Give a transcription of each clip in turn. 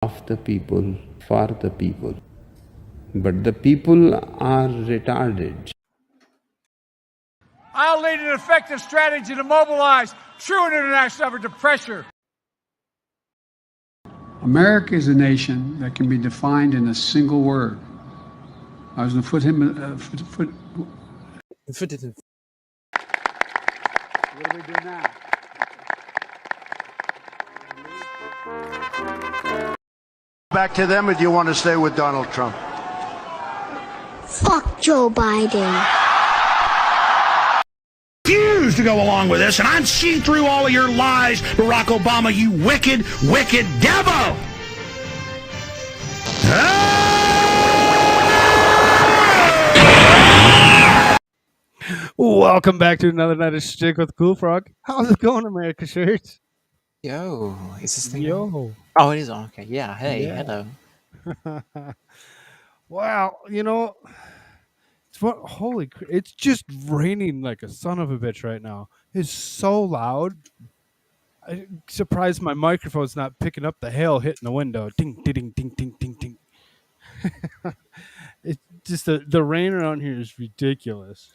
of the people, for the people. But the people are retarded. I'll lead an effective strategy to mobilize true international effort to pressure. America is a nation that can be defined in a single word. I was going to put him. What do we do now? Back to them, or do you want to stay with Donald Trump? Fuck Joe Biden. Refuse to go along with this, and I'm seeing through all of your lies, Barack Obama, you wicked, wicked devil! Welcome back to another night of Shtick with Koolfrogg. How's it going, AmericaShirts? Yo, is this thing? Yo. Oh, it is on. Okay, yeah. Hey, Yeah. hello. Wow, you know, it's just raining like a son of a bitch right now. It's so loud. I'm surprised my microphone's not picking up the hail hitting the window. Ding, ding, ding, ding, ding, ding. It's just the rain around here is ridiculous.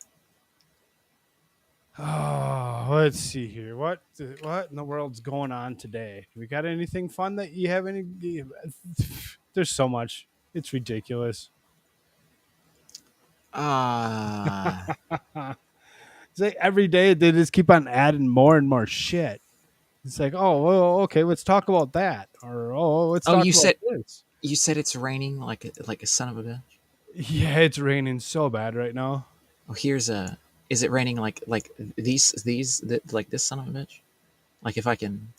Oh, let's see here. What in the world's going on today? We got anything fun that you have any? There's so much. It's ridiculous. It's like every day they just keep on adding more and more shit. It's like, oh, well, okay, let's talk about that, or let's talk about this. You said it's raining like a son of a bitch. Yeah, it's raining so bad right now. Oh, is it raining like these like this son of a bitch? Like if I can,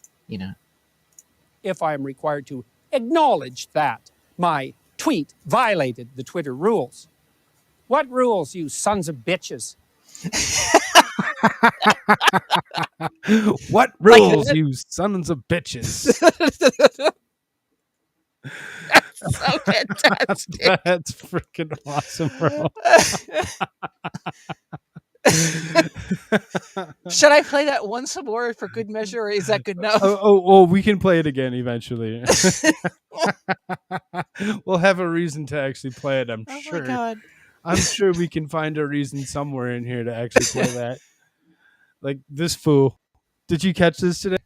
if I am required to acknowledge that my tweet violated the Twitter rules. What rules, you sons of bitches? What rules, you sons of bitches? That's so fantastic. That's freaking awesome, bro. Should I play that once some more for good measure, or is that good enough? Oh, we can play it again eventually. We'll have a reason to actually play it, I'm sure. My God. I'm sure we can find a reason somewhere in here to actually play that. Like this fool. Did you catch this today?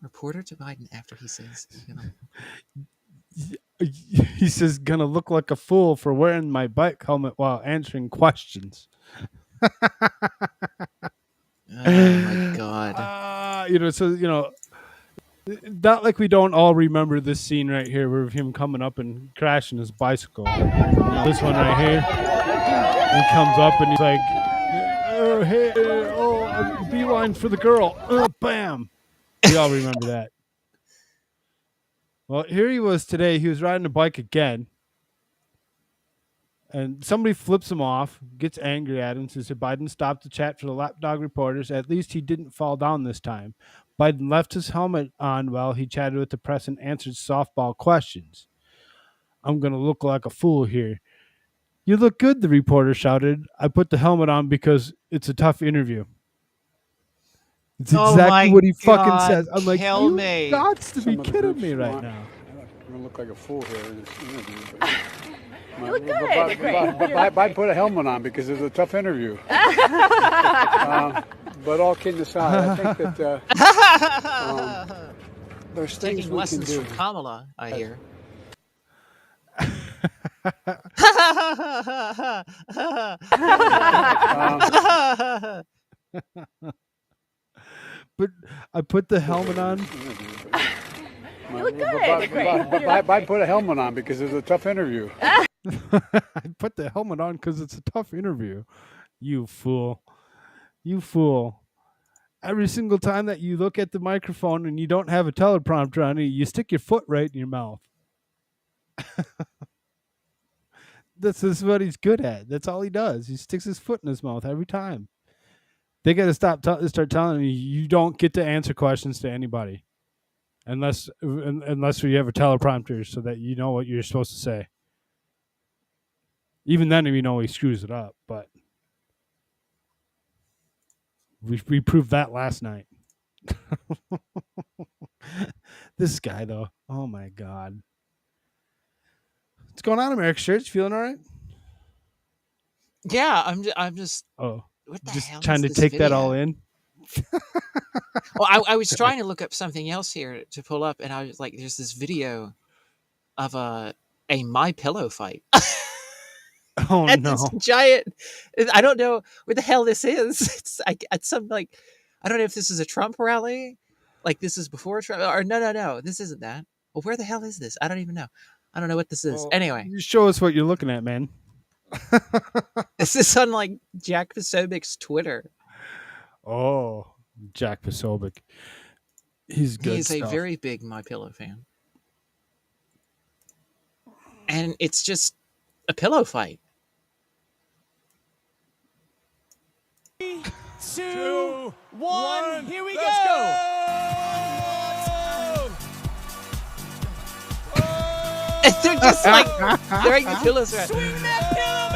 Reporter to Biden after he says, He says, gonna look like a fool for wearing my bike helmet while answering questions. Oh my God. Not like we don't all remember this scene right here with him coming up and crashing his bicycle. This one right here. He comes up and he's like, beeline for the girl. Bam. We all remember that. Well, here he was today. He was riding a bike again. And somebody flips him off, gets angry at him, says Biden stopped the chat for the lapdog reporters. At least he didn't fall down this time. Biden left his helmet on while he chatted with the press and answered softball questions. I'm going to look like a fool here. You look good, the reporter shouted. I put the helmet on because it's a tough interview. It's exactly what he fucking says. I'm like, you got to be kidding me right now. I'm going to look like a fool here in this interview. You look good. Biden put a helmet on because it's a tough interview. But all kidding aside, I think that there's things taking we lessons can do. from Kamala, I hear. But I put the helmet on. You look good. Biden put a helmet on because it's a tough interview. I put the helmet on because it's a tough interview. You fool. You fool. Every single time that you look at the microphone and you don't have a teleprompter on it, you stick your foot right in your mouth. This is what he's good at. That's all he does. He sticks his foot in his mouth every time. They got to start telling me you don't get to answer questions to anybody unless we have a teleprompter so that you know what you're supposed to say. Even then, we know he screws it up, but we proved that last night. This guy, though, Oh my god. What's going on, America Shirts? Feeling all right? Yeah, I'm just. Oh, What the just hell trying is to this take that all video? in. Well, I was trying to look up something else here to pull up, and I was like, "There's this video of a My Pillow fight." Oh At this no. giant. I don't know what the hell this is. It's like at some like I don't know if this is a Trump rally, like this is before Trump, or no, this isn't that. Well, where the hell is this? I don't even know. I don't know what this is. Well, Anyway, you show us what you're looking at, man. this is on like Jack Posobiec's Twitter. Oh, Jack Posobiec. He's He good is a stuff. very big My Pillow fan, and it's just a pillow fight. 2, 1, here we go! And they're just like throwing the pillows around.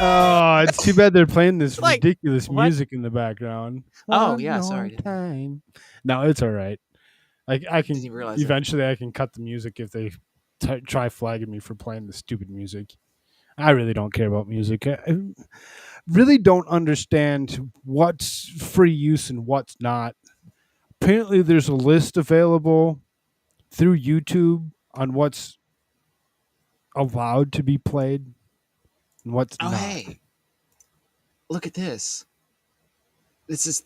Oh, it's too bad they're playing this Like, ridiculous what? music in the background. Oh, One yeah, more sorry. time. No, it's all right. Like I can Didn't even realize it. eventually I can cut the music if they try flagging me for playing the stupid music. I really don't care about music. I really don't understand what's free use and what's not. Apparently, there's a list available through YouTube on what's allowed to be played and what's Oh, not. hey, look at this. This is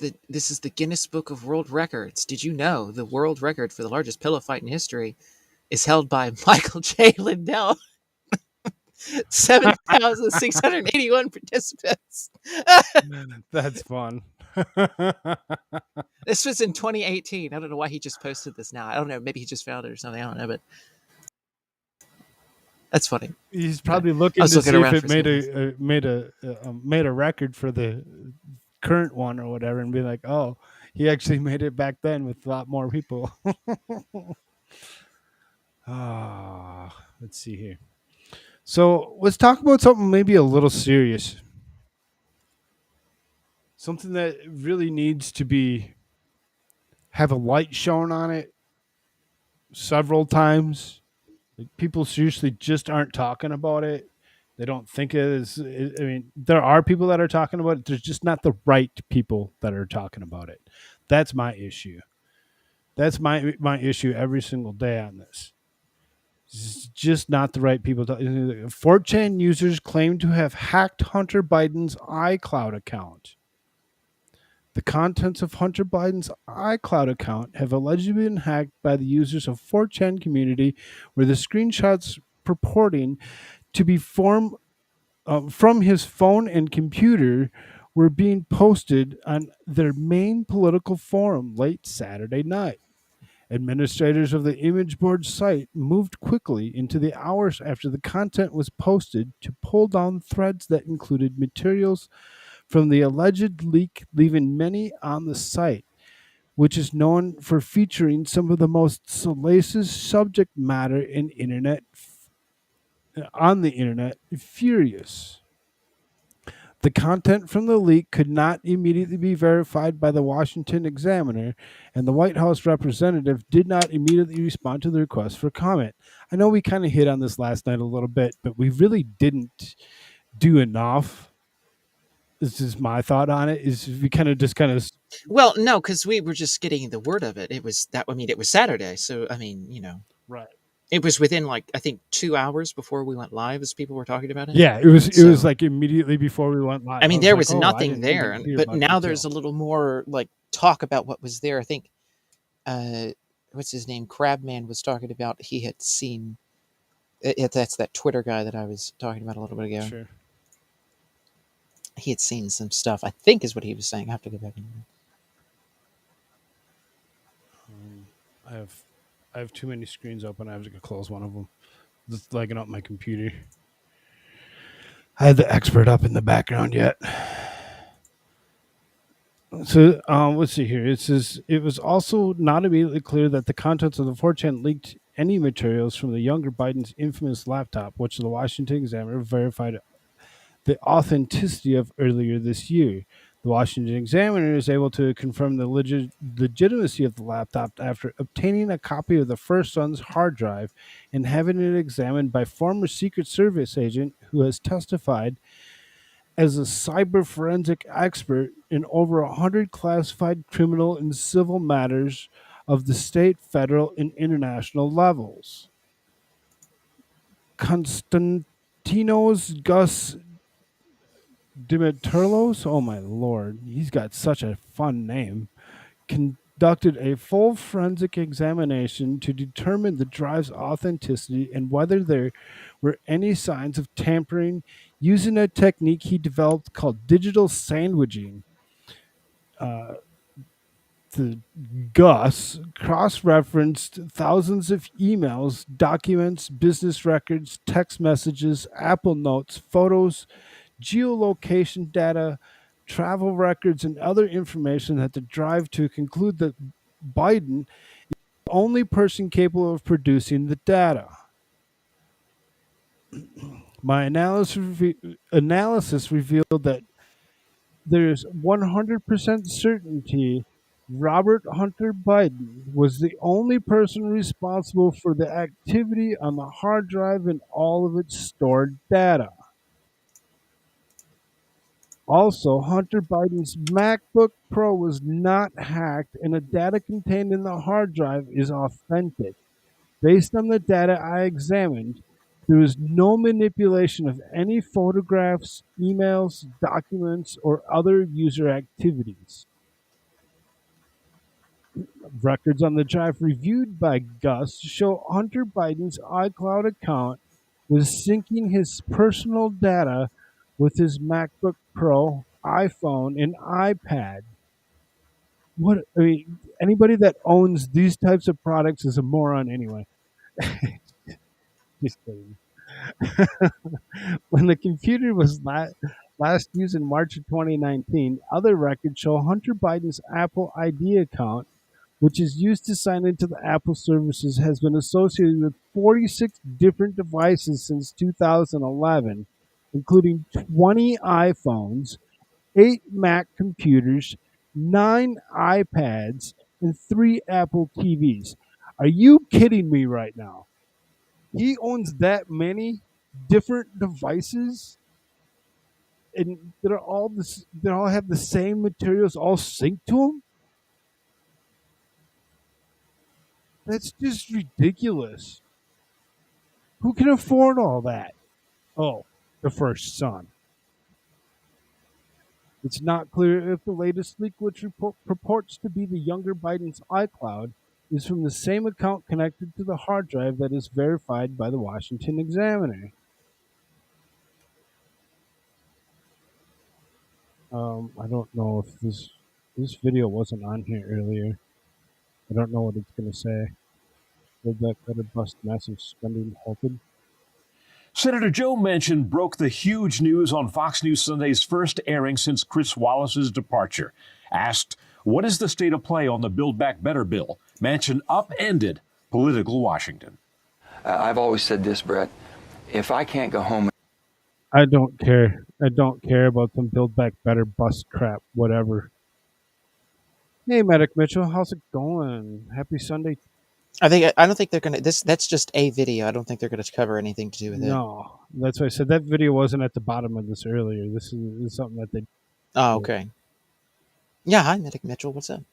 the Guinness Book of World Records. Did you know the world record for the largest pillow fight in history is held by Michael J. Lindell? 7,681 participants. That's fun. This was in 2018. I don't know why he just posted this now. I don't know. Maybe he just found it or something. I don't know, but that's funny. He's probably looking I was to looking see if around it for made a record for the current one or whatever, and be like, oh, he actually made it back then with a lot more people. Let's see here. So let's talk about something maybe a little serious. Something that really needs to have a light shown on it several times. Like, people seriously just aren't talking about it. They don't think it is. I mean, there are people that are talking about it. There's just not the right people that are talking about it. That's my issue. That's my issue every single day on this. It's just not the right people. 4chan users claim to have hacked Hunter Biden's iCloud account. The contents of Hunter Biden's iCloud account have allegedly been hacked by the users of 4chan community, where the screenshots purporting to be from his phone and computer were being posted on their main political forum late Saturday night. Administrators of the image board site moved quickly into the hours after the content was posted to pull down threads that included materials from the alleged leak, leaving many on the site, which is known for featuring some of the most salacious subject matter on the internet, furious. The content from the leak could not immediately be verified by the Washington Examiner, and the White House representative did not immediately respond to the request for comment. I know we kind of hit on this last night a little bit, but we really didn't do enough. This is my thought on it. Is we kind of Well, no, because we were just getting the word of it. It was Saturday, so I mean, right. It was within like I think 2 hours before we went live, as people were talking about it. Yeah, it was like immediately before we went live. I mean, was there like, was oh, I nothing didn't there, even hear but about now it there's a until- little more like talk about what was there. I think, what's his name? Crabman was talking about he had seen. That's that Twitter guy that I was talking about a little bit ago. Sure. He had seen some stuff. I think is what he was saying. I have to go back and. I have too many screens open. I have to go close one of them. Just lagging up my computer. I had the expert up in the background yet. So let's see here. It says it was also not immediately clear that the contents of the 4chan leaked any materials from the younger Biden's infamous laptop, which the Washington Examiner verified the authenticity of earlier this year. The Washington Examiner is able to confirm the legitimacy of the laptop after obtaining a copy of the first son's hard drive and having it examined by former Secret Service agent who has testified as a cyber forensic expert in over 100 classified criminal and civil matters of the state, federal, and international levels. Konstantinos Gus Dimitrilos, oh my lord, he's got such a fun name, conducted a full forensic examination to determine the drive's authenticity and whether there were any signs of tampering using a technique he developed called digital sandwiching. The Gus cross-referenced thousands of emails, documents, business records, text messages, Apple Notes, photos, geolocation data, travel records, and other information at the drive to conclude that Biden is the only person capable of producing the data. My analysis revealed that there's 100% certainty Robert Hunter Biden was the only person responsible for the activity on the hard drive and all of its stored data. Also, Hunter Biden's MacBook Pro was not hacked, and the data contained in the hard drive is authentic. Based on the data I examined, there was no manipulation of any photographs, emails, documents, or other user activities. Records on the drive reviewed by Gus show Hunter Biden's iCloud account was syncing his personal data with his MacBook Pro, iPhone, and iPad. Anybody that owns these types of products is a moron anyway. Just kidding. When the computer was last used in March of 2019, other records show Hunter Biden's Apple ID account, which is used to sign into the Apple services, has been associated with 46 different devices since 2011, including 20 iPhones, 8 Mac computers, 9 iPads, and 3 Apple TVs. Are you kidding me right now? He owns that many different devices, and they all have the same materials all synced to them? That's just ridiculous. Who can afford all that? Oh, the first son. It's not clear if the latest leak, which purports to be the younger Biden's iCloud, is from the same account connected to the hard drive that is verified by the Washington Examiner. I don't know if this video wasn't on here earlier. I don't know what it's going to say. Build Back Better bust massive spending halted. Senator Joe Manchin broke the huge news on Fox News Sunday's first airing since Chris Wallace's departure. Asked, what is the state of play on the Build Back Better bill? Manchin upended political Washington. I've always said this, Brett. If I can't go home... I don't care. I don't care about some Build Back Better bust crap, whatever. Hey, Medic Mitchell, how's it going? Happy Sunday. I don't think they're gonna. That's just a video. I don't think they're gonna cover anything to do with it. No, that's why I said that video wasn't at the bottom of this earlier. This is something that they. Oh, okay. Yeah, hi, Medic Mitchell. What's up?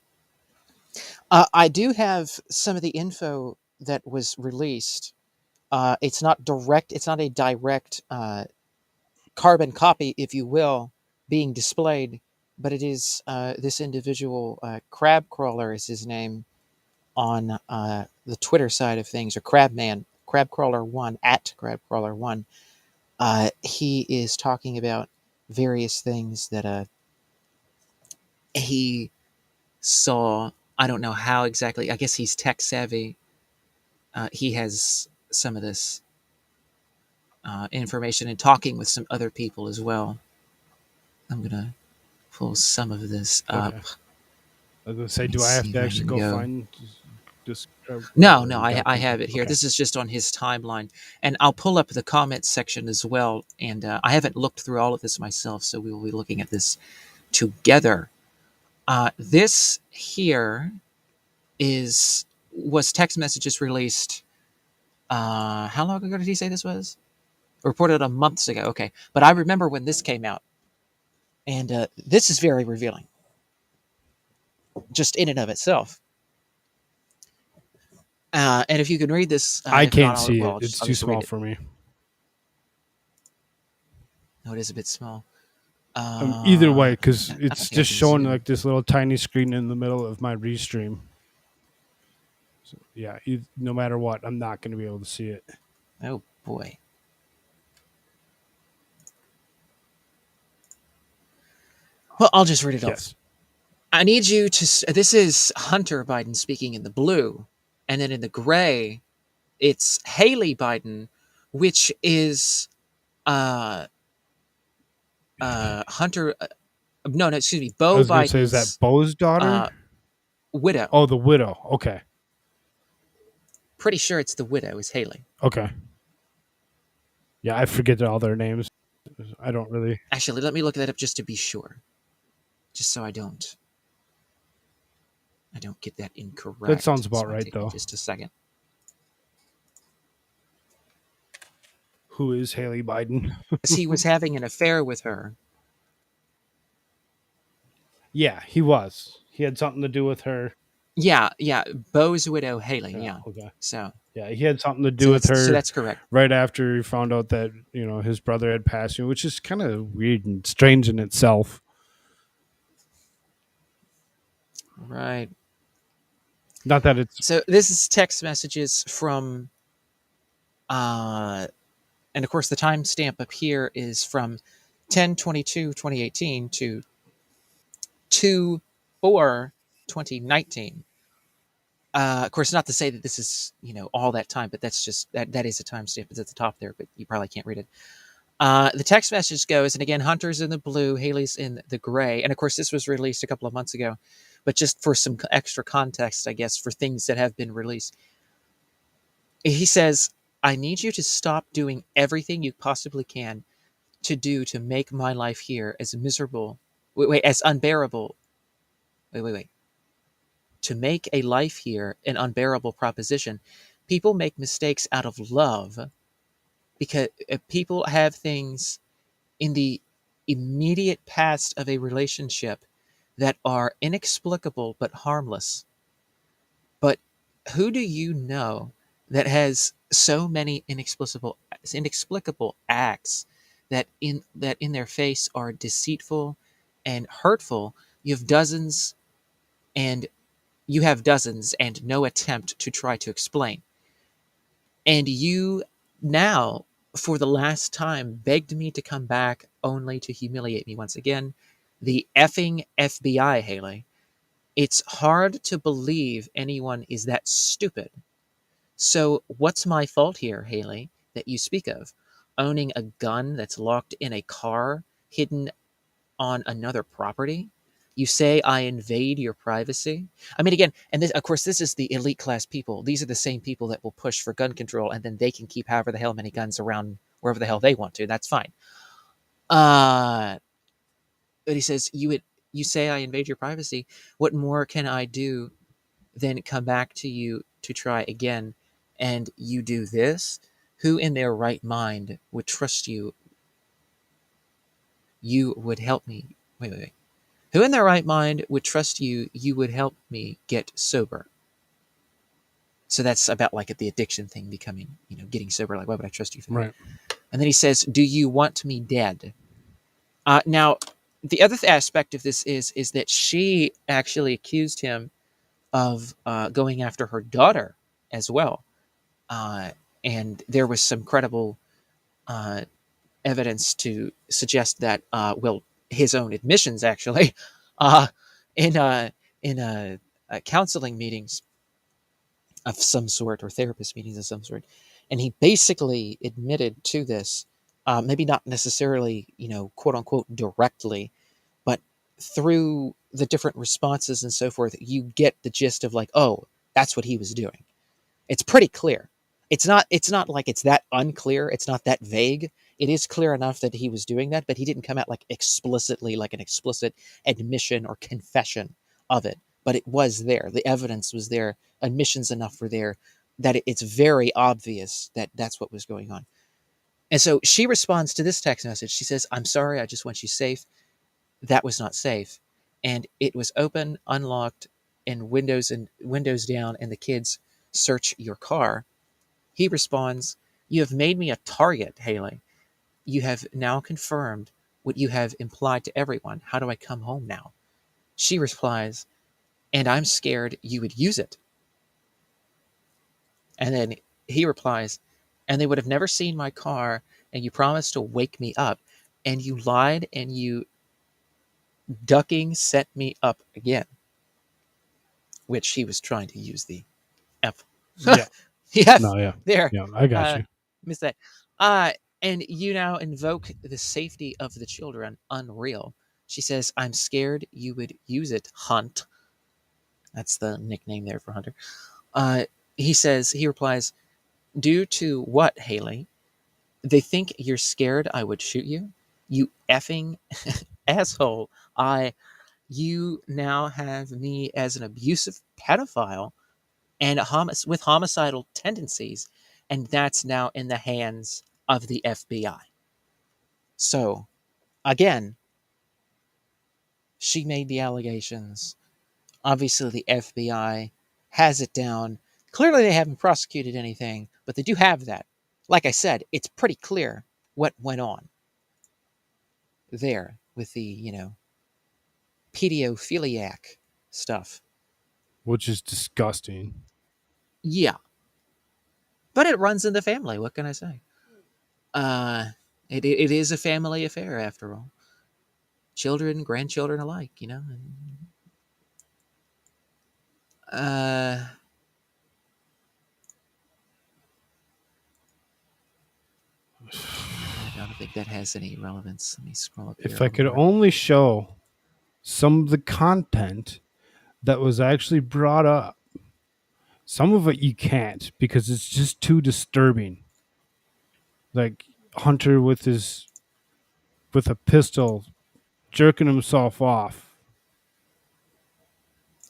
I do have some of the info that was released. It's not direct. It's not a direct carbon copy, if you will, being displayed, but it is this individual, Crabcrawler is his name, on the Twitter side of things, or Crabman, Crabcrawler1, at Crabcrawler1. He is talking about various things that he saw. I don't know how exactly. I guess he's tech savvy. He has some of this information and talking with some other people as well. I'm going to pull some of this up. Okay. I was going to say, do I have to actually go find... No, I have it here. Okay. This is just on his timeline. And I'll pull up the comments section as well. And I haven't looked through all of this myself, so we will be looking at this together. This here was text messages released. How long ago did he say this was? Reported on months ago. Okay, but I remember when this came out, and this is very revealing, just in and of itself. And if you can read this, I if can't not, see I'll it. It's I'll too just read small it. for me. No, it is a bit small. Either way, because I don't it's think I just can showing zoom. like this little tiny screen in the middle of my restream. So yeah, no matter what, I'm not going to be able to see it. Oh boy. Well, I'll just read it off. Yes. I need you to. This is Hunter Biden speaking in the blue, and then in the gray, it's Haley Biden, which is Hunter. No, excuse me, I Beau was going to say, is that Biden's Bo's daughter? widow. Oh, the widow. Okay. Pretty sure it's the widow is Haley. Okay. Yeah, I forget all their names. I don't really. Actually, let me look that up just to be sure, just so I don't get that incorrect. That sounds This about might right, take me though. just a second. Who is Haley Biden? He was having an affair with her. Yeah, he was. He had something to do with her. Yeah, Beau's widow, Haley. Yeah. Okay. So. Yeah, he had something to do with her. So that's correct. Right after he found out that his brother had passed, which is kind of weird and strange in itself. Right. Not that it's. So this is text messages from, and of course the timestamp up here is from 10/22/2018 to 2/4/2019. Of course, not to say that this is all that time, but that's just that is a timestamp. It's at the top there, but you probably can't read it. The text message goes, and again, Hunter's in the blue, Haley's in the gray, and of course this was released a couple of months ago, but just for some extra context, I guess, for things that have been released. He says, "I need you to stop doing everything you possibly can to make my life here as miserable, as unbearable. Wait. To make a life here an unbearable proposition. People make mistakes out of love because people have things in the immediate past of a relationship that are inexplicable but harmless. But who do you know that has so many inexplicable acts that in their face are deceitful and hurtful? You have dozens and no attempt to try to explain. And you now, for the last time, begged me to come back only to humiliate me once again. The effing FBI, Haley. It's hard to believe anyone is that stupid. So what's my fault here, Haley, that you speak of? Owning a gun that's locked in a car hidden on another property? You say I invade your privacy? I mean, again, and this, of course, this is the elite class people. These are the same people that will push for gun control, and then they can keep however the hell many guns around wherever the hell they want to. That's fine. But he says, you say I invade your privacy. What more can I do than come back to you to try again? And you do this? Who in their right mind would trust you? You would help me. Wait. Who in their right mind would trust you would help me get sober? So that's about like the addiction thing becoming, getting sober. Like, why would I trust you for that? Right. And then he says, do you want me dead? Now, the other aspect of this is that she actually accused him of going after her daughter as well. And there was some credible evidence to suggest that, his own admissions actually, in counseling meetings of some sort or therapist meetings of some sort, and he basically admitted to this, maybe not necessarily, quote unquote directly, but through the different responses and so forth, you get the gist of like, oh, that's what he was doing. It's pretty clear. It's not like it's that unclear. It's not that vague. it is clear enough that he was doing that, but he didn't come out like explicitly, like an explicit admission or confession of it. But it was there. The evidence was there. Admissions enough were there that it's very obvious that that's what was going on. And so she responds to this text message. She says, "I'm sorry, I just want you safe. That was not safe. And it was open, unlocked, and windows down, and the kids search your car." He responds, "You have made me a target, Haley. You have now confirmed what you have implied to everyone. How do I come home now?" She replies, "And I'm scared you would use it." And then he replies, "And they would have never seen my car, and you promised to wake me up, and you lied, and you ducking set me up again," which he was trying to use the F. Yeah. Yes, No, yeah. there. Yeah, I got you. Missed that. And you now invoke the safety of the children. Unreal. She says, "I'm scared you would use it, Hunt." That's the nickname there for Hunter. He replies, "Due to what, Haley? They think you're scared I would shoot you? You effing asshole. You now have me as an abusive pedophile and with homicidal tendencies, and that's now in the hands of the FBI." So, again, she made the allegations. Obviously, the FBI has it down. Clearly, they haven't prosecuted anything, but they do have that. Like I said, it's pretty clear what went on there with the, pedophiliac stuff. Which is disgusting. Yeah. But it runs in the family. What can I say? It is a family affair, after all. Children, grandchildren alike, I don't think that has any relevance. Let me scroll up here. If I could only show some of the content that was actually brought up. Some of it you can't because it's just too disturbing. Like Hunter with a pistol jerking himself off.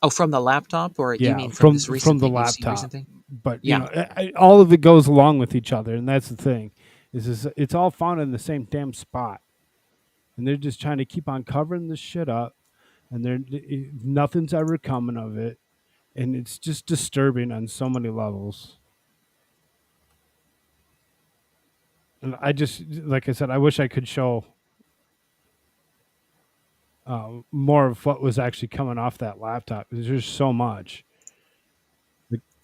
Oh, from the laptop, or yeah, you mean from this recent from the thing? laptop? But yeah, all of it goes along with each other, and that's the thing. It's all found in the same damn spot, and they're just trying to keep on covering this shit up, and nothing's ever coming of it, and it's just disturbing on so many levels. And I just, like I said, I wish I could show more of what was actually coming off that laptop. There's so much.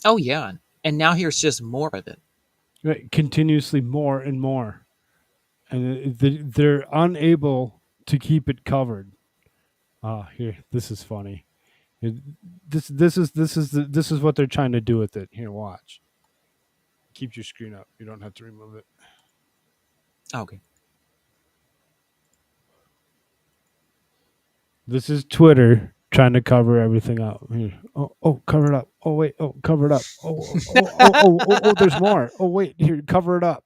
Oh yeah, and now here's just more of it. Right, continuously more and more, and they're unable to keep it covered. Here, this is funny. This is what they're trying to do with it. Here, watch. Keep your screen up. You don't have to remove it. Okay. This is Twitter trying to cover everything up. Here. Oh, cover it up. Oh, wait. Oh, cover it up. Oh, there's more. Oh, wait. Here, cover it up.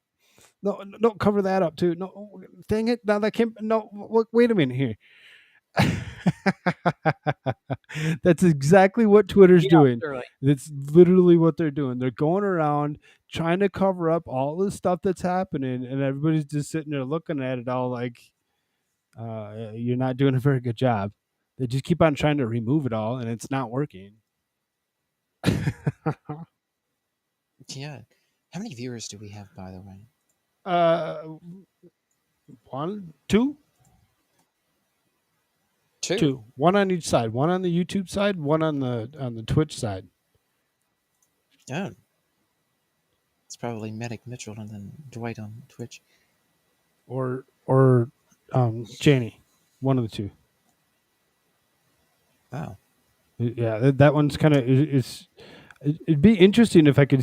No, cover that up too. No, dang it. Now that can't. No, wait a minute here. That's exactly what Twitter's doing. Surely. That's literally what they're doing. They're going around trying to cover up all the stuff that's happening, and everybody's just sitting there looking at it all like, you're not doing a very good job. They just keep on trying to remove it all, and it's not working. Yeah. How many viewers do we have, by the way? 1, 2. Two. One on each side. One on the YouTube side. One on the Twitch side. Oh. It's probably Medic Mitchell and then Dwight on Twitch. Or Janie. One of the two. Oh. Yeah, that one's kind of it'd be interesting if I could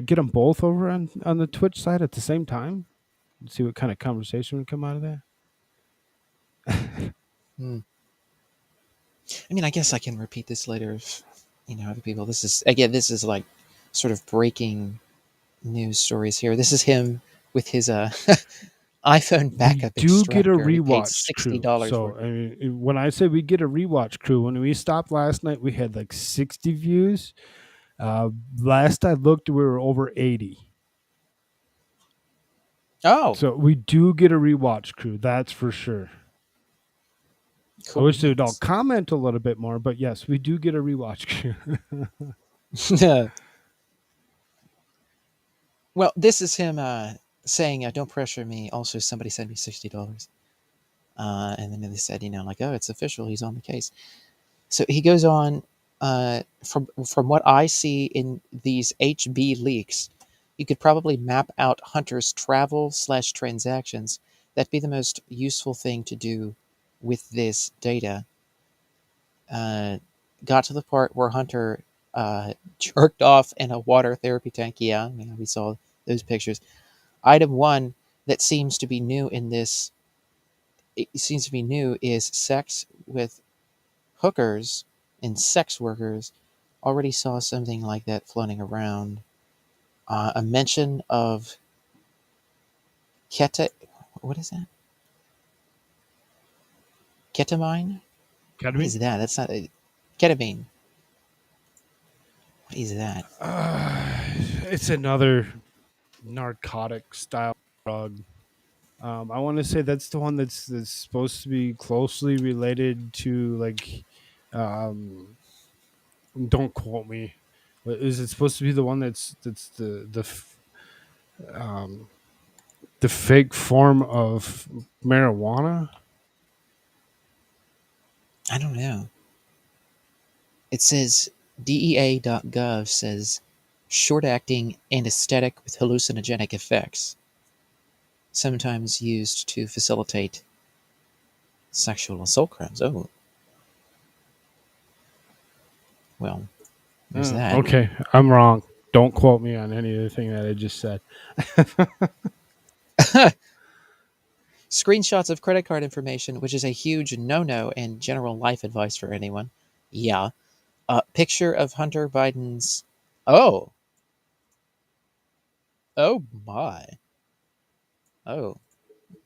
get them both over on the Twitch side at the same time and see what kind of conversation would come out of that. I mean, I guess I can repeat this later if, other people. This is like sort of breaking news stories here. This is him with his iPhone We backup do get a extractor. He paid rewatch crew. $60 So for. I mean, when I say we get a rewatch crew, when we stopped last night, we had like 60 views. Last I looked, we were over 80. Oh, So we do get a rewatch crew. That's for sure. cool. I wish they'd all comment a little bit more, but yes, we do get a rewatch crew. Well, this is him saying, "Don't pressure me." Also, somebody sent me $60, and then they said, like, "Oh, it's official. He's on the case." So he goes on. From what I see in these HB leaks, you could probably map out Hunter's travel/transactions. That'd be the most useful thing to do with this data. Got to the part where Hunter jerked off in a water therapy tank. Yeah, we saw those pictures. Item 1 that seems to be new in this, is sex with hookers and sex workers. Already saw something like that floating around. A mention of what is that? Ketamine? What is that? That's not ketamine. What is that? It's another narcotic style drug. I want to say that's the one that's supposed to be closely related to like, don't quote me. But is it supposed to be the one that's the fake form of marijuana? I don't know. It says DEA.gov says short-acting anesthetic with hallucinogenic effects, sometimes used to facilitate sexual assault crimes. Oh, well, there's that. Okay, I'm wrong. Don't quote me on anything that I just said. Screenshots of credit card information, which is a huge no-no and general life advice for anyone. Yeah. Picture of Hunter Biden's. Oh. Oh my. Oh.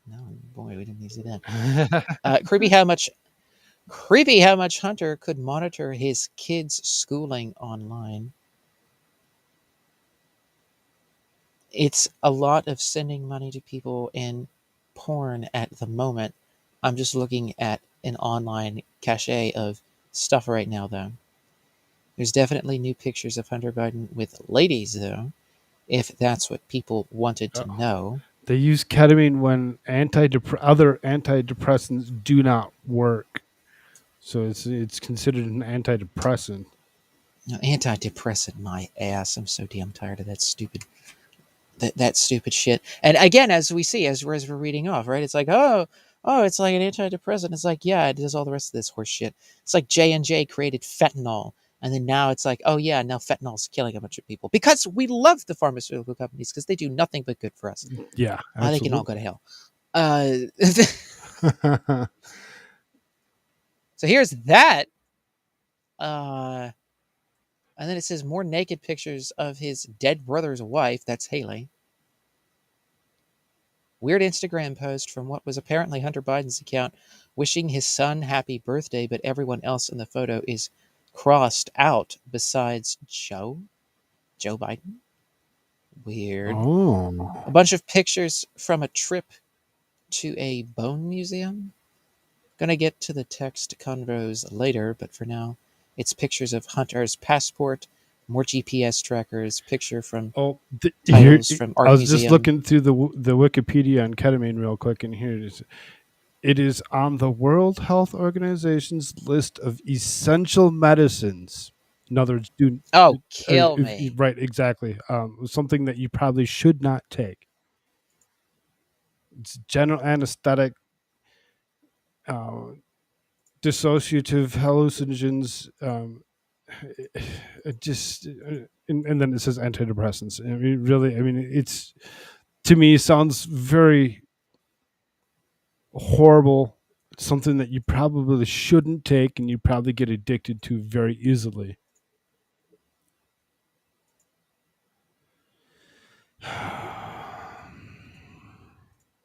No, boy, we didn't need to see that. Creepy how much Hunter could monitor his kids' schooling online. It's a lot of sending money to people in porn at the moment. I'm just looking at an online cache of stuff right now, though. There's definitely new pictures of Hunter Biden with ladies, though, if that's what people wanted to know. They use ketamine when other antidepressants do not work. So it's considered an antidepressant. No, antidepressant, my ass. I'm so damn tired of that stupid shit. And again, as we're reading off, right? It's like, oh, it's like an antidepressant. It's like, yeah, it does all the rest of this horse shit. It's like J&J created fentanyl. And then now it's like, oh yeah, now fentanyl's killing a bunch of people. Because we love the pharmaceutical companies because they do nothing but good for us. Yeah, they can all go to hell. So here's that. And then it says more naked pictures of his dead brother's wife. That's Haley. Weird Instagram post from what was apparently Hunter Biden's account wishing his son happy birthday, but everyone else in the photo is crossed out besides Joe Biden. Weird. Oh. A bunch of pictures from a trip to a bone museum. Gonna get to the text convos later, but for now, it's pictures of Hunter's passport, more GPS trackers, picture from titles from art I was museum. just looking through the Wikipedia on ketamine real quick, and here it is. It is on the World Health Organization's list of essential medicines. In other words, kill me. Right, exactly. Something that you probably should not take. It's general anesthetic, dissociative hallucinogens, and then it says antidepressants. I mean, really, it's, to me, sounds very horrible. It's something that you probably shouldn't take and you probably get addicted to very easily.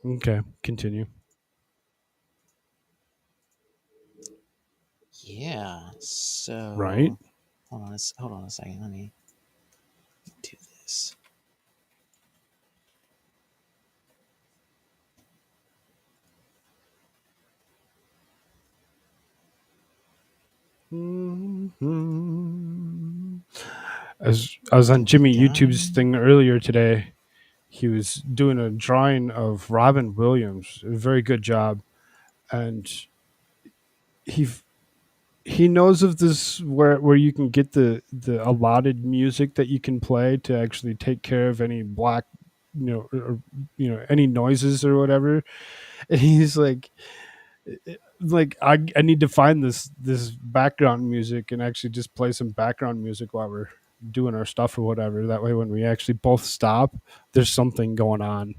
Okay, continue. Yeah. So Right. hold on a second. Let me do this. As I was on Jimmy YouTube's Dun. thing earlier today, he was doing a drawing of Robin Williams. A very good job, and he he knows of this where you can get the allotted music that you can play to actually take care of any black, any noises or whatever. And he's like I need to find this background music and actually just play some background music while we're doing our stuff or whatever. That way, when we actually both stop, there's something going on.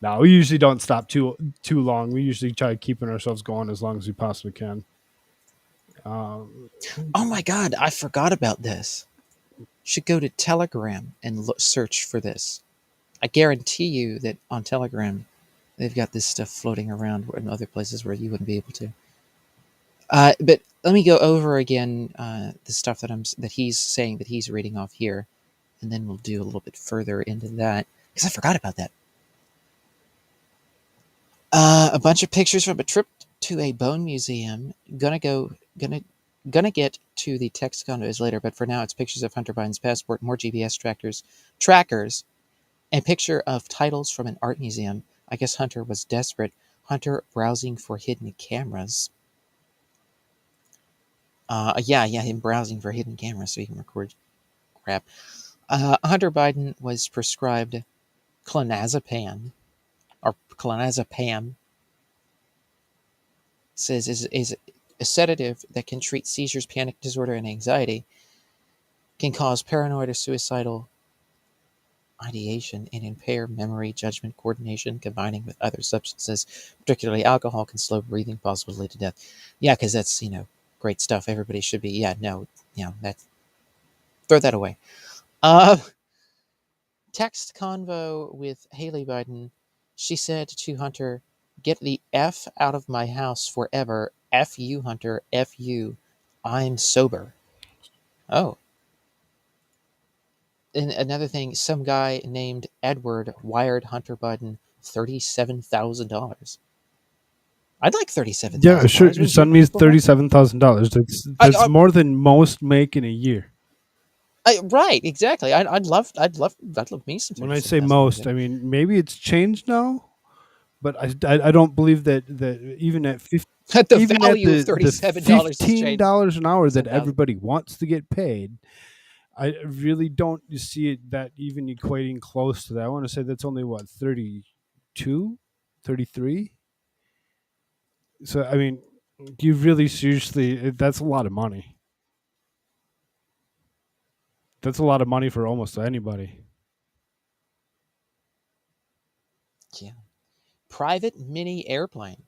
No, we usually don't stop too long. We usually try keeping ourselves going as long as we possibly can. Oh my God, I forgot about this. Should go to Telegram and search for this. I guarantee you that on Telegram, they've got this stuff floating around in other places where you wouldn't be able to. But let me go over again the stuff that he's saying that he's reading off here, and then we'll do a little bit further into that because I forgot about that. A bunch of pictures from a trip to a bone museum. Gonna get to the text condos later, but for now it's pictures of Hunter Biden's passport, more GPS trackers, and picture of titles from an art museum. I guess Hunter was desperate. Hunter browsing for hidden cameras. Yeah, him browsing for hidden cameras so he can record crap. Hunter Biden was prescribed clonazepam, or clonazepam, says is a sedative that can treat seizures, panic disorder, and anxiety, can cause paranoid or suicidal ideation, and impair memory, judgment, coordination. Combining with other substances, particularly alcohol, can slow breathing, possibly lead to death. Yeah, because that's, great stuff. Everybody should be, that's, throw that away. Text convo with Haley Biden. She said to Hunter, "Get the F out of my house forever. F you, Hunter. F you. I'm sober." Oh. And another thing, some guy named Edward wired Hunter Biden $37,000. I'd like $37,000. Yeah, sure. Wouldn't you Send me agree, Koolfrogg? $37,000. That's more than most make in a year. Right, exactly. I'd love me some. When I say most, I mean maybe it's changed now, but I don't believe that even at the even value at of the $37 has changed. $15 an hour that 7,000. everybody wants to get paid, I really don't see it that even equating close to that. I want to say that's only what 32, 33. So I mean, you really seriously that's a lot of money. That's a lot of money for almost anybody. Yeah. Private mini airplane.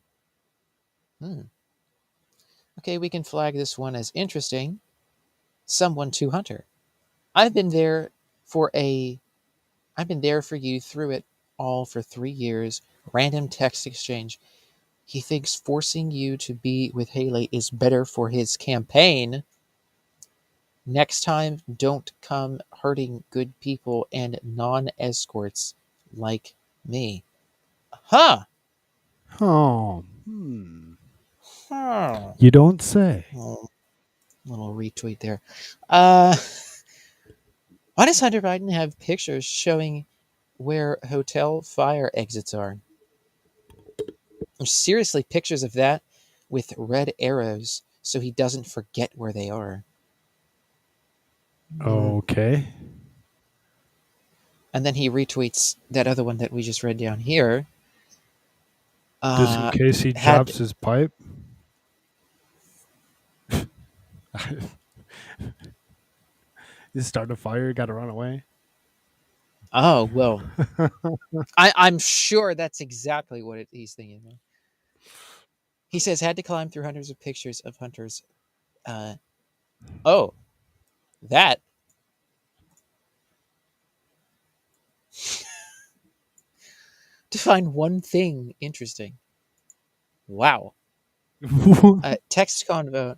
Okay, we can flag this one as interesting. Someone to Hunter. I've been there for you through it all for 3 years. Random text exchange. He thinks forcing you to be with Haley is better for his campaign. Next time, don't come hurting good people and non-escorts like me. Huh. Oh. Huh. You don't say. Little retweet there. Why does Hunter Biden have pictures showing where hotel fire exits are? Seriously, pictures of that with red arrows so he doesn't forget where they are. Okay. And then he retweets that other one that we just read down here. Just in case he drops his pipe. You start a fire, got to run away. Oh, well. I'm sure that's exactly what he's thinking. He says, had to climb through hundreds of pictures of Hunter's. That. to find one thing interesting. Wow. Text convo.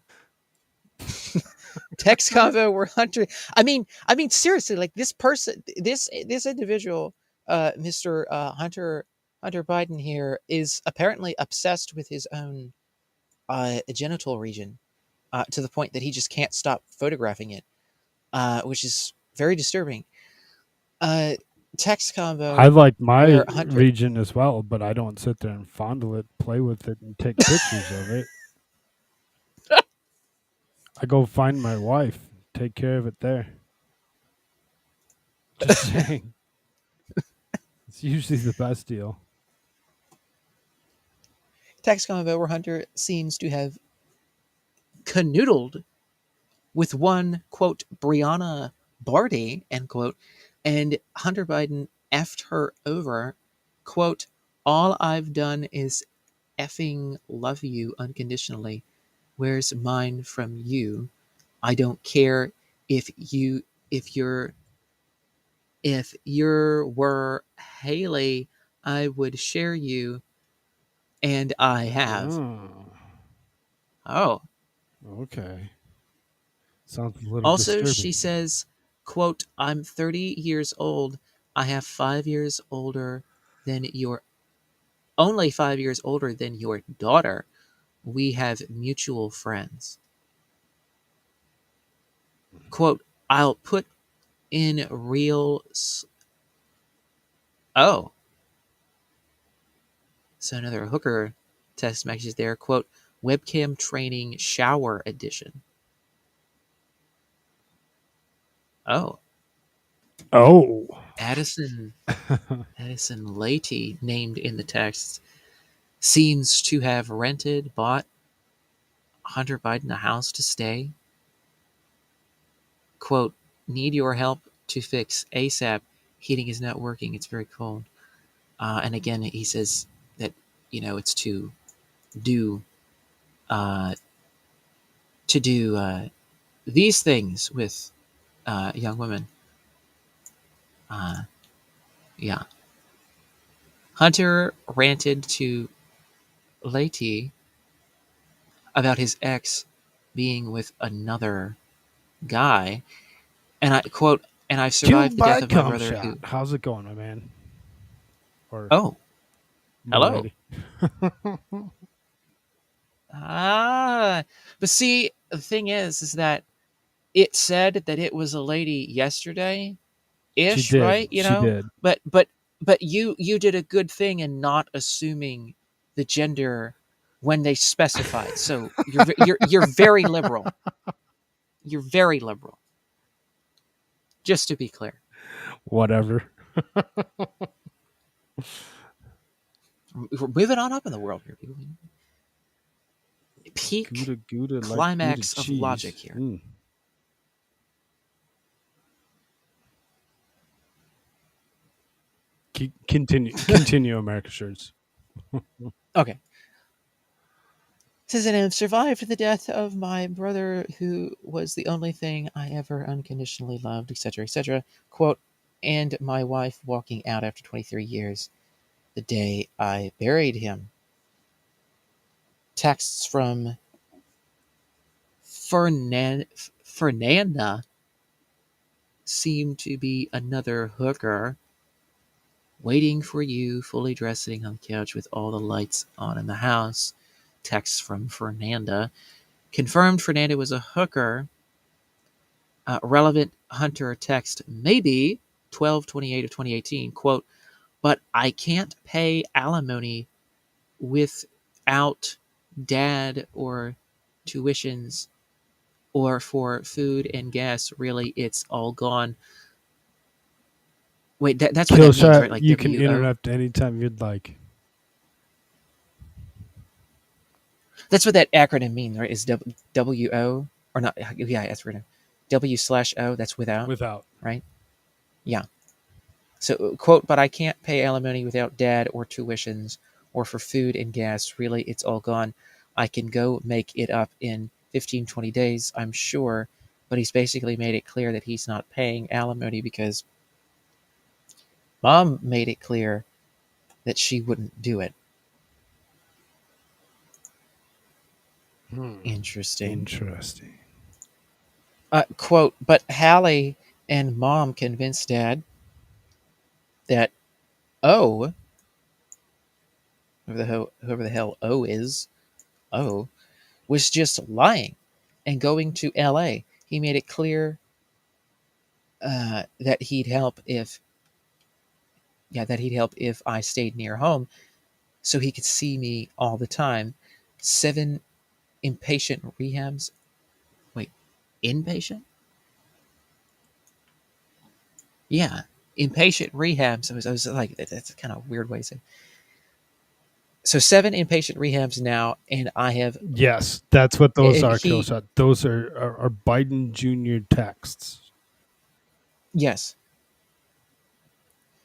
Text convo where Hunter. I mean, seriously, like this person, this individual, Mr. Hunter Biden here is apparently obsessed with his own genital region, to the point that he just can't stop photographing it, which is very disturbing. Text combo. I like my where Hunter. region as well, but I don't sit there and fondle it, play with it, and take pictures of it. I go find my wife, take care of it there. Just saying. It's usually the best deal. Text combo where Hunter seems to have canoodled with one, quote, Brianna Barty, end quote, and Hunter Biden effed her over, quote, all I've done is effing love you unconditionally. Where's mine from you? I don't care if you were Haley, I would share you, and I have. Oh. Okay. Sounds a little Also, disturbing. she says, quote, I'm 30 years old. I have 5 years older than only 5 years older than your daughter. We have mutual friends. Quote, I'll put in real. Oh. So another hooker text message there. Quote, webcam training shower edition. Oh. Oh. Addison Leahy, named in the text, seems to have bought Hunter Biden a house to stay. Quote, need your help to fix ASAP. Heating is not working. It's very cold. And again, he says that, it's to do these things with young women. Yeah. Hunter ranted to Leahy about his ex being with another guy, and I quote, and I've survived the death of my brother who. How's it going, my man? Or oh, hello. lady. But see, the thing is that it said that it was a lady yesterday, ish, She did. right? She did. But you did a good thing in not assuming the gender when they specified. So you're very liberal. You're very liberal. Just to be clear. Whatever. We're moving on up in the world here, people. Peak Gouda, climax like of logic here. Continue, AmericaShirts. Okay. Says, and I've survived the death of my brother, who was the only thing I ever unconditionally loved, etc., etc. Quote, and my wife walking out after 23 years, the day I buried him. Texts from Fernanda seem to be another hooker waiting for you, fully dressed, sitting on the couch with all the lights on in the house. Texts from Fernanda. Confirmed Fernanda was a hooker. Relevant Hunter text, maybe 12/28 of 2018, quote, but I can't pay alimony without dad or tuitions or for food and gas. Really, it's all gone. Wait, that's what that means, right? Like you can W-O? interrupt anytime you'd like. That's what that acronym means, right? Is W-O? Or not? Yeah, that's right. W/O, that's without. Without. Right? Yeah. So, quote, but I can't pay alimony without dad or tuitions or for food and gas. Really, it's all gone. I can go make it up in 15, 20 days, I'm sure. But he's basically made it clear that he's not paying alimony because Mom made it clear that she wouldn't do it. Interesting. Interesting. Quote, but Hallie and Mom convinced Dad that O, whoever the hell O is, O, was just lying and going to LA. He made it clear that he'd help if I stayed near home so he could see me all the time. 7 inpatient rehabs. Wait, inpatient? Yeah, inpatient rehabs. I was like, that's kind of a weird way to say. So 7 inpatient rehabs now, and I have. Yes, that's what those and are, Killshot. Those are Biden Jr. texts. Yes.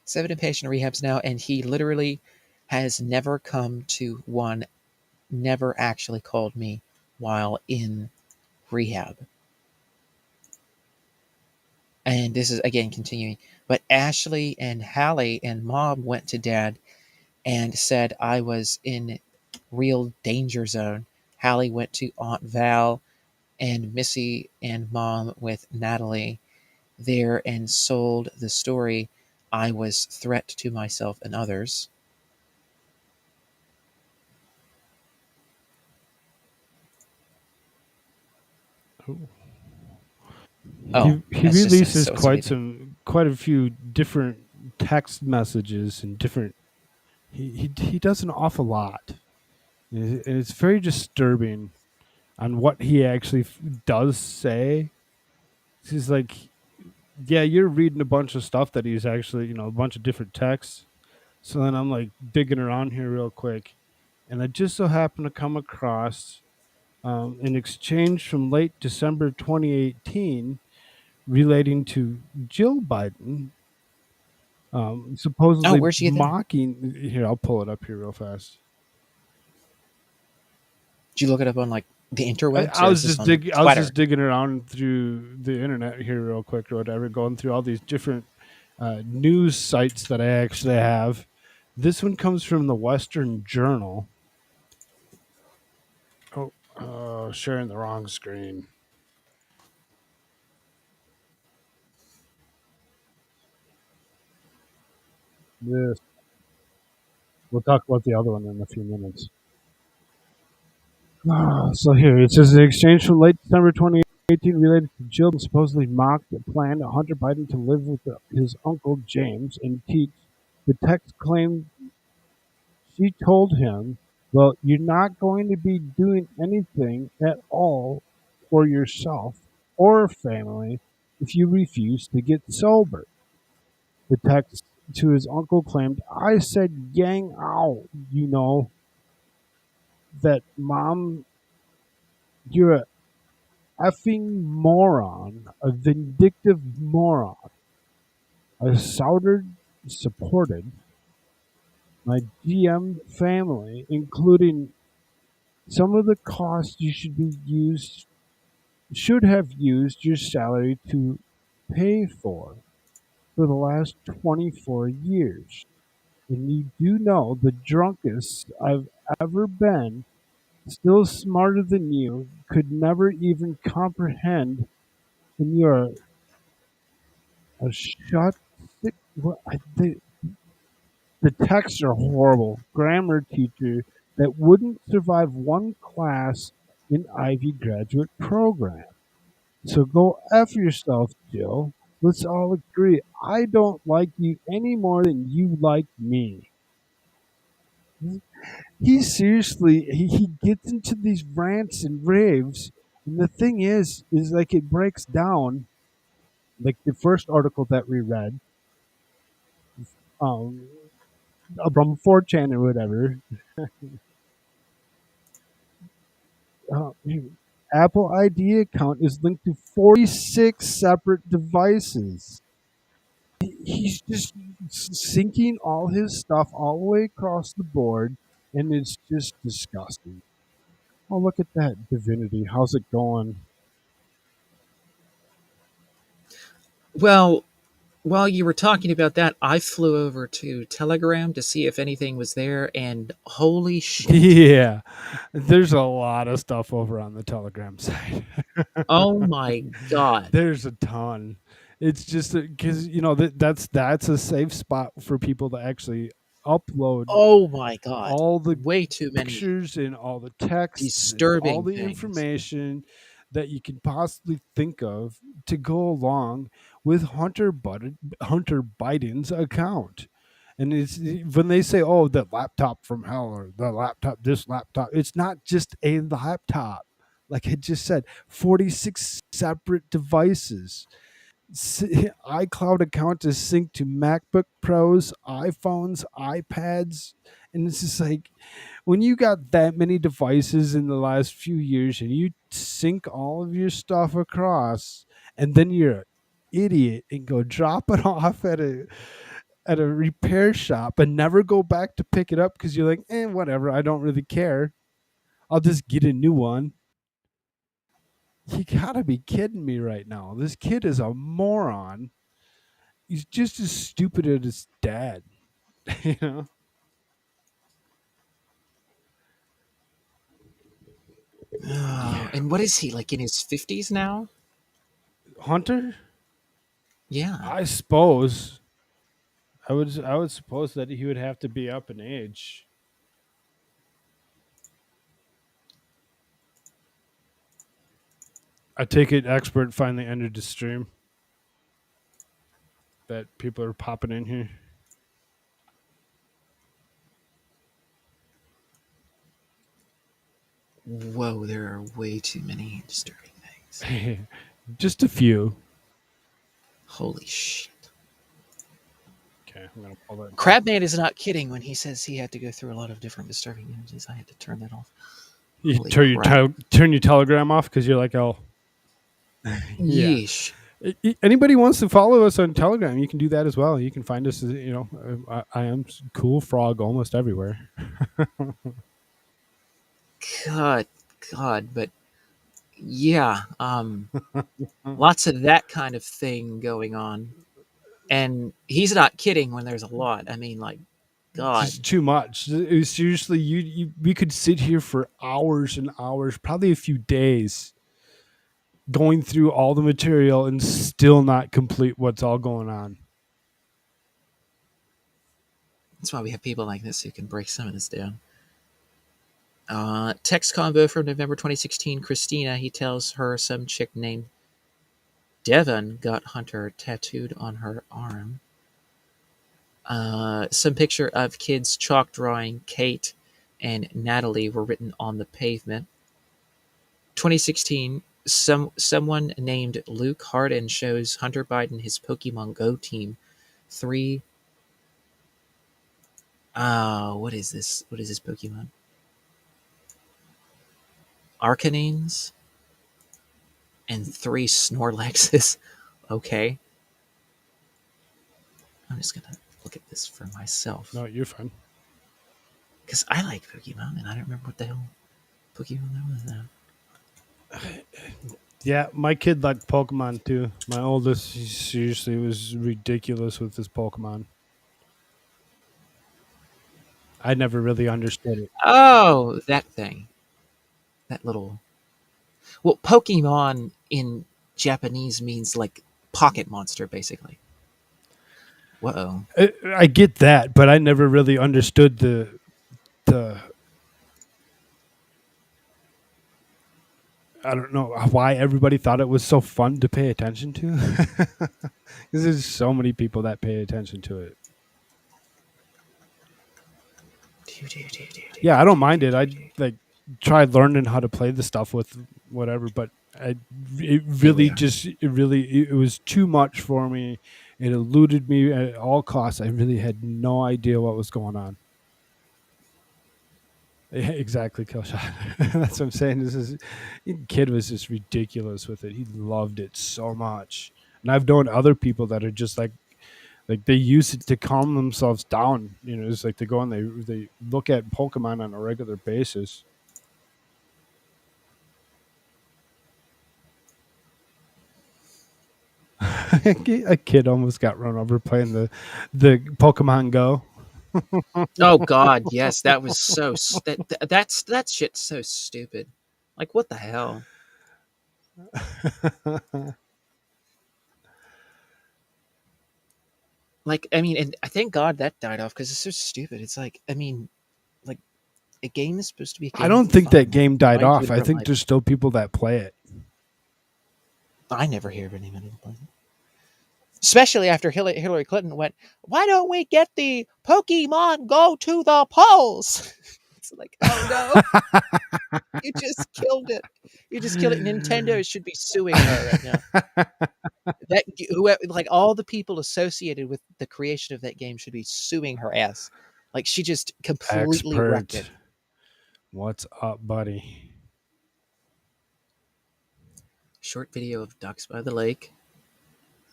7 inpatient rehabs now, and he literally has never come to one, never actually called me while in rehab. And this is again continuing. But Ashley and Hallie and Mom went to Dad and said I was in real danger zone. Hallie went to Aunt Val and Missy and Mom with Natalie there and sold the story I was threat to myself and others. Oh, He that's just releases so quite a few different text messages and different. He does an awful lot. And it's very disturbing on what he actually does say. He's like, yeah, you're reading a bunch of stuff that he's actually, a bunch of different texts. So then I'm like digging around here real quick, and I just so happen to come across an exchange from late December 2018 relating to Jill Biden, supposedly where'd you get that? mocking. Here, I'll pull it up here real fast. Did you look it up on like the interwebs? I was just digging around through the internet here real quick or whatever, going through all these different news sites that I actually have. This one comes from the Western Journal. Oh, sharing the wrong screen. This. We'll talk about the other one in a few minutes. So here it says the exchange from late December 2018 related to Jill supposedly mocked a plan to Hunter Biden to live with his uncle James and teach. The text claimed she told him, "Well, you're not going to be doing anything at all for yourself or family if you refuse to get sober." The text to his uncle claimed, "I said yang out, that mom, you're a effing moron, a vindictive moron. I supported my GM family, including some of the costs you should have used your salary to pay for the last 24 years. And you do know the drunkest I've ever been, still smarter than you, could never even comprehend, and you're a shut. The texts are horrible. Grammar teacher that wouldn't survive one class in Ivy graduate program. So go F yourself, Jill. Let's all agree I don't like you any more than you like me. He seriously, he gets into these rants and raves. And the thing is like it breaks down, like the first article that we read, from 4chan or whatever. Apple ID account is linked to 46 separate devices. He's just syncing all his stuff all the way across the board, and it's just disgusting. Oh, look at that, Divinity. How's it going? Well, While you were talking about that, I flew over to Telegram to see if anything was there, and holy shit. Yeah, there's a lot of stuff over on the Telegram site. Oh my god. There's a ton. It's just because that's a safe spot for people to actually upload Oh my god. all the Way too many pictures and all the texts and all disturbing the things. information that you could possibly think of to go along with Hunter Biden's account. And it's when they say, "Oh, the laptop from hell," or the laptop, this laptop, it's not just a laptop. Like I just said, 46 separate devices. iCloud account is synced to MacBook Pros, iPhones, iPads, and it's just like when you got that many devices in the last few years and you sync all of your stuff across, and then you're an idiot and go drop it off at a repair shop and never go back to pick it up because you're like, whatever, I don't really care. I'll just get a new one. You gotta be kidding me right now. This kid is a moron. He's just as stupid as his dad. you know? Oh, and what is he, like in his 50s now? Hunter? Yeah. I suppose. I would suppose that he would have to be up in age. I take it expert finally ended the stream. That people are popping in here. Whoa, there are way too many disturbing things. Just a few. Holy shit. Okay, I'm gonna pull that. Crabman is not kidding when he says he had to go through a lot of different disturbing images. I had to turn that off. You turn your Telegram off because you're like, oh. Yeesh. Anybody wants to follow us on Telegram, you can do that as well. You can find us, I am Koolfrogg almost everywhere. God, but yeah, lots of that kind of thing going on. And he's not kidding when there's a lot. I mean, like, God. It's too much. Seriously, we could sit here for hours and hours, probably a few days, going through all the material and still not complete what's all going on. That's why we have people like this who can break some of this down. Text combo from November 2016. Christina, he tells her some chick named Devon got Hunter tattooed on her arm. Some picture of kids chalk drawing Kate and Natalie were written on the pavement. 2016. Someone named Luke Harden shows Hunter Biden his Pokemon Go team. 3. What is this? What is this Pokemon? Arcanines and 3 Snorlaxes. Okay. I'm just gonna look at this for myself. No, you're fine. Because I like Pokemon and I don't remember what the hell Pokemon that was now. Yeah, my kid liked Pokemon too. My oldest, he seriously was ridiculous with his Pokemon. I never really understood it. Oh, that thing. That little... Well, Pokemon in Japanese means like pocket monster, basically. Whoa. I get that, but I never really understood the I don't know why everybody thought it was so fun to pay attention to. Because there's so many people that pay attention to it. Yeah, I don't mind it. I like tried learning how to play the stuff with whatever, but it was too much for me. It eluded me at all costs. I really had no idea what was going on. Yeah, exactly, Killshot. That's what I'm saying. Kid was just ridiculous with it. He loved it so much. And I've known other people that are just like they use it to calm themselves down. It's like they go and they look at Pokemon on a regular basis. A kid almost got run over playing the Pokemon Go. Oh God, yes, that was so that shit's so stupid. Like, what the hell? Like, I mean, and I thank God that died off because it's so stupid. It's like, I mean, like, a game is supposed to be a game I don't for think that fun. game died Why do off. it I in real think life? there's still people that play it. I never hear of anybody that plays it. Especially after Hillary Clinton went, "Why don't we get the Pokemon Go to the polls?" It's like, oh no, you just killed it. You just killed it. Nintendo should be suing her right now. That like all the people associated with the creation of that game should be suing her ass. Like, she just completely wrecked it. Expert. What's up, buddy? Short video of ducks by the lake.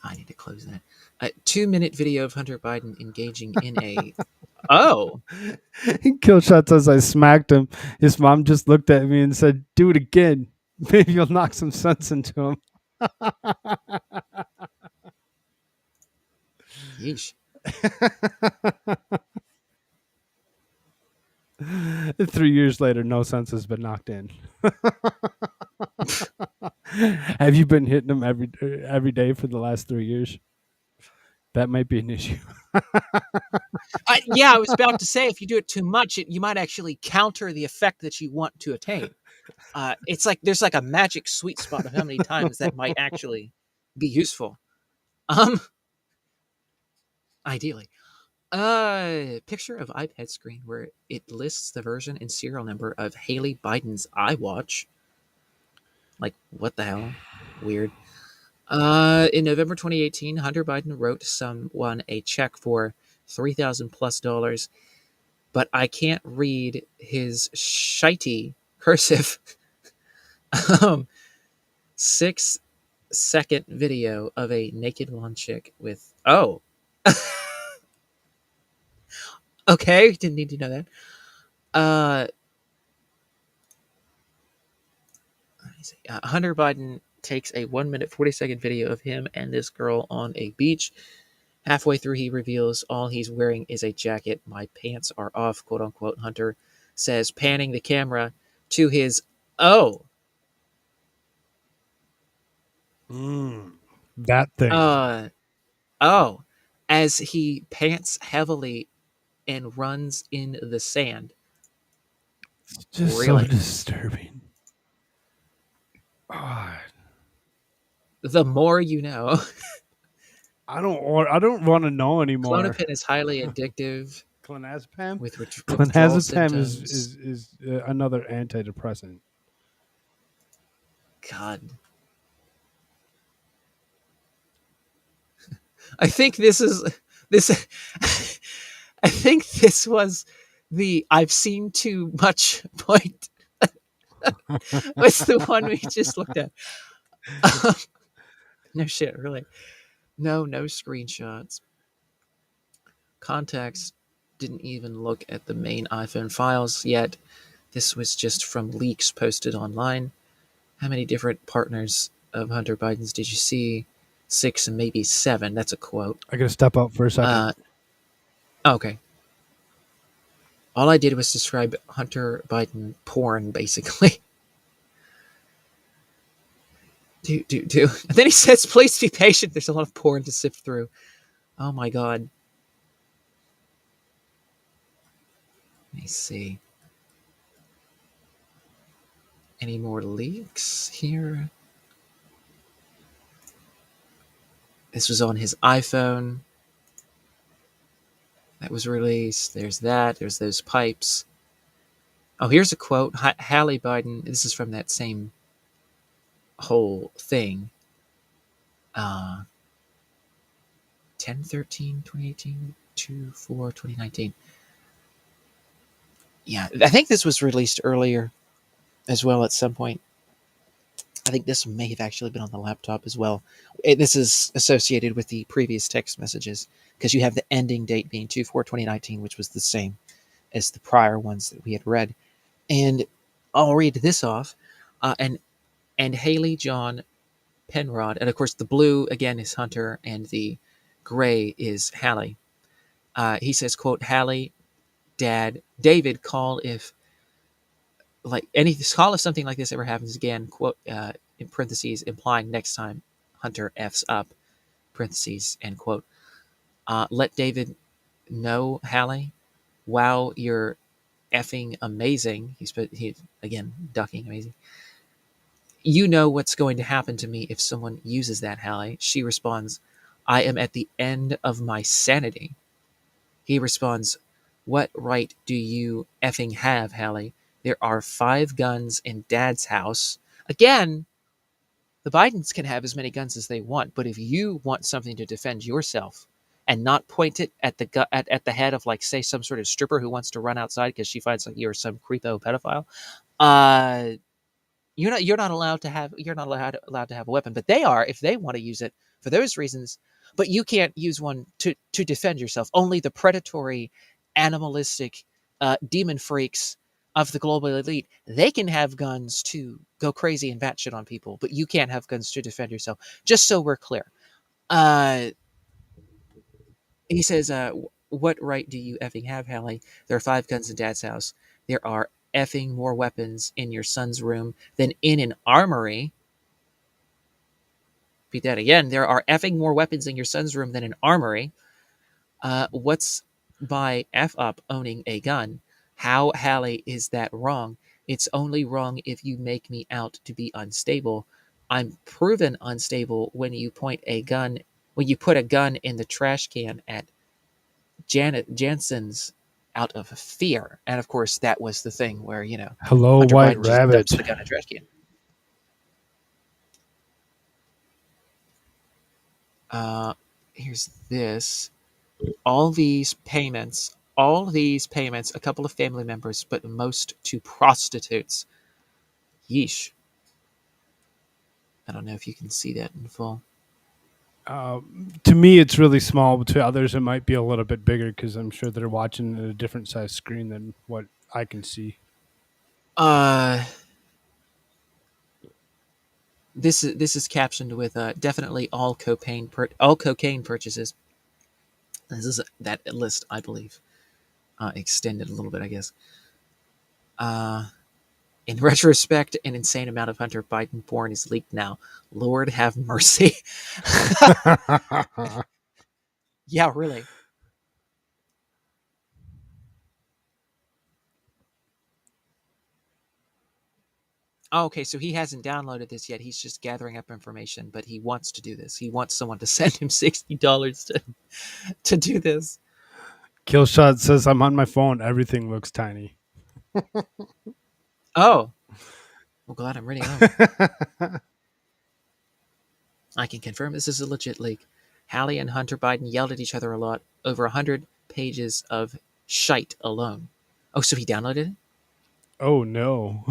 I need to close that. A 2-minute video of Hunter Biden engaging in a. Oh, Killshot says I smacked him. His mom just looked at me and said, "Do it again. Maybe you'll knock some sense into him." yeesh. 3 years later, no sense has been knocked in. Have you been hitting him every day for the last 3 years? That might be an issue. Yeah, I was about to say, if you do it too much, you might actually counter the effect that you want to attain. It's like there's like a magic sweet spot of how many times that might actually be useful. Ideally. Picture of iPad screen where it lists the version and serial number of Haley Biden's iWatch. Like, what the hell? Weird. In November 2018, Hunter Biden wrote someone a check for $3,000+, but I can't read his shitey cursive 6-second video of a naked blonde chick with okay, didn't need to know that. Let me see. Hunter Biden takes a 1-minute 40-second video of him and this girl on a beach. Halfway through, he reveals all he's wearing is a jacket. "My pants are off," quote unquote, Hunter says, panning the camera to his That thing. As he pants heavily and runs in the sand. It's just Really? so disturbing. God. The more you know. I don't want to know anymore. Clonopin is highly addictive. Clonazepam? With Clonazepam is another antidepressant. God. I think this I think this was the "I've seen too much" point. What's the one we just looked at? No shit, really. No screenshots. Contacts didn't even look at the main iPhone files yet. This was just from leaks posted online. How many different partners of Hunter Biden's did you see? 6 and maybe 7. That's a quote. I gotta step out for a second. Okay. All I did was describe Hunter Biden porn, basically. Do. And then he says, "Please be patient. There's a lot of porn to sift through." Oh my God. Let me see. Any more leaks here? This was on his iPhone. That was released. There's that. There's those pipes. Oh, here's a quote. Hallie Biden. This is from that same whole thing. 10/13, 2018, 2/4, 2019. Yeah, I think this was released earlier as well at some point. I think this may have actually been on the laptop as well. This is associated with the previous text messages because you have the ending date being 2/4/2019, which was the same as the prior ones that we had read. And I'll read this off. And Haley John Penrod. And of course, the blue again is Hunter, and the gray is Hallie. He says, "Quote, Hallie, Dad, David, call if something like this ever happens again." Quote, in parentheses, implying next time Hunter f's up. Parentheses, end quote. Let David know, Hallie. Wow, you're effing amazing. He again ducking amazing. You know what's going to happen to me if someone uses that, Hallie. She responds, I am at the end of my sanity. He responds, what right do you effing have, Hallie? There are 5 guns in Dad's house. Again, the Bidens can have as many guns as they want, but if you want something to defend yourself and not point it at the head of, like, say, some sort of stripper who wants to run outside because she finds like you're some creepo pedophile, you're not allowed to have a weapon. But they are if they want to use it for those reasons. But you can't use one to defend yourself. Only the predatory, animalistic, demon freaks of the global elite, they can have guns to go crazy and batshit on people, but you can't have guns to defend yourself. Just so we're clear. He says, what right do you effing have, Hallie? There are 5 guns in Dad's house. There are effing more weapons in your son's room than in an armory. Repeat that again. There are effing more weapons in your son's room than an armory. What's by F up owning a gun? How, Hallie, is that wrong? It's only wrong if you make me out to be unstable. I'm proven unstable when you put a gun in the trash can at Janet Jansen's out of fear. And of course, that was the thing where, Hello, Hunter White Biden just Rabbit. dumps the gun in a trash can. Here's this. All these payments, a couple of family members, but most to prostitutes. Yeesh. I don't know if you can see that in full. To me, it's really small, but to others, it might be a little bit bigger because I'm sure they're watching at a different size screen than what I can see. This is captioned with definitely all cocaine purchases. This is that list, I believe, extended a little bit, I guess. In retrospect, an insane amount of Hunter Biden porn is leaked now. Lord have mercy. Yeah, really. Oh, okay, so he hasn't downloaded this yet. He's just gathering up information, but he wants to do this. He wants someone to send him $60 to do this. Killshot says, I'm on my phone. Everything looks tiny. Oh. Well, glad I'm reading on. I can confirm this is a legit leak. Hallie and Hunter Biden yelled at each other a lot. Over 100 pages of shite alone. Oh, so he downloaded it? Oh, no.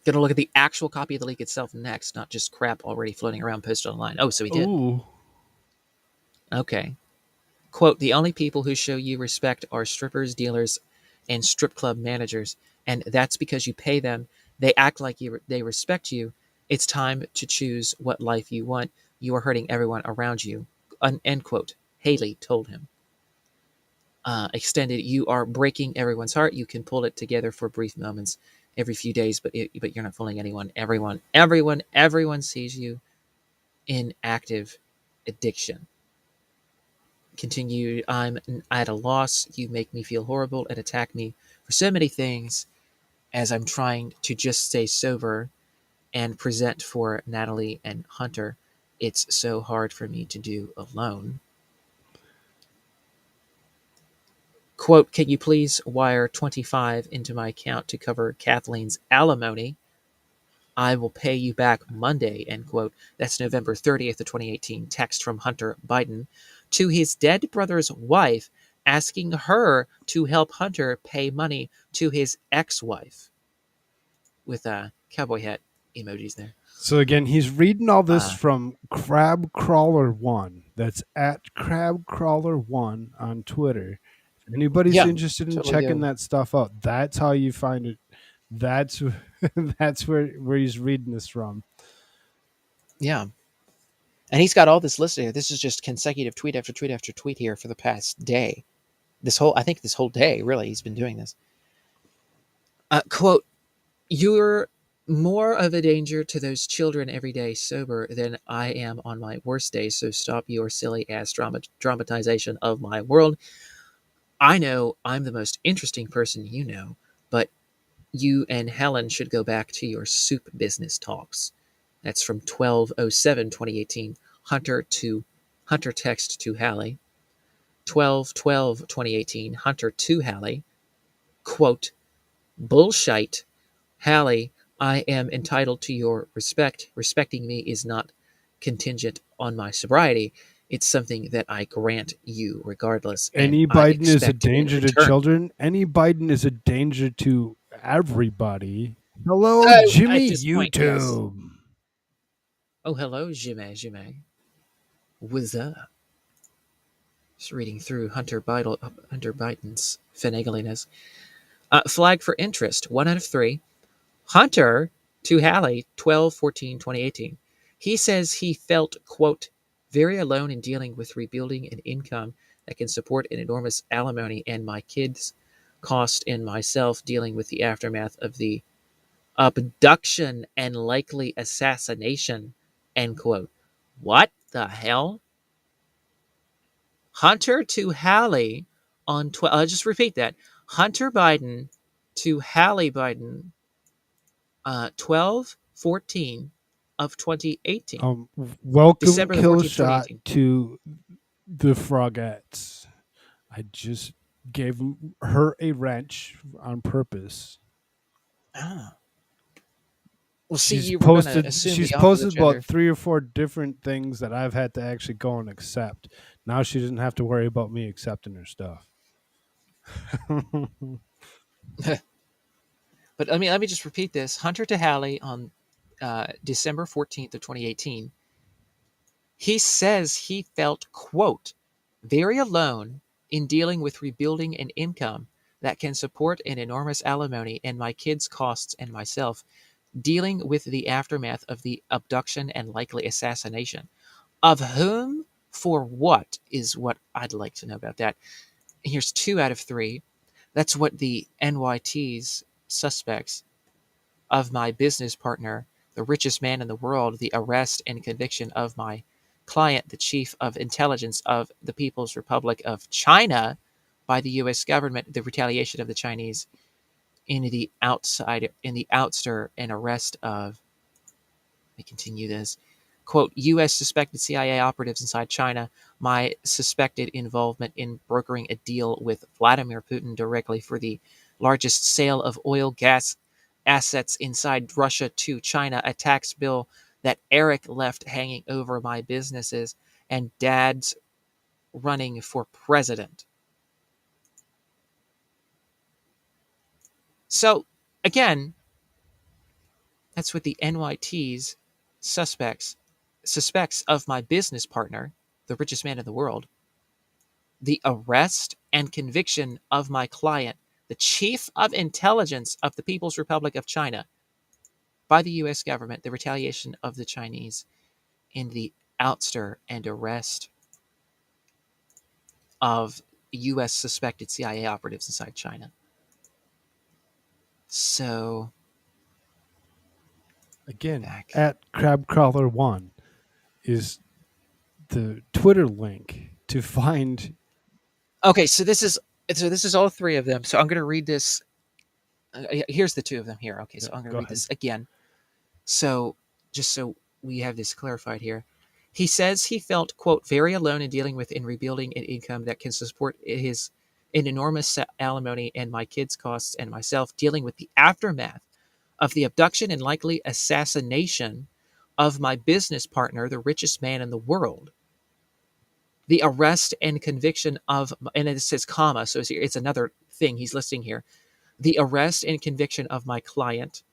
Gonna look at the actual copy of the leak itself next, not just crap already floating around posted online. Oh, so he did. Ooh. Okay. Quote, the only people who show you respect are strippers, dealers, and strip club managers. And that's because you pay them. They act like they respect you. It's time to choose what life you want. You are hurting everyone around you. End quote. Haley told him. Extended, you are breaking everyone's heart. You can pull it together for brief moments every few days, but you're not fooling anyone. Everyone sees you in active addiction. Continued, I'm at a loss. You make me feel horrible and attack me for so many things as I'm trying to just stay sober and present for Natalie and Hunter. It's so hard for me to do alone. Quote, can you please wire $25 into my account to cover Kathleen's alimony? I will pay you back Monday, end quote. That's November 30th of 2018. Text from Hunter Biden to his dead brother's wife asking her to help Hunter pay money to his ex-wife. With cowboy hat emojis there. So again, he's reading all this from Crabcrawler1. That's at Crabcrawler1 on Twitter. If anybody's interested in checking that stuff out, that's how you find it. That's that's where he's reading this from. Yeah. And he's got all this listed here. This is just consecutive tweet after tweet after tweet here for the past day. I think this whole day, really, he's been doing this. Quote, "You're more of a danger to those children every day sober than I am on my worst day, so stop your silly ass dramatization of my world. I know I'm the most interesting person you know, but you and Helen should go back to your soup business talks." That's from 12/07/2018. Hunter text to Hallie. 12/12/2018. Hunter to Hallie. Quote, "Bullshite. Hallie, I am entitled to your respect. Respecting me is not contingent on my sobriety. It's something that I grant you regardless. Any and I Biden is a expect it in danger to return." children. Any Biden is a danger to everybody. Hello, At Jimmy this point, yes. YouTube. Oh, hello, Jimmy. What's up? Just reading through Hunter Biden's finagliness. Flag for interest, 1 out of 3. Hunter to Hallie, 12/14/2018. He says he felt, quote, "very alone in dealing with rebuilding an income that can support an enormous alimony and my kids' cost and myself dealing with the aftermath of the abduction and likely assassination," end quote. What the hell? Hunter to Hallie on 12. I'll just repeat that. Hunter Biden to Hallie Biden, 12/14 of 2018. Welcome, December the 14th, Killshot, 2018. to the Frogettes. I just gave her a wrench on purpose. Ah. Well, see, She's you were going to posted. assume She's the opposite posted gender. about 3 or 4 different things that I've had to actually go and accept. Now she doesn't have to worry about me accepting her stuff. But let me just repeat this. Hunter to Hallie on December 14th of 2018. He says he felt, quote, "very alone in dealing with rebuilding an income that can support an enormous alimony and my kids' costs and myself dealing with the aftermath of the abduction and likely assassination." Of whom? For what is what I'd like to know about that. Here's 2 out of 3. That's what the NYT's suspects of my business partner, the richest man in the world, the arrest and conviction of my client, the chief of intelligence of the People's Republic of China by the U.S. government, the retaliation of the Chinese in the ouster and arrest of, let me continue this, quote, "U.S. suspected CIA operatives inside China, my suspected involvement in brokering a deal with Vladimir Putin directly for the largest sale of oil gas assets inside Russia to China, a tax bill that Eric left hanging over my businesses, and Dad's running for president." So, again, that's what the NYT's suspects of my business partner, the richest man in the world, the arrest and conviction of my client, the chief of intelligence of the People's Republic of China by the U.S. government, the retaliation of the Chinese, and the ouster and arrest of U.S. suspected CIA operatives inside China. So, again, at Crabcrawler1 is the Twitter link to find. Okay, so this is all 3 of them. So I'm going to read this. Here's the 2 of them here. Okay, so I'm going to read this again. So just so we have this clarified here. He says he felt, quote, "very alone in dealing with and rebuilding an income that can support an enormous alimony and my kids' costs and myself dealing with the aftermath of the abduction and likely assassination of my business partner, the richest man in the world. The arrest and conviction of," and it says comma, so it's another thing he's listing here. "The arrest and conviction of my client,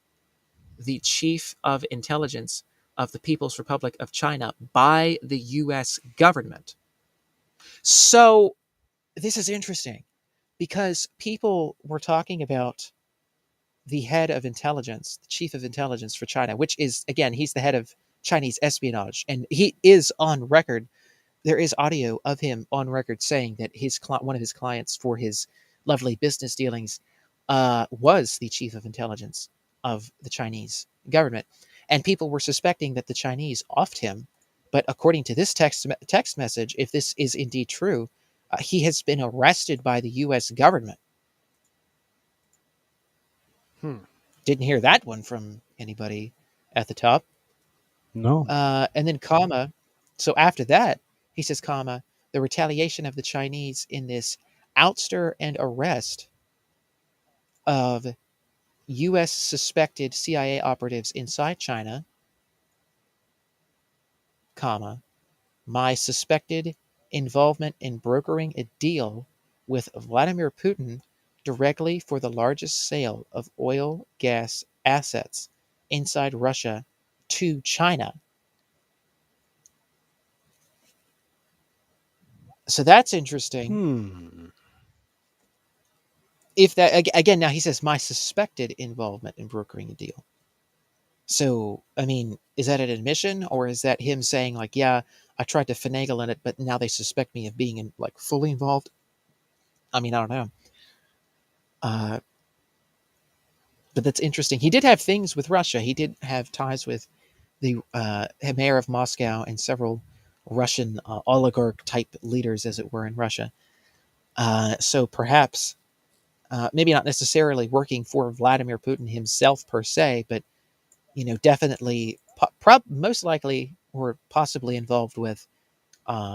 the chief of intelligence of the People's Republic of China by the U.S. government." So this is interesting because people were talking about the head of intelligence, the chief of intelligence for China, which is, again, he's the head of Chinese espionage, and he is on record. There is audio of him on record saying that one of his clients for his lovely business dealings was the chief of intelligence of the Chinese government, and people were suspecting that the Chinese offed him. But according to this text message, if this is indeed true, he has been arrested by the U.S. government. Didn't hear that one from anybody at the top. No. And then comma. So after that, he says, comma, the retaliation of the Chinese in this ouster and arrest of U.S. suspected CIA operatives inside China, comma, my suspected involvement in brokering a deal with Vladimir Putin directly for the largest sale of oil gas assets inside Russia to China. So that's interesting. If that, again, now he says my suspected involvement in brokering a deal. So, I mean, is that an admission, or is that him saying like, yeah, I tried to finagle in it, but now they suspect me of being fully involved? I mean, I don't know. But that's interesting. He did have things with Russia. He did have ties with the mayor of Moscow and several Russian oligarch type leaders, as it were, in Russia. So perhaps, maybe not necessarily working for Vladimir Putin himself per se, but definitely, most likely, or possibly involved with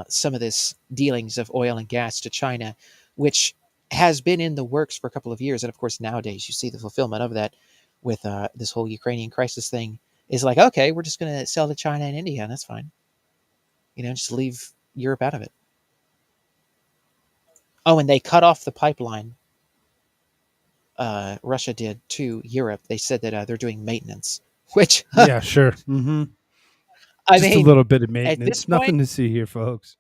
some of this dealings of oil and gas to China, which has been in the works for a couple of years. And of course, nowadays you see the fulfillment of that with this whole Ukrainian crisis thing. Is like, okay, we're just going to sell to China and India, and that's fine. Just leave Europe out of it. Oh, and they cut off the pipeline. Russia did to Europe. They said that they're doing maintenance, which yeah, sure. Mm-hmm. Just a little bit of maintenance. Nothing to see here, folks.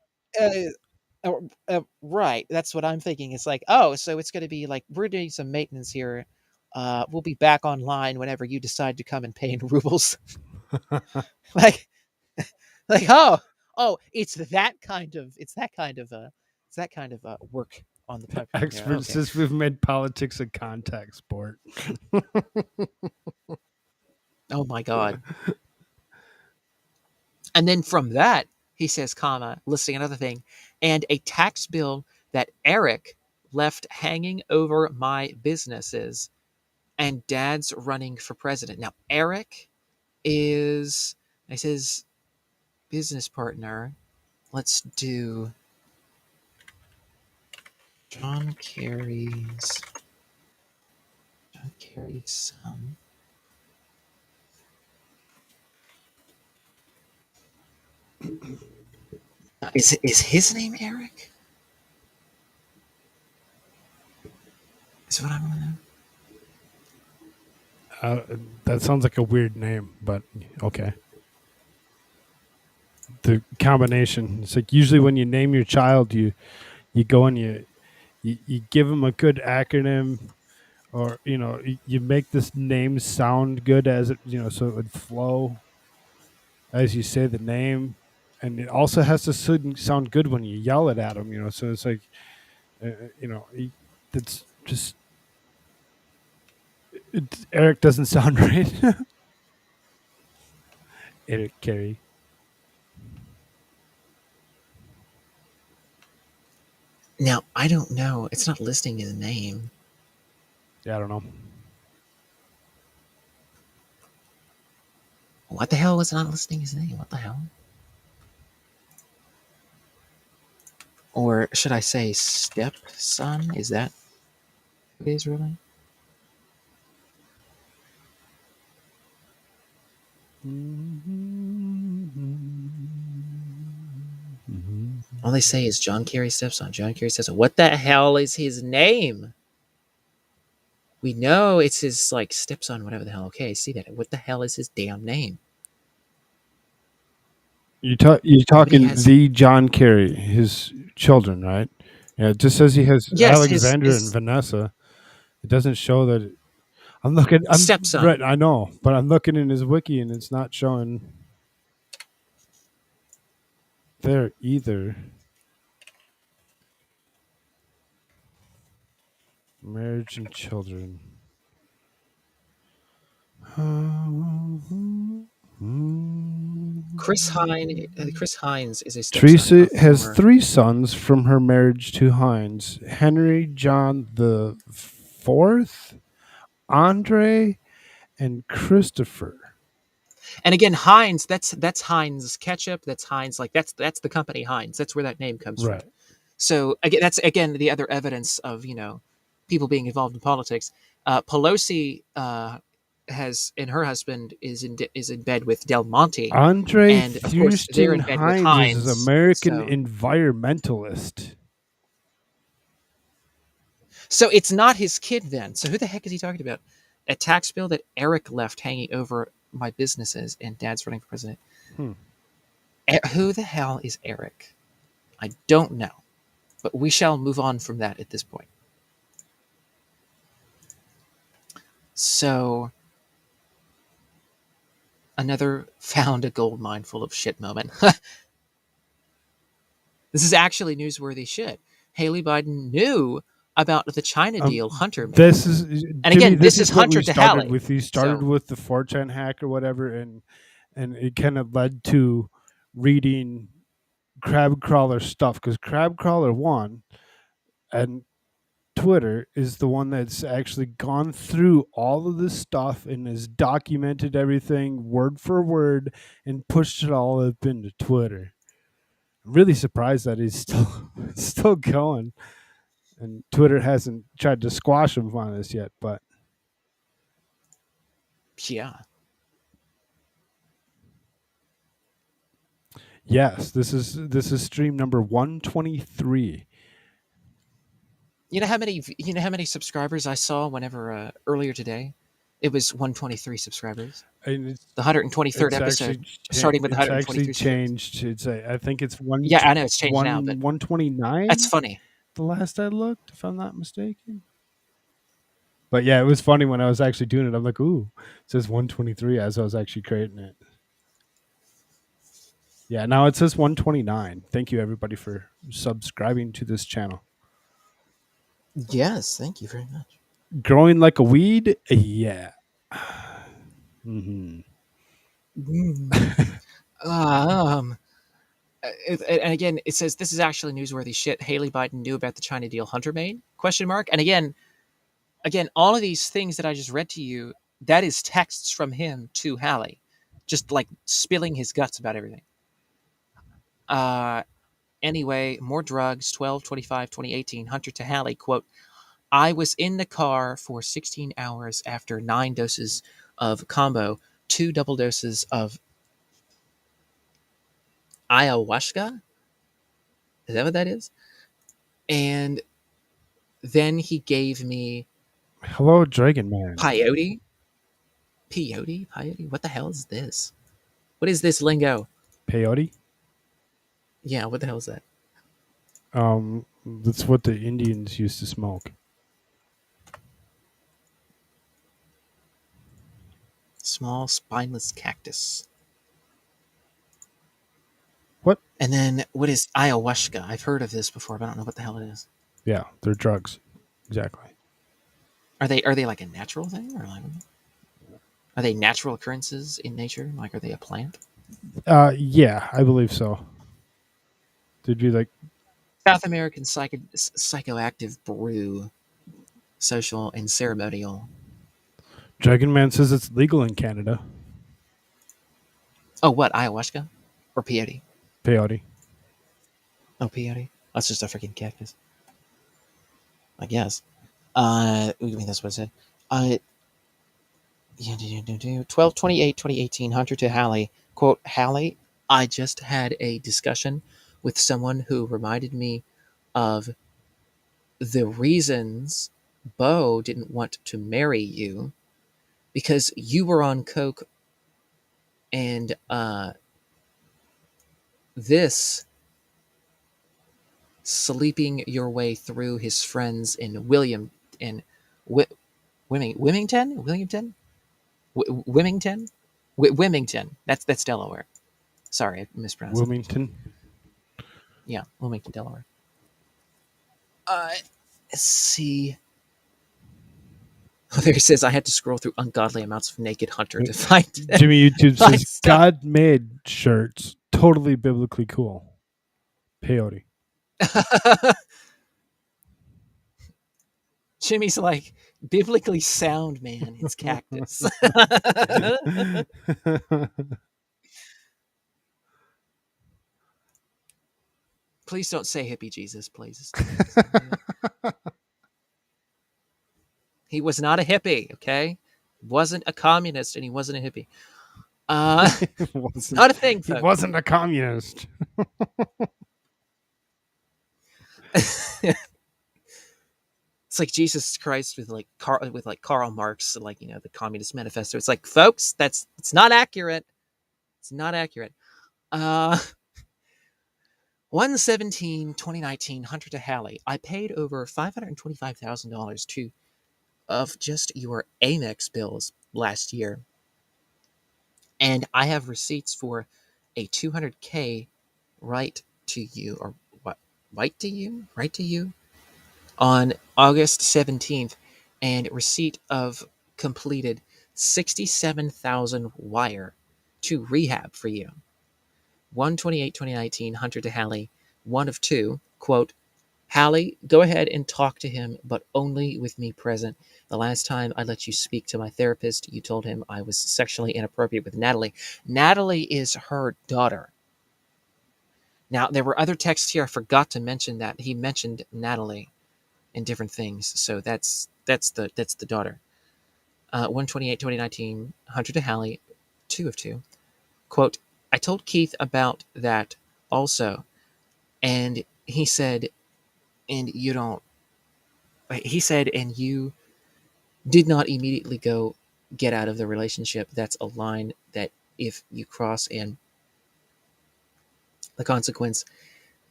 Right. That's what I'm thinking. It's like, oh, so it's going to be like, we're doing some maintenance here. We'll be back online whenever you decide to come and pay in rubles. like, it's that kind of work on the pipeline. Expert says we've made politics a contact sport. Oh my God. And then from that, he says, comma, listing another thing, and a tax bill that Eric left hanging over my businesses, and Dad's running for president. Now, Eric is his business partner. Let's do John Kerry's son. Is his name Eric? Is what I want to know. That sounds like a weird name, but okay. The combination. It's like usually when you name your child, you go and you give them a good acronym, or you make this name sound good as it so it would flow as you say the name, and it also has to sound good when you yell it at them. So it's like it's just Eric doesn't sound right. Eric Carey. Now, I don't know. It's not listing his name. Yeah, I don't know. What the hell was not listing his name? What the hell? Or should I say stepson? Is that who it is really? All they say is John Kerry's stepson. John Kerry's stepson. What the hell is his name? We know it's his stepson, whatever the hell. Okay, I see that. What the hell is his damn name? You're talking the John Kerry, his children, right? Yeah, it just says he has Alexandra and Vanessa. It doesn't show that. I'm looking. Stepson. Right, I know, but I'm looking in his wiki and it's not showing there either. Marriage and children. Chris Hines is a stepson Teresa of has former. 3 sons from her marriage to Hines: Henry John the Fourth, Andre, and Christopher. And again, Heinz, that's Heinz ketchup. That's Heinz, like that's the company Heinz. That's where that name comes from. Right. So again, that's the other evidence of people being involved in politics. Pelosi and her husband is in bed with Del Monte, Andre and of course they're Thurston in bed with Hines is an Heinz. American environmentalist. So it's not his kid then. So who the heck is he talking about? A tax bill that Eric left hanging over my businesses, and Dad's running for president. Who the hell is Eric? I don't know, but we shall move on from that at this point. So, another found a gold mine full of shit moment. This is actually newsworthy shit. Haley Biden knew about the China deal Hunter made. This is, and again, this is what Hunter we to started Haley. with. He started with the 4chan hack or whatever, and it kind of led to reading Crab Crawler stuff, because Crab Crawler 1 and Twitter is the one that's actually gone through all of this stuff and has documented everything word for word and pushed it all up into Twitter. I'm really surprised that he's still going, and Twitter hasn't tried to squash him on this yet. But yeah, yes, this is stream number 123. You know how many subscribers I saw whenever earlier today? It was 123 subscribers. And the 123rd episode, starting with the 123. It's actually changed. It's I think it's one. Yeah, I know it's changed now, but 129. That's funny. The last I looked, if I'm not mistaken. But yeah, it was funny when I was actually doing it. I'm like, ooh, it says 123 as I was actually creating it. Yeah, now it says 129. Thank you, everybody, for subscribing to this channel. Yes, thank you very much. Growing like a weed? Yeah. And again, it says this is actually newsworthy shit. Haley Biden knew about the China deal Hunter made? ? And again, all of these things that I just read to you, that is texts from him to Hallie, just like spilling his guts about everything. Anyway, more drugs, 12/25/2018, Hunter to Hallie, quote, I was in the car for 16 hours after 9 doses of combo, 2 double doses of ayahuasca. Is that what that is? And then he gave me Hello, Dragon Man. peyote. Peyote? What the hell is this? What is this lingo? Peyote? Yeah, what the hell is that? That's what the Indians used to smoke. Small spineless cactus. What? And then what is ayahuasca? I've heard of this before, but I don't know what the hell it is. Yeah, they're drugs. Exactly. Are they like a natural thing, or like are they natural occurrences in nature? Like, are they a plant? Yeah, I believe so. Did you like South American psychoactive brew, social and ceremonial. Dragon Man says it's legal in Canada. Oh, what, ayahuasca or peyote? Peyote. Oh, peyote. That's just a freaking cactus, I guess. I mean, that's what it said. 12/28/2018, Hunter to Hallie. Quote, Hallie, I just had a discussion with someone who reminded me of the reasons Bo didn't want to marry you, because you were on coke, and this sleeping your way through his friends in Wilmington? Wilmington? Wilmington. That's Delaware. Sorry, I mispronounced it. Wilmington. Yeah, Wilmington, Delaware. Let's see. Oh, there he says, I had to scroll through ungodly amounts of naked Hunter to find Jimmy YouTube find says stuff. God made shirts. Totally biblically cool. Peyote. Jimmy's like, biblically sound, man. It's cactus. Please don't say hippie Jesus, please. He was not a hippie, okay? Wasn't a communist, and he wasn't a hippie. Not a thing, folks. He wasn't a communist. It's like Jesus Christ with like Karl Marx, like, you know, the Communist Manifesto. It's like, folks, it's not accurate. It's not accurate. 1/17/2019, Hunter to Halley. I paid over $525,000 of just your Amex bills last year, and I have receipts for a $200K right to you, or what? Right to you on August 17th, and receipt of completed 67,000 wire to rehab for you. 1/28/2019, Hunter to Halley, one of two, quote, Halley, go ahead and talk to him, but only with me present. The last time I let you speak to my therapist, you told him I was sexually inappropriate with Natalie. Natalie is her daughter. Now, there were other texts here. I forgot to mention that. He mentioned Natalie in different things. So that's the daughter. 1/28/2019, Hunter to Halley, 2 of 2. Quote, I told Keith about that also, and he said, and you don't, he said, and you did not immediately go get out of the relationship. That's a line that if you cross, and the consequence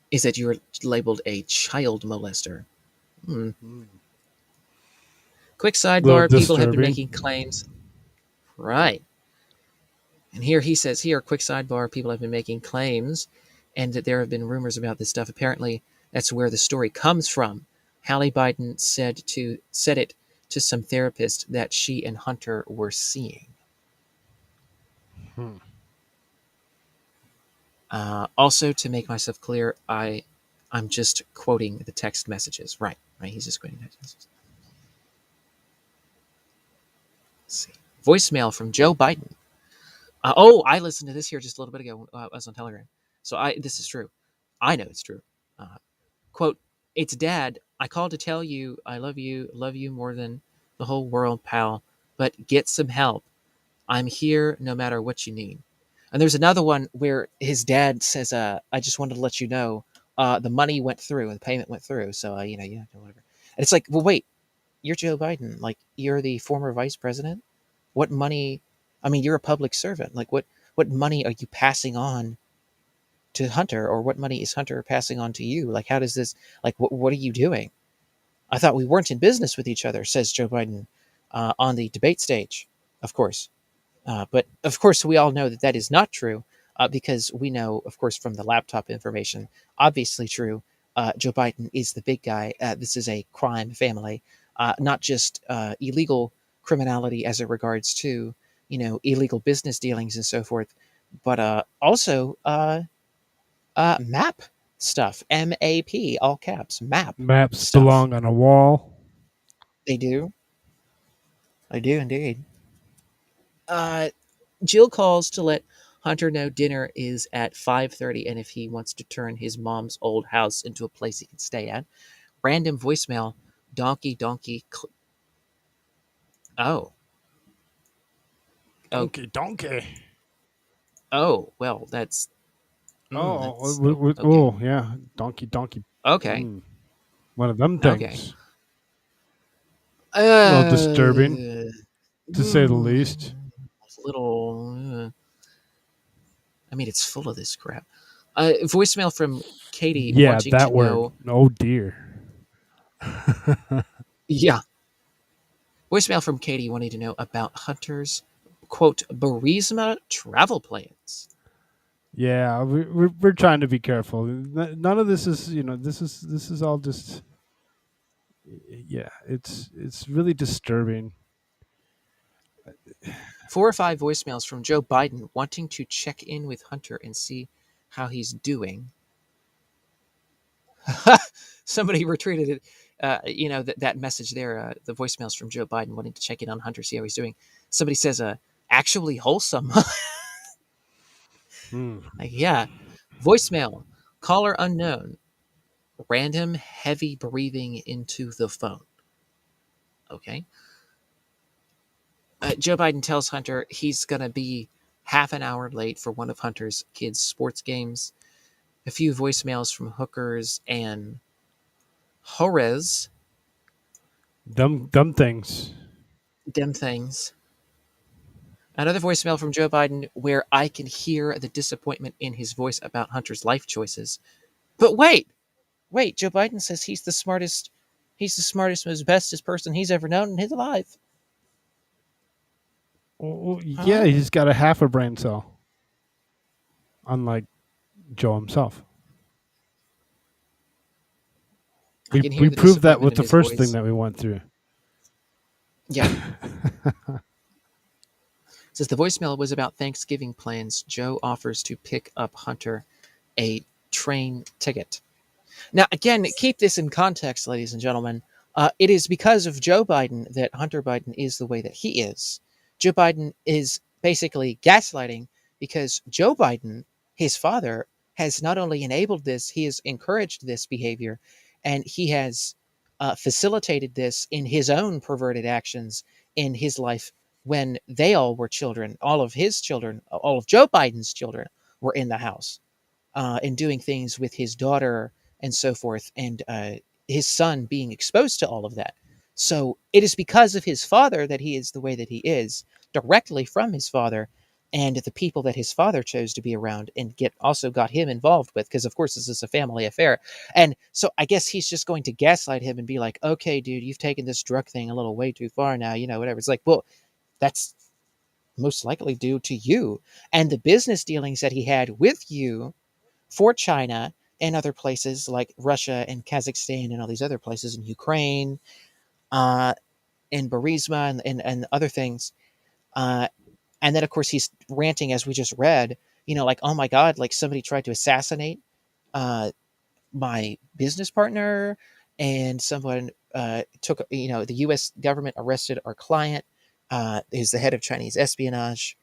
is that you're labeled a child molester. Quick sidebar, people have been making claims. Right. And here he says, here, quick sidebar, people have been making claims, and that there have been rumors about this stuff. Apparently, that's where the story comes from. Hallie Biden said it to some therapist that she and Hunter were seeing. Also, to make myself clear, I'm just quoting the text messages. Right. He's just quoting text messages. Let's see. Voicemail from Joe Biden. I listened to this here just a little bit ago. I was on Telegram. So this is true. I know it's true. Quote, it's Dad. I called to tell you I love you more than the whole world, pal. But get some help. I'm here no matter what you need. And there's another one where his dad says, I just wanted to let you know the money went through, the payment went through. So, whatever. And it's like, well, wait, you're Joe Biden. Like, you're the former vice president. What money? I mean, you're a public servant. Like, what money are you passing on to Hunter, or what money is Hunter passing on to you? Like, how does this, like, what are you doing? I thought we weren't in business with each other, says Joe Biden on the debate stage, of course. But, of course, we all know that is not true because we know, of course, from the laptop information, obviously true, Joe Biden is the big guy. This is a crime family, not just illegal criminality as it regards to, illegal business dealings and so forth, but also map stuff. MAP, all caps, map. Maps stuff. belong on a wall. They do. They do indeed. Jill calls to let Hunter know dinner is at 5:30, and if he wants to turn his mom's old house into a place he can stay at. Random voicemail, donkey. Donkey. Oh, well, that's... okay. Yeah. Donkey. Okay. One of them things. Okay. A little disturbing, to say the least. Little... I mean, it's full of this crap. Voicemail from Katie wanting that to word. know... Oh, dear. Yeah. Voicemail from Katie wanting to know about Hunter's, quote, Burisma travel plans. Yeah, we're trying to be careful. None of this is, this is all just, yeah, it's really disturbing. 4 or 5 voicemails from Joe Biden wanting to check in with Hunter and see how he's doing. Somebody retweeted it. That message there, the voicemails from Joe Biden wanting to check in on Hunter, see how he's doing. Somebody says, actually wholesome. Like, yeah. Voicemail, caller unknown, random heavy breathing into the phone. Okay. Joe Biden tells Hunter he's going to be half an hour late for one of Hunter's kids' sports games. A few voicemails from hookers and Jorez. Dumb things. Them things. Another voicemail from Joe Biden where I can hear the disappointment in his voice about Hunter's life choices. But wait, Joe Biden says he's the smartest, most bestest person he's ever known in his life. Well, yeah, he's got a half a brain cell, unlike Joe himself. We proved that with the first thing that we went through. Yeah. Says the voicemail was about Thanksgiving plans. Joe offers to pick up Hunter a train ticket. Now, again, keep this in context, ladies and gentlemen. It is because of Joe Biden that Hunter Biden is the way that he is. Joe Biden is basically gaslighting because Joe Biden, his father, has not only enabled this, he has encouraged this behavior, and he has facilitated this in his own perverted actions in his life when they all were children. All of his children, all of Joe Biden's children were in the house and doing things with his daughter and so forth, and his son being exposed to all of that. So it is because of his father that he is the way that he is, directly from his father and the people that his father chose to be around and also got him involved with, because of course this is a family affair. And so I guess he's just going to gaslight him and be like, okay, dude, you've taken this drug thing a little way too far now, whatever. It's like, well, that's most likely due to you and the business dealings that he had with you for China and other places like Russia and Kazakhstan and all these other places in Ukraine, and Burisma and other things. And then, of course, he's ranting, as we just read, like, oh my God, like somebody tried to assassinate my business partner, and someone took, the U.S. government arrested our client, who's the head of Chinese espionage,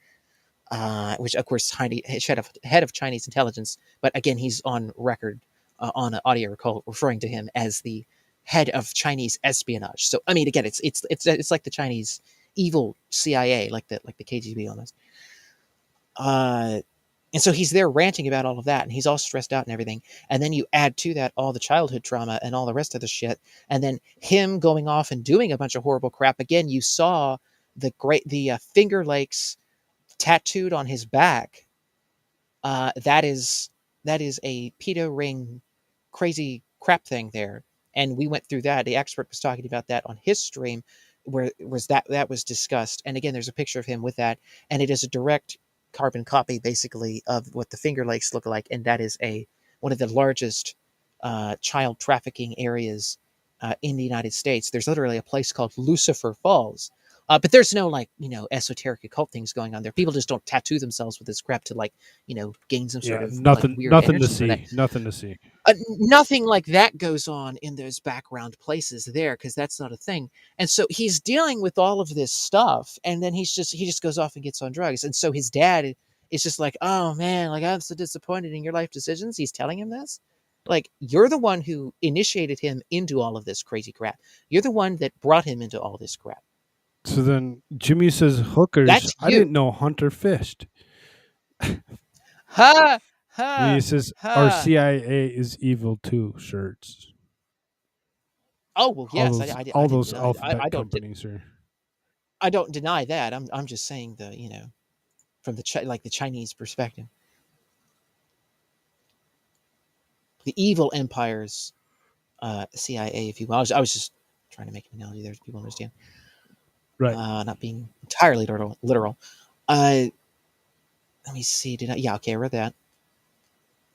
which, of course, head of Chinese intelligence. But again, he's on record on an audio call referring to him as the head of Chinese espionage. So, I mean, again, it's like the Chinese evil CIA, like the KGB almost. And so he's there ranting about all of that, and he's all stressed out and everything. And then you add to that all the childhood trauma and all the rest of the shit, and then him going off and doing a bunch of horrible crap. Again, you saw the Finger Lakes tattooed on his back. That is a pedo ring, crazy crap thing there. And we went through that. The expert was talking about that on his stream, where that was discussed. And again, there's a picture of him with that, and it is a direct carbon copy, basically, of what the Finger Lakes look like, and that is one of the largest child trafficking areas in the United States. There's literally a place called Lucifer Falls. But there's no esoteric occult things going on there. People just don't tattoo themselves with this crap to gain some sort of weird nothing energy to see. Nothing to see. Nothing like that goes on in those background places there, because that's not a thing. And so he's dealing with all of this stuff, and then he just goes off and gets on drugs. And so his dad is just like, oh man, like, I'm so disappointed in your life decisions. He's telling him this. Like, you're the one who initiated him into all of this crazy crap. You're the one that brought him into all this crap. So then Jimmy says hookers. That's I didn't know Hunter fished. Ha! And he says our CIA is evil too. Shirts. Oh well, yes. All those alphabet companies are. I don't deny that. I'm just saying from the the Chinese perspective, the evil empires, CIA, if you will. I was just trying to make an analogy there so people understand. Right. Not being entirely literal. Let me see. Yeah, okay, I read that.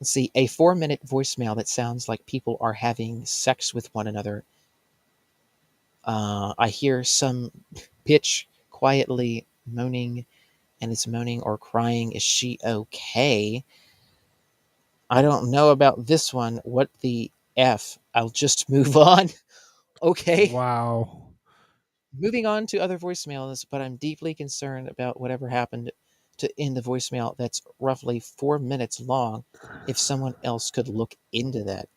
Let's see. A 4-minute voicemail that sounds like people are having sex with one another. I hear some bitch quietly moaning, and it's moaning or crying. Is she okay? I don't know about this one. What the F? I'll just move on. Okay. Wow. Moving on to other voicemails, but I'm deeply concerned about whatever happened in the voicemail that's roughly 4 minutes long. If someone else could look into that.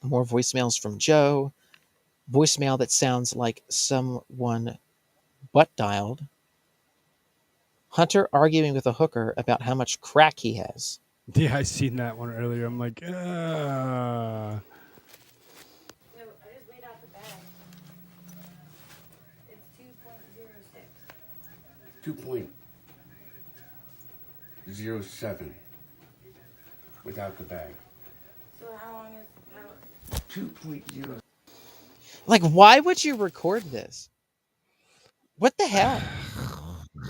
More voicemails from Joe. Voicemail that sounds like someone butt dialed. Hunter arguing with a hooker about how much crack he has. Yeah, I seen that one earlier. I'm like, 2.07 without the bag. So how long is 2.0. Like, why would you record this? What the hell?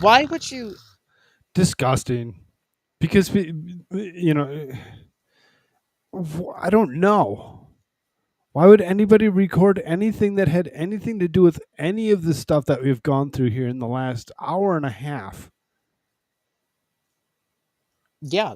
Why would you? disgusting. Because you know, I don't know. Why would anybody record anything that had anything to do with any of the stuff that we've gone through here in the last hour and a half? Yeah.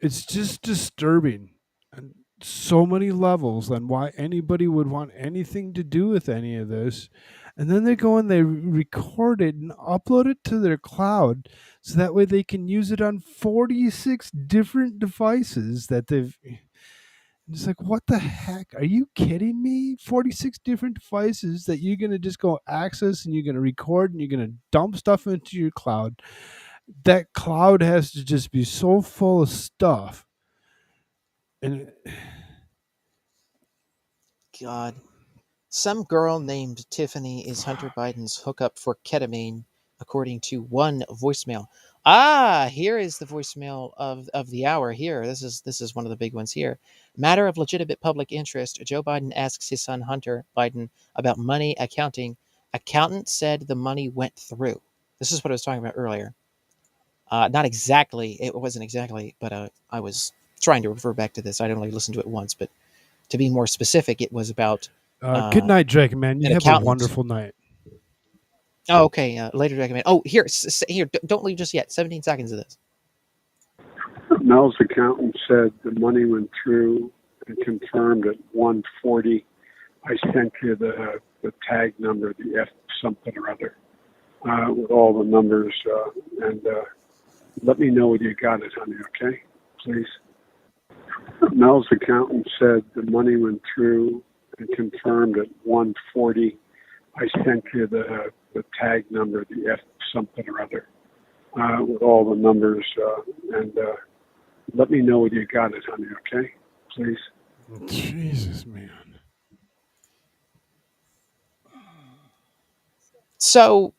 It's just disturbing on so many levels on why anybody would want anything to do with any of this. And then they go and they record it and upload it to their cloud so that way they can use it on 46 different devices that they've. It's like, what the heck? Are you kidding me? 46 different devices that you're going to just go access and you're going to record and you're going to dump stuff into your cloud. That cloud has to just be so full of stuff. And God. Some girl named Tiffany is Hunter Biden's hookup for ketamine, according to one voicemail. Here is the voicemail of the hour here. This is one of the big ones here. Matter of legitimate public interest. Joe Biden asks his son Hunter Biden about money accounting. Accountant said the money went through. This is what I was talking about earlier. Not exactly. It wasn't exactly, but I was trying to refer back to this. I'd only listened to it once, but to be more specific, it was about good night, Dragon Man. You an have a accountant. wonderful night. Oh, okay. Later recommend. Oh, here. Don't leave just yet. 17 seconds of this. Mel's accountant said the money went through and confirmed at 1:40. I sent you the tag number, the F something or other, with all the numbers, and let me know whether you got it, honey, okay? Please. Mel's accountant said the money went through and confirmed at 1:40. I sent you the tag number, the F something or other, with all the numbers, and let me know whether you got it, honey, okay? Please. Jesus, man. So,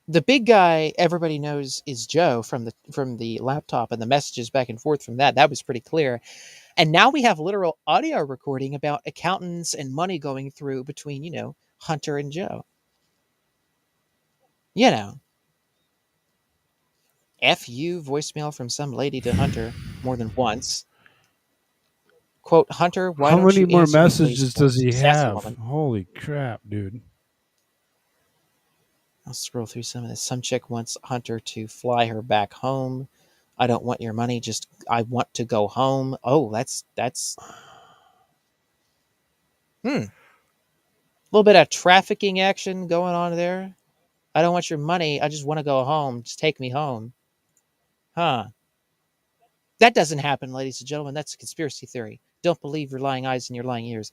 the big guy everybody knows is Joe from the laptop and the messages back and forth from that. That was pretty clear. And now we have literal audio recording about accountants and money going through between, Hunter and Joe. FU voicemail from some lady to Hunter more than once. Quote, Hunter, why How don't many you more answer me, please? messages does he Sassy have? woman. Holy crap, dude. I'll scroll through some of this. Some chick wants Hunter to fly her back home. I don't want your money, just I want to go home. Oh, that's a little bit of trafficking action going on there. I don't want your money, I just want to go home. Just take me home. Huh. That doesn't happen, ladies and gentlemen. That's a conspiracy theory. Don't believe your lying eyes and your lying ears.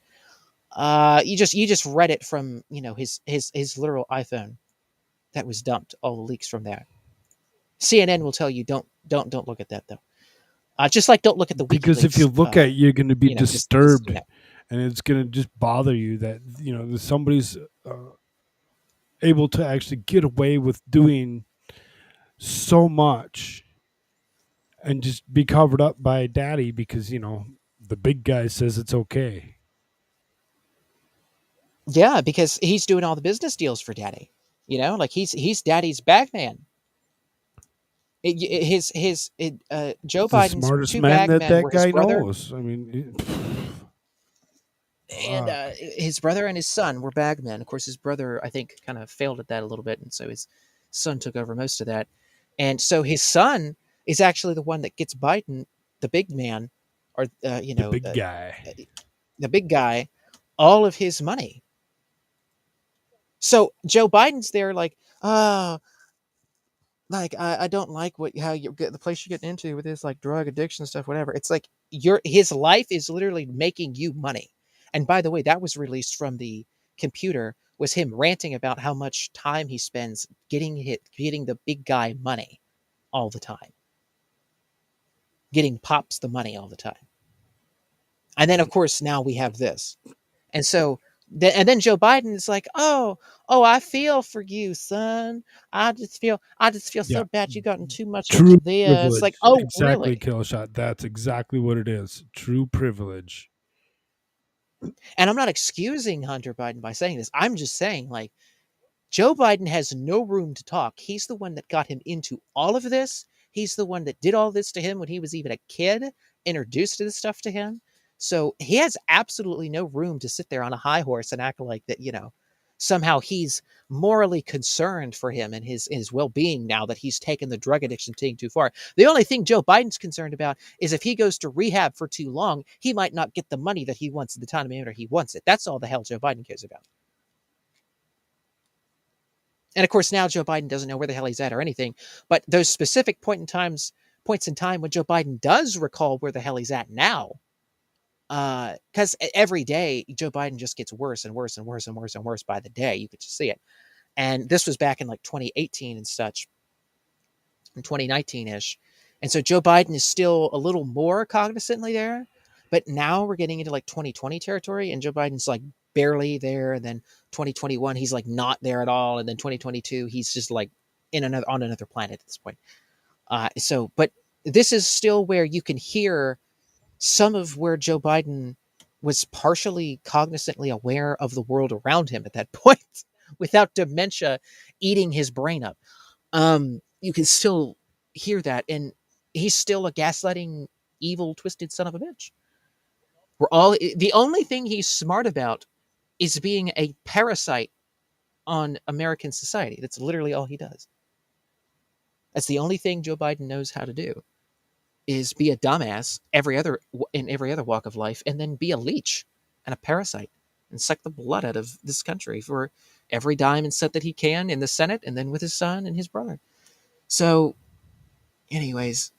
You just read it from, his literal iPhone that was dumped, all the leaks from there. CNN will tell you don't look at that though. Just like don't look at the WikiLeaks. Because if you look at it, you're going to be disturbed, just, and it's going to just bother you that somebody's able to actually get away with doing so much and just be covered up by daddy because the big guy says it's okay. Yeah, because he's doing all the business deals for Daddy. You know, like he's Daddy's bag man. Joe The Biden's smartest two man bag that men that were his guy brother knows. I mean, and fuck. his brother and his son were bag men. Of course, his brother I think kind of failed at that a little bit, and so his son took over most of that. And so his son is actually the one that gets Biden, the big man, or The big guy. the big guy, all of his money. So Joe Biden's there, like, oh, like I don't like how you get the place you're getting into with this like drug addiction stuff, whatever. It's like his life is literally making you money. And by the way, that was released from the computer, was him ranting about how much time he spends getting the big guy money all the time, getting Pops the money all the time. And then of course now we have this. And so and then Joe Biden is like, "Oh, I feel for you, son. I just feel Yeah. so bad you gotten too much True into this." Like, privilege. "Oh, Exactly, really?" Killshot. That's exactly what it is. True privilege. And I'm not excusing Hunter Biden by saying this. I'm just saying, like, Joe Biden has no room to talk. He's the one that got him into all of this. He's the one that did all this to him when he was even a kid, introduced this stuff to him. So he has absolutely no room to sit there on a high horse and act like that, somehow he's morally concerned for him and his well-being now that he's taken the drug addiction thing too far. The only thing Joe Biden's concerned about is if he goes to rehab for too long, he might not get the money that he wants at the time of he wants it. That's all the hell Joe Biden cares about. And of course, now Joe Biden doesn't know where the hell he's at or anything. But those specific points in time when Joe Biden does recall where the hell he's at now, because every day Joe Biden just gets worse and worse and worse and worse and worse by the day. You could just see it. And this was back in like 2018 and such, in 2019-ish. And so Joe Biden is still a little more cognizantly there. But now we're getting into like 2020 territory, and Joe Biden's like barely there. And then 2021, he's like not there at all. And then 2022, he's just like on another planet at this point. But this is still where you can hear some of where Joe Biden was partially cognizantly aware of the world around him at that point, without dementia eating his brain up. You can still hear that, and he's still a gaslighting, evil, twisted son of a bitch. The only thing he's smart about is being a parasite on American society. That's literally all he does. That's the only thing Joe Biden knows how to do, is be a dumbass in every other walk of life, and then be a leech and a parasite and suck the blood out of this country for every dime and cent that he can in the Senate, and then with his son and his brother. So, anyways,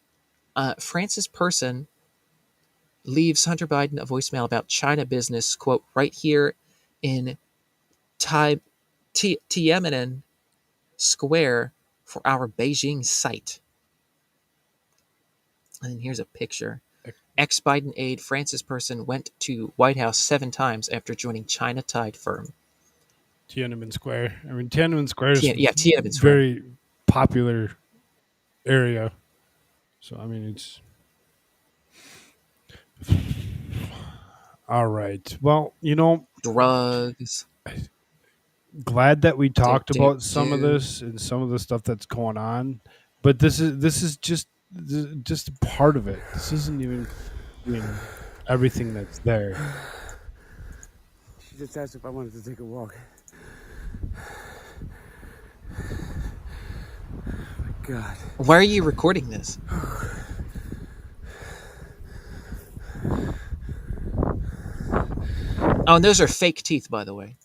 Francis Person leaves Hunter Biden a voicemail about China business, quote, right here in Tiananmen Square for our Beijing site. And then here's a picture. Ex-Biden aide Francis Person went to White House 7 times after joining China-tied firm. Tiananmen Square. I mean, Tiananmen Square is Tiananmen Square. Very popular area. So, I mean, it's... All right. Well, drugs. Glad that we talked about some of this and some of the stuff that's going on, but this is just part of it. This isn't even everything that's there. She just asked if I wanted to take a walk. Oh my God. Why are you recording this? Oh, and those are fake teeth, by the way.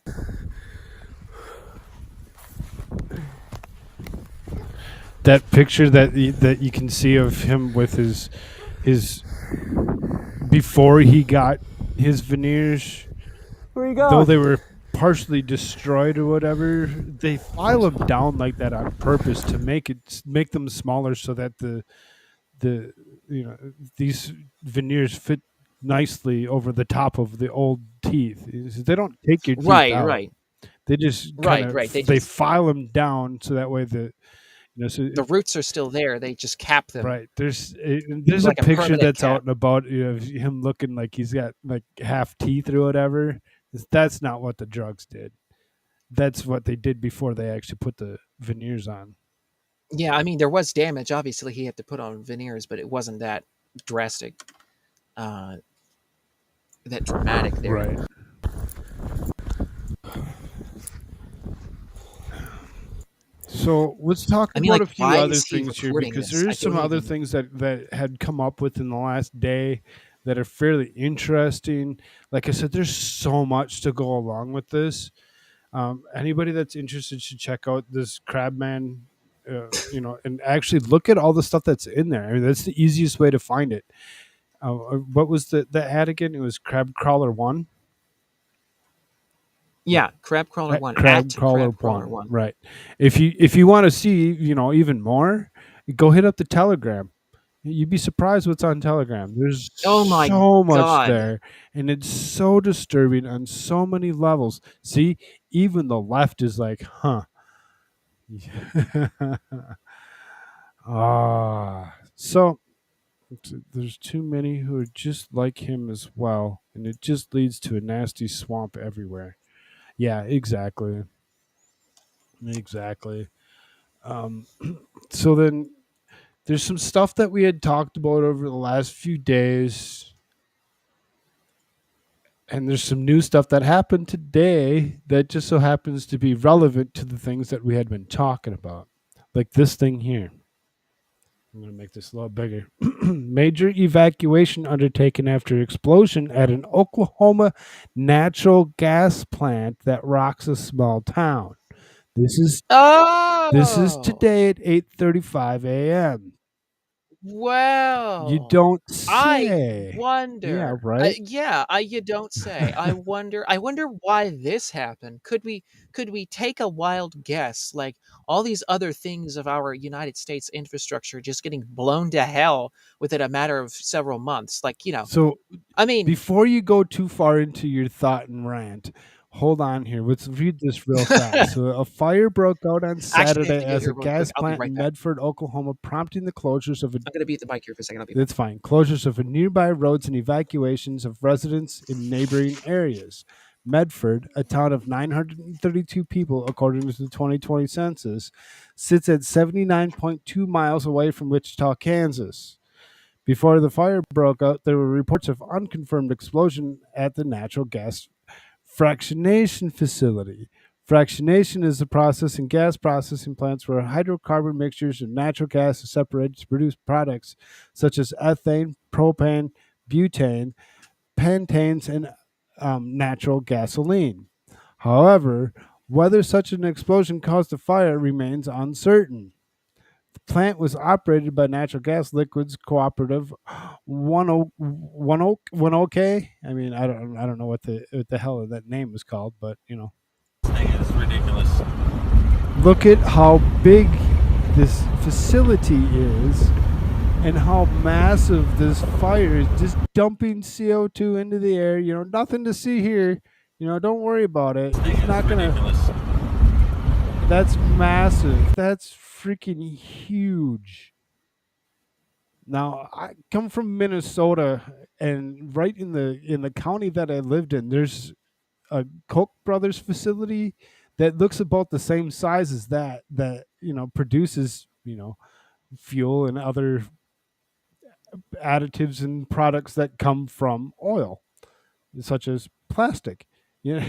That picture that you can see of him with his before he got his veneers, where you going? Though they were partially destroyed or whatever, they file them down like that on purpose to make them smaller so that these veneers fit nicely over the top of the old teeth. They don't take your teeth out. Right. They just kind of they file them down so that way so the roots are still there. They just cap them. Right. There's like a picture that's cap. out and about of him looking like he's got like half teeth or whatever. That's not what the drugs did. That's what they did before they actually put the veneers on. Yeah, I mean, there was damage. Obviously, he had to put on veneers, but it wasn't that drastic, that dramatic there. Right. So let's talk I mean, about like, a few why other is he things here, recording because this? there I is some don't other even. things that had come up within the last day that are fairly interesting. Like I said, there's so much to go along with this. Anybody that's interested should check out this Crabman, and actually look at all the stuff that's in there. I mean, that's the easiest way to find it. What was the ad again? It was Crab Crawler 1. Yeah, Crab Crawler 1 Crab at Crawler Crab Crawler 1. 1. Right. If you want to see, even more, go hit up the Telegram. You'd be surprised what's on Telegram. There's Oh my so much God. there, and it's so disturbing on so many levels. See, even the left is like, huh. So there's too many who are just like him as well, and it just leads to a nasty swamp everywhere. Yeah, exactly. Exactly. Um, so then there's some stuff that we had talked about over the last few days, and there's some new stuff that happened today that just so happens to be relevant to the things that we had been talking about, like this thing here. I'm going to make this a little bigger. Major evacuation undertaken after explosion at an Oklahoma natural gas plant that rocks a small town. This is Oh! today at 8:35 a.m. You Well, don't I say. Yeah, wonder. right? You don't say. I wonder why this happened. Could we take a wild guess? Like all these other things of our United States infrastructure just getting blown to hell within a matter of several months. Like, So I mean, before you go too far into your thought and rant, hold on here. Let's read this real fast. So a fire broke out on actually, I have Saturday to go as here a real quick. gas I'll be plant right in back. Medford, Oklahoma, prompting the closures of a I'm gonna be at the bike here for a second. I'll be back. That's fine. Closures of nearby roads and evacuations of residents in neighboring areas. Medford, a town of 932 people according to the 2020 census, sits at 79.2 miles away from Wichita, Kansas. Before the fire broke out, there were reports of unconfirmed explosion at the natural gas fractionation facility. Fractionation is the process in gas processing plants where hydrocarbon mixtures of natural gas are separated to produce products such as ethane, propane, butane, pentanes, and natural gasoline. However, whether such an explosion caused a fire remains uncertain. The plant was operated by Natural Gas Liquids Cooperative, one OK. I mean, I don't know what the hell that name is called, but It's ridiculous. look at how big this facility is, and how massive this fire is. Just dumping CO2 into the air. Nothing to see here. Don't worry about it. It's not gonna. Ridiculous. That's massive. That's freaking huge. Now, I come from Minnesota, and right in the county that I lived in, there's a Koch brothers facility that looks about the same size as that produces fuel and other additives and products that come from oil, such as plastic. You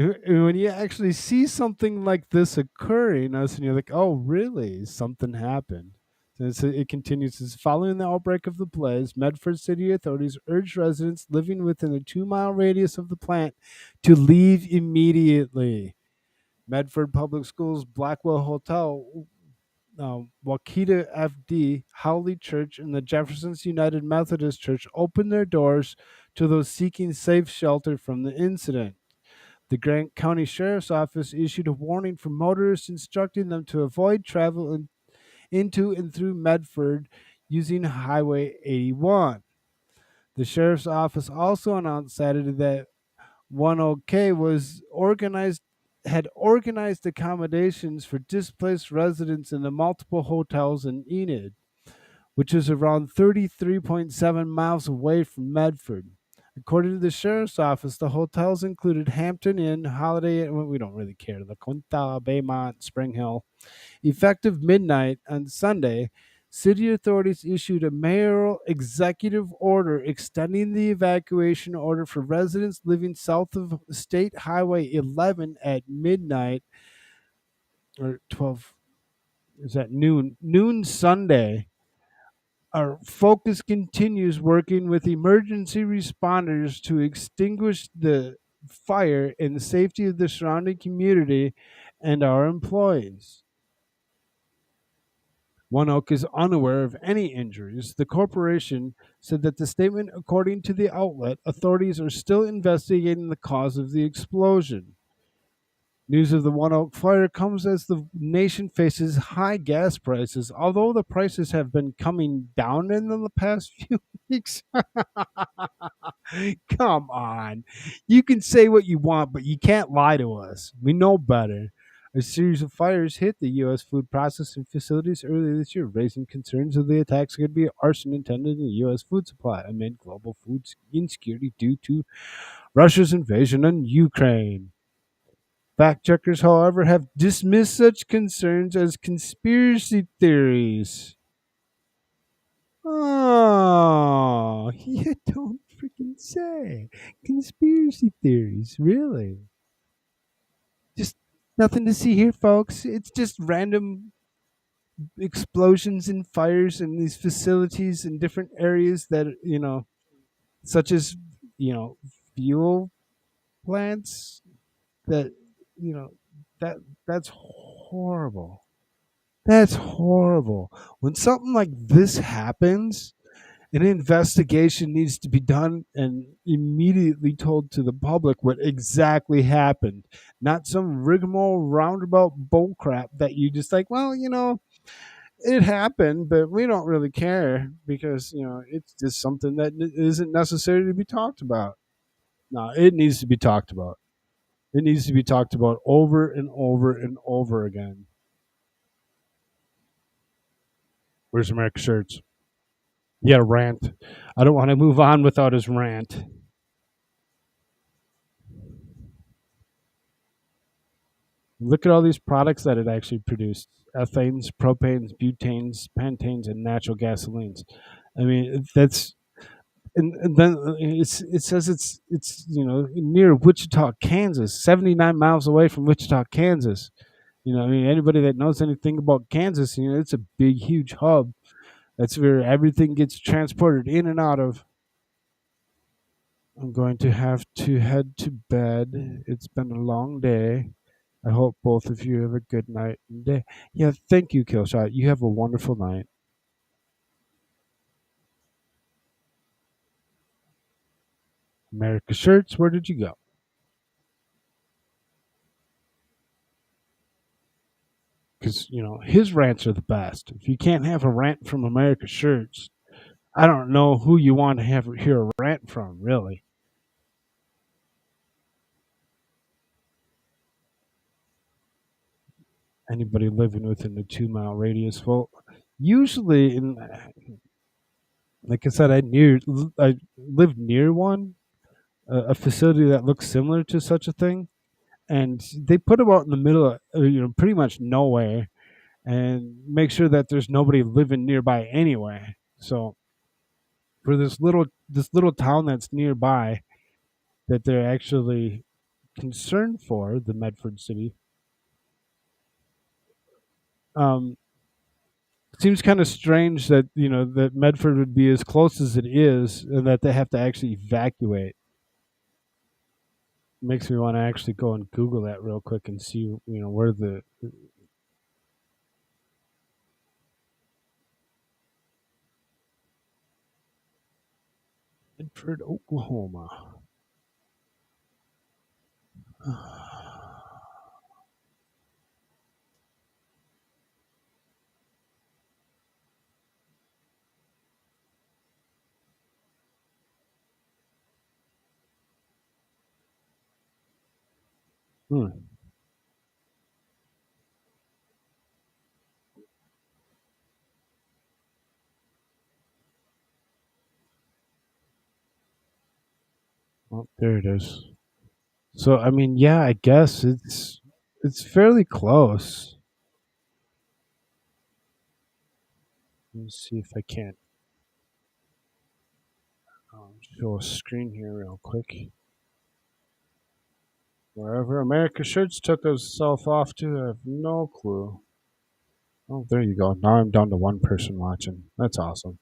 know, when you actually see something like this occurring, and you're like, "Oh, really? Something happened." And it continues. It's following the outbreak of the blaze, Medford city authorities urged residents living within a 2-mile radius of the plant to leave immediately. Medford Public Schools, Blackwell Hotel, Wakita FD, Howley Church, and the Jefferson's United Methodist Church opened their doors to those seeking safe shelter from the incident. The Grant County Sheriff's Office issued a warning for motorists instructing them to avoid travel into and through Medford using Highway 81. The Sheriff's Office also announced Saturday that 1OK had organized accommodations for displaced residents in the multiple hotels in Enid, which is around 33.7 miles away from Medford. According to the sheriff's office, the hotels included Hampton Inn, Holiday Inn, well, we don't really care, La Quinta, Baymont, Spring Hill. Effective midnight on Sunday, city authorities issued a mayoral executive order extending the evacuation order for residents living south of State Highway 11 at midnight, or 12, is that noon Sunday. Our focus continues working with emergency responders to extinguish the fire and the safety of the surrounding community and our employees. One Oak is unaware of any injuries. The corporation said that the statement, according to the outlet, authorities are still investigating the cause of the explosion. News of the One Oak fire comes as the nation faces high gas prices, although the prices have been coming down in the past few weeks. Come on. You can say what you want, but you can't lie to us. We know better. A series of fires hit the U.S. food processing facilities earlier this year, raising concerns that the attacks could be arson intended in the U.S. food supply amid global food insecurity due to Russia's invasion on Ukraine. Fact checkers, however, have dismissed such concerns as conspiracy theories. Oh, you don't freaking say. Conspiracy theories, really? Just nothing to see here, folks. It's just random explosions and fires in these facilities in different areas that, such as, fuel plants that, you know, that that's horrible. That's horrible. When something like this happens, an investigation needs to be done and immediately told to the public what exactly happened. Not some rigmarole roundabout bullcrap that you just like, well, it happened, but we don't really care because, it's just something that isn't necessary to be talked about. No, it needs to be talked about. It needs to be talked about over and over and over again. Where's America's Shirts? Yeah, rant. I don't want to move on without his rant. Look at all these products that it actually produced: ethanes, propanes, butanes, pentanes, and natural gasolines. I mean, that's and then it says it's near Wichita, Kansas, 79 miles away from Wichita, Kansas. I mean, anybody that knows anything about Kansas, it's a big, huge hub. That's where everything gets transported in and out of. I'm going to have to head to bed. It's been a long day. I hope both of you have a good night and day. Yeah, thank you, Killshot. You have a wonderful night. America Shirts, where did you go? Because, his rants are the best. If you can't have a rant from America Shirts, I don't know who you want to hear a rant from, really. Anybody living within the 2-mile radius? Well, usually, like I said, I lived near one, a facility that looks similar to such a thing, and they put them out in the middle of, pretty much nowhere, and make sure that there's nobody living nearby anyway. So for this little town that's nearby, that they're actually concerned for, the Medford city, seems kind of strange that that Medford would be as close as it is, and that they have to actually evacuate. Makes me want to actually go and Google that real quick and see where the Medford, Oklahoma. Hmm. Oh, there it is. So I mean, yeah, I guess it's fairly close. Let me see if I can't show a screen here real quick. Wherever AmericaShirts took himself off to, I have no clue. Oh, there you go. Now I'm down to one person watching. That's awesome.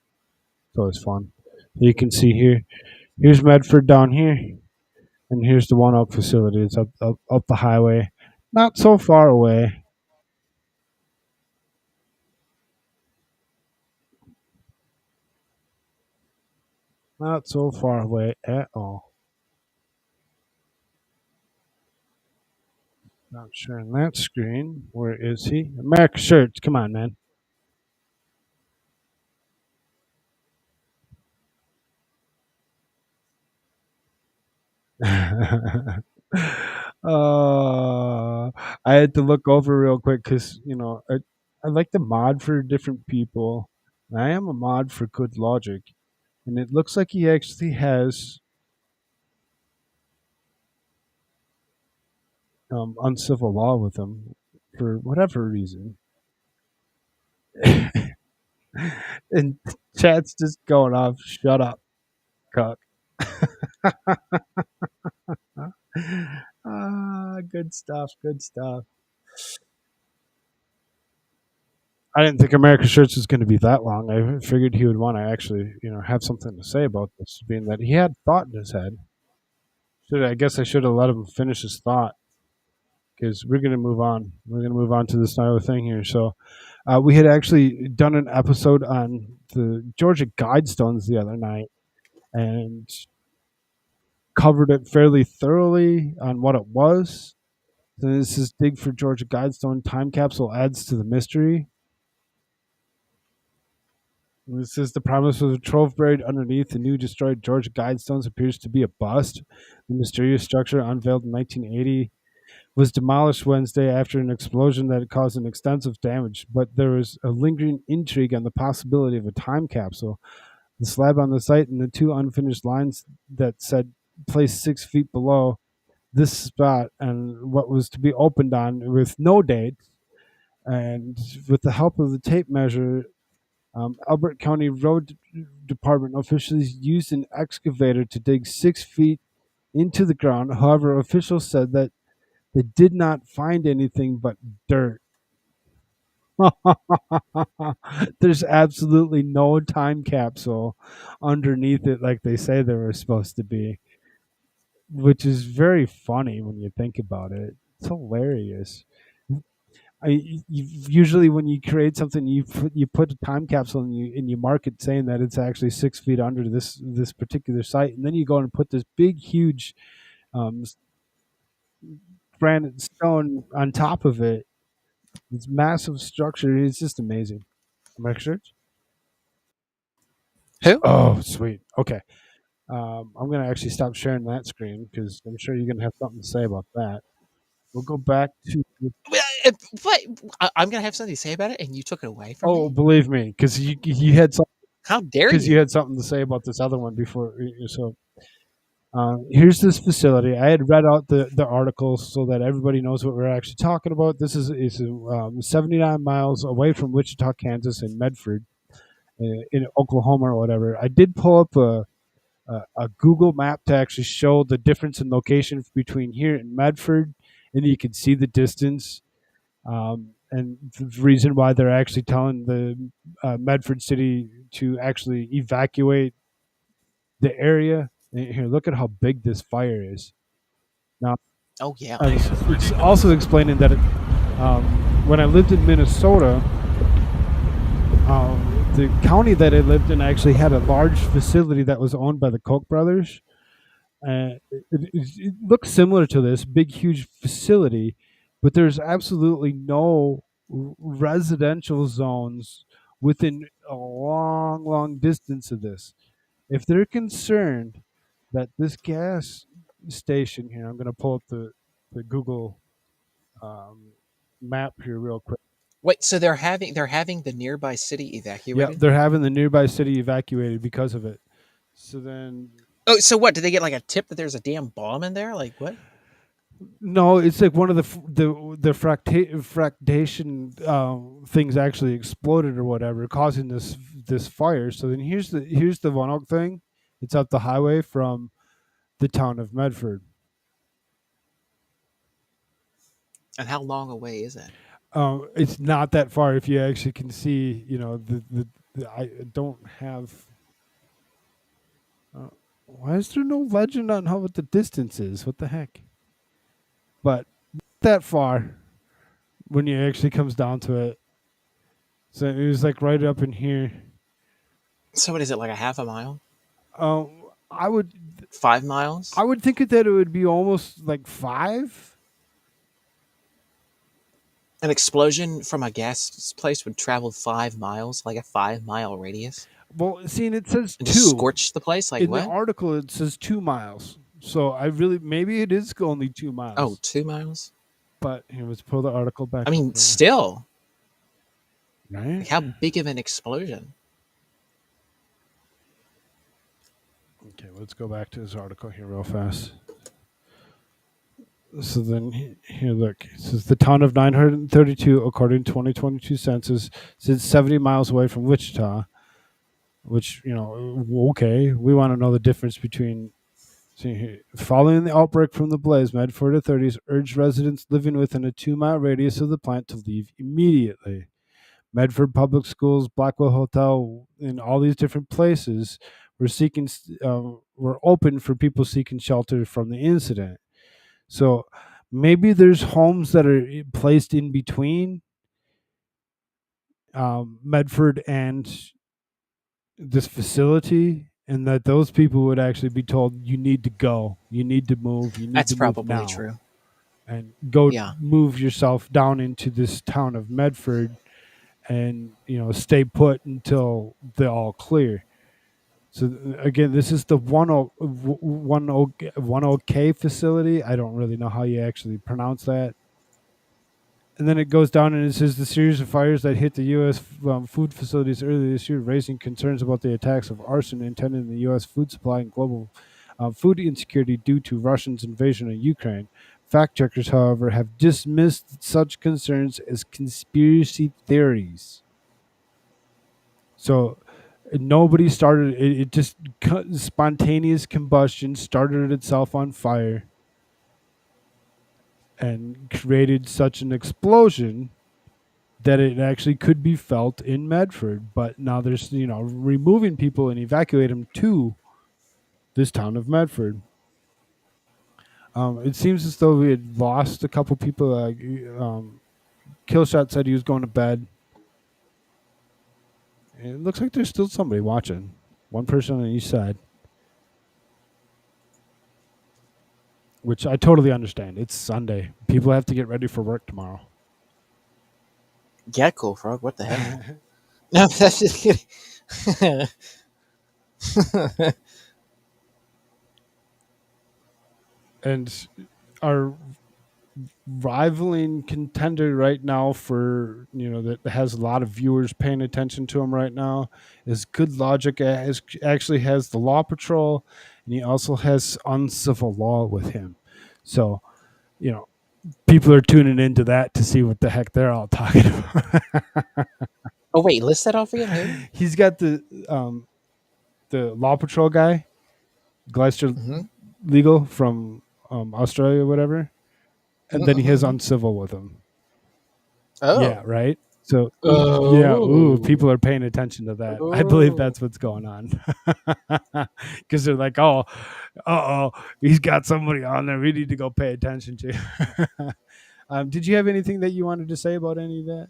It's always fun. You can see here. Here's Medford down here, and here's the One Oak facility. It's up the highway, not so far away. Not so far away at all. Not sharing that screen. Where is he? AmericaShirts. Come on, man. I had to look over real quick because I like to mod for different people. I am a mod for Good Logic, and it looks like he actually has uncivil law with him for whatever reason. And chat's just going off. Shut up, cuck. Good stuff. Good stuff. I didn't think AmericaShirts was going to be that long. I figured he would want to actually, have something to say about this, being that he had thought in his head. I guess I should have let him finish his thought because we're going to move on. We're going to move on to this other thing here. So, we had actually done an episode on the Georgia Guidestones the other night and covered it fairly thoroughly on what it was. So this is Dig for Georgia Guidestone time capsule adds to the mystery. This is the promise of a trove buried underneath the new destroyed Georgia Guidestones appears to be a bust. The mysterious structure, unveiled in 1980, was demolished Wednesday after an explosion that caused an extensive damage, but there was a lingering intrigue on the possibility of a time capsule. The slab on the site and the two unfinished lines that said placed 6 feet below this spot and what was to be opened on with no date. And with the help of the tape measure, Albert County Road Department officials used an excavator to dig 6 feet into the ground. However, officials said that they did not find anything but dirt. There's absolutely no time capsule underneath it like they say there was supposed to be, which is very funny when you think about it. It's hilarious. Usually when you create something, you put a time capsule and you mark it saying that it's actually 6 feet under this particular site, and then you go and put this big huge granite stone on top of it. This massive structure. It's just amazing. AmericaShirts? Who? Oh, sweet. Okay. I'm going to actually stop sharing that screen because I'm sure you're going to have something to say about that. We'll go back to. What? I'm gonna have something to say about it, and you took it away from Oh, me. believe me, because you had something. How dare Because you had something to say about this other one before. So here's this facility. I had read out the article so that everybody knows what we're actually talking about. This is 79 miles away from Wichita, Kansas, in Medford, in Oklahoma or whatever. I did pull up a Google map to actually show the difference in location between here and Medford, and you can see the distance. And the reason why they're actually telling the Medford city to actually evacuate the area. Here, look at how big this fire is. Now, Oh yeah. it's also explaining that when I lived in Minnesota, the county that I lived in actually had a large facility that was owned by the Koch brothers. It looks similar to this big, huge facility, but there's absolutely no residential zones within a long, long distance of this. If they're concerned that this gas station here, I'm going to pull up the Google map here real quick. Wait, so they're having the nearby city Yeah, evacuated? they're having the nearby city evacuated because of it. So then Oh, so what? Did they get like a tip that there's a damn bomb in there? Like what? No, it's like one of the fractation things actually exploded or whatever, causing this fire. So then here's the One Oak thing. It's up the highway from the town of Medford. And how long away is it? It's not that far if you actually can see. You know, I don't have. Why is there no legend on what the distance is? What the heck? But that far when it actually comes down to it. So it was like right up in here. So what is it, like a half a mile? I would 5 miles? I would think that it would be almost like 5. An explosion from a gas place would travel 5 miles, like a 5-mile radius. Well, see, and it says and 2. Just scorch the place, like in what? the article, it says 2 miles. So I really maybe it is only 2 miles. Oh, 2 miles. But here, let's pull the article back. I mean, still. Right? Like, how big of an explosion? Okay, let's go back to this article here real fast. So then here, look. It says the town of 932, according to 2022 census, sits 70 miles away from Wichita. Which, you know, okay, we want to know the difference between. See here, following the outbreak from the blaze, Medford authorities urged residents living within a 2-mile radius of the plant to leave immediately. Medford Public Schools, Blackwell Hotel, and all these different places were open for people seeking shelter from the incident. So maybe there's homes that are placed in between Medford and this facility, and that those people would actually be told, you need to go, you need to move, you need That's to move probably now, true. and go Yeah. move yourself down into this town of Medford, and stay put until they're all clear. So again, this is the 10K facility. I don't really know how you actually pronounce that. And then it goes down and it says the series of fires that hit the U.S. Food facilities earlier this year, raising concerns about the attacks of arson intended in the U.S. food supply and global food insecurity due to Russia's invasion of Ukraine. Fact checkers, however, have dismissed such concerns as conspiracy theories. So nobody started it. It just spontaneous combustion started itself on fire and created such an explosion that it actually could be felt in Medford. But now there's, removing people and evacuate them to this town of Medford. It seems as though we had lost a couple people. Killshot said he was going to bed. It looks like there's still somebody watching. One person on each side. Which I totally understand. It's Sunday. People have to get ready for work tomorrow. Yeah, Koolfrogg, what the hell? No, that's just kidding. And our rivaling contender right now for, that has a lot of viewers paying attention to him right now is Good Logic. Actually has the Law Patrol, and he also has Uncivil Law with him. So, people are tuning into that to see what the heck they're all talking about. Oh wait, list that off again. Who? He's got the Law Patrol guy, Gleister Legal from Australia or whatever, and then he has Uncivil with him. Oh, yeah, right. So yeah, people are paying attention to that. I believe that's what's going on, because they're like, oh, he's got somebody on there we need to go pay attention to. Did you have anything that you wanted to say about any of that?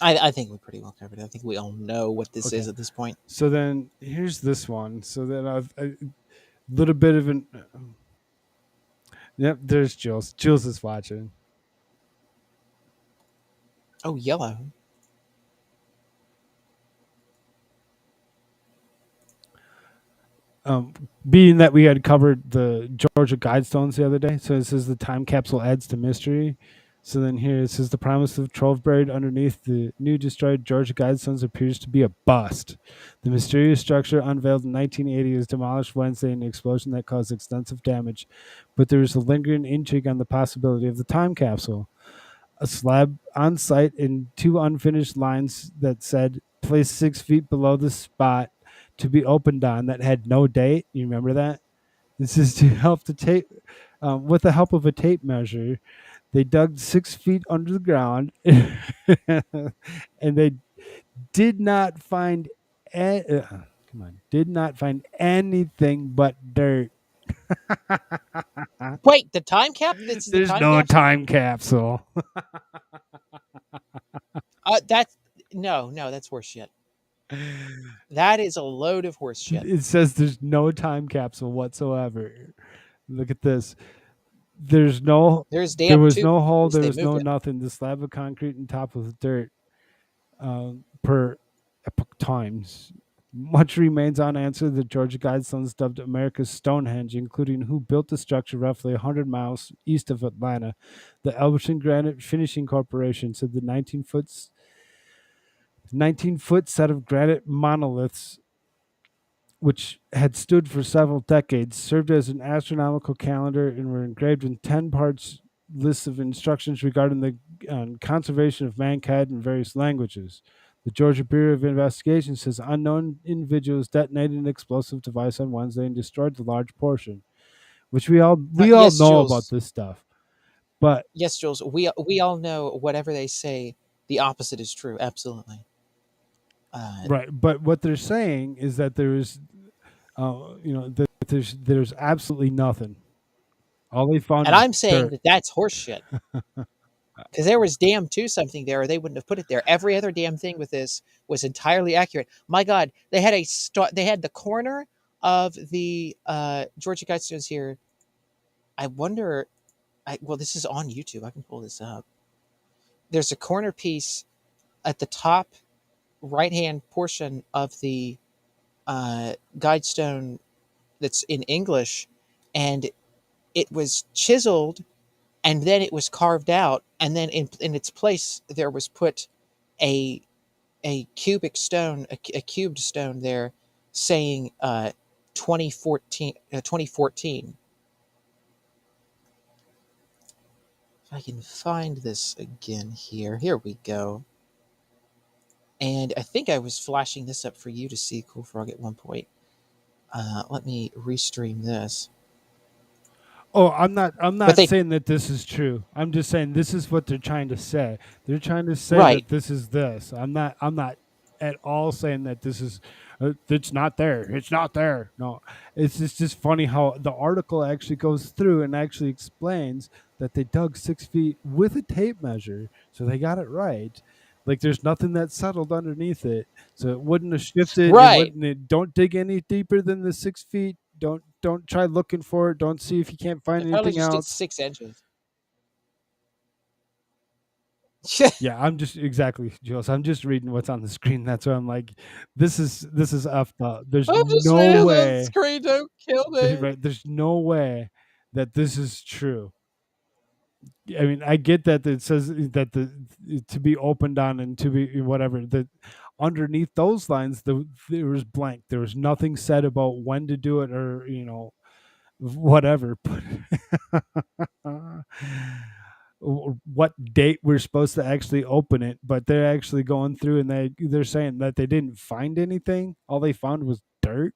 I think we pretty well covered it. I think we all know what this is at this point. So then here's this one. So then I've a little bit of an. Yep, there's Jules. Jules is watching. Oh, yellow. Being that we had covered the Georgia Guidestones the other day, so it says the time capsule adds to mystery. So then here it says the promise of trove buried underneath the new destroyed Georgia Guidestones appears to be a bust. The mysterious structure unveiled in 1980 is demolished Wednesday in an explosion that caused extensive damage, but there is a lingering intrigue on the possibility of the time capsule. A slab on site and 2 unfinished lines that said placed 6 feet below the spot to be opened on that had no date. You remember that? This is to help the tape, with the help of a tape measure. They dug 6 feet under the ground, and they did not find, did not find anything but dirt. Wait, the time cap? This is the There's time no capsule? time capsule. That's no, that's horseshit. That is a load of horseshit. It says there's no time capsule whatsoever. Look at this. There was no hole, there was no nothing. The slab of concrete and top with dirt per epoch times. Much remains unanswered. The Georgia Guidestones dubbed America's Stonehenge, including who built the structure roughly 100 miles east of Atlanta. The Elberton Granite Finishing Corporation said the 19-foot set of granite monoliths, which had stood for several decades, served as an astronomical calendar and were engraved in 10 parts lists of instructions regarding the conservation of mankind in various languages. The Georgia Bureau of Investigation says unknown individuals detonated an explosive device on Wednesday and destroyed the large portion, which we all Yes, know Jules. about this stuff. But yes, Jules, we all know whatever they say, the opposite is true. Absolutely. Right, but what they're saying is that there is, that there's absolutely nothing. All they found, and is I'm saying dirt. that's horseshit. Because there was damn to something there, or they wouldn't have put it there. Every other damn thing with this was entirely accurate. My God, they had they had the corner of the Georgia Guidestones here. I wonder. Well, this is on YouTube. I can pull this up. There's a corner piece at the top right-hand portion of the Guidestone that's in English, and it was chiseled, and then it was carved out, and then in its place there was put a cubic stone, a cubed stone there, saying 2014. 2014. If I can find this again here. Here we go. And I think I was flashing this up for you to see, Koolfrogg, at one point. Let me restream this. Oh, I'm not saying that this is true. I'm just saying this is what they're trying to say. They're trying to say that this is this. I'm not at all saying that this is it's not there. It's not there. No. It's just funny how the article actually goes through and actually explains that they dug 6 feet with a tape measure, so they got it right. Like there's nothing that settled underneath it, so it wouldn't have shifted. Right. Don't dig any deeper than the 6 feet. Don't try looking for it. Don't see if you can't find They probably anything just did else. 6 inches. Yeah, I'm just exactly, Jules. I'm just reading what's on the screen. That's why I'm like, this is effed up. There's I'm just no reading way. the screen. Don't kill me. Right, there's no way that this is true. I mean, I get that it says that to be opened on and to be whatever. That underneath those lines, there was blank. There was nothing said about when to do it or whatever. What date we're supposed to actually open it, but they're actually going through and they're saying that they didn't find anything. All they found was dirt.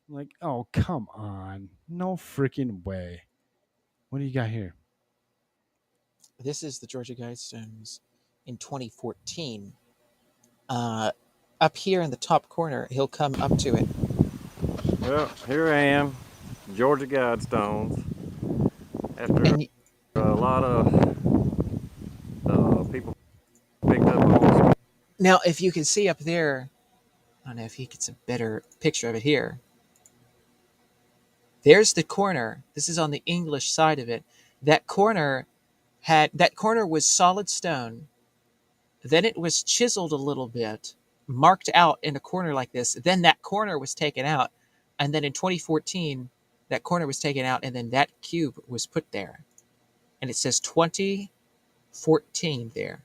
I'm like, oh, come on. No freaking way. What do you got here? This is the Georgia Guidestones in 2014. Up here in the top corner, he'll come up to it. Well, here I am, Georgia Guidestones. After a lot of people picked up on. Now, if you can see up there, I don't know if he gets a better picture of it here. There's the corner. This is on the English side of it. That corner was solid stone. Then it was chiseled a little bit, marked out in a corner like this. Then that corner was taken out. And then in 2014, that corner was taken out, and then that cube was put there. And it says 2014. 14 there.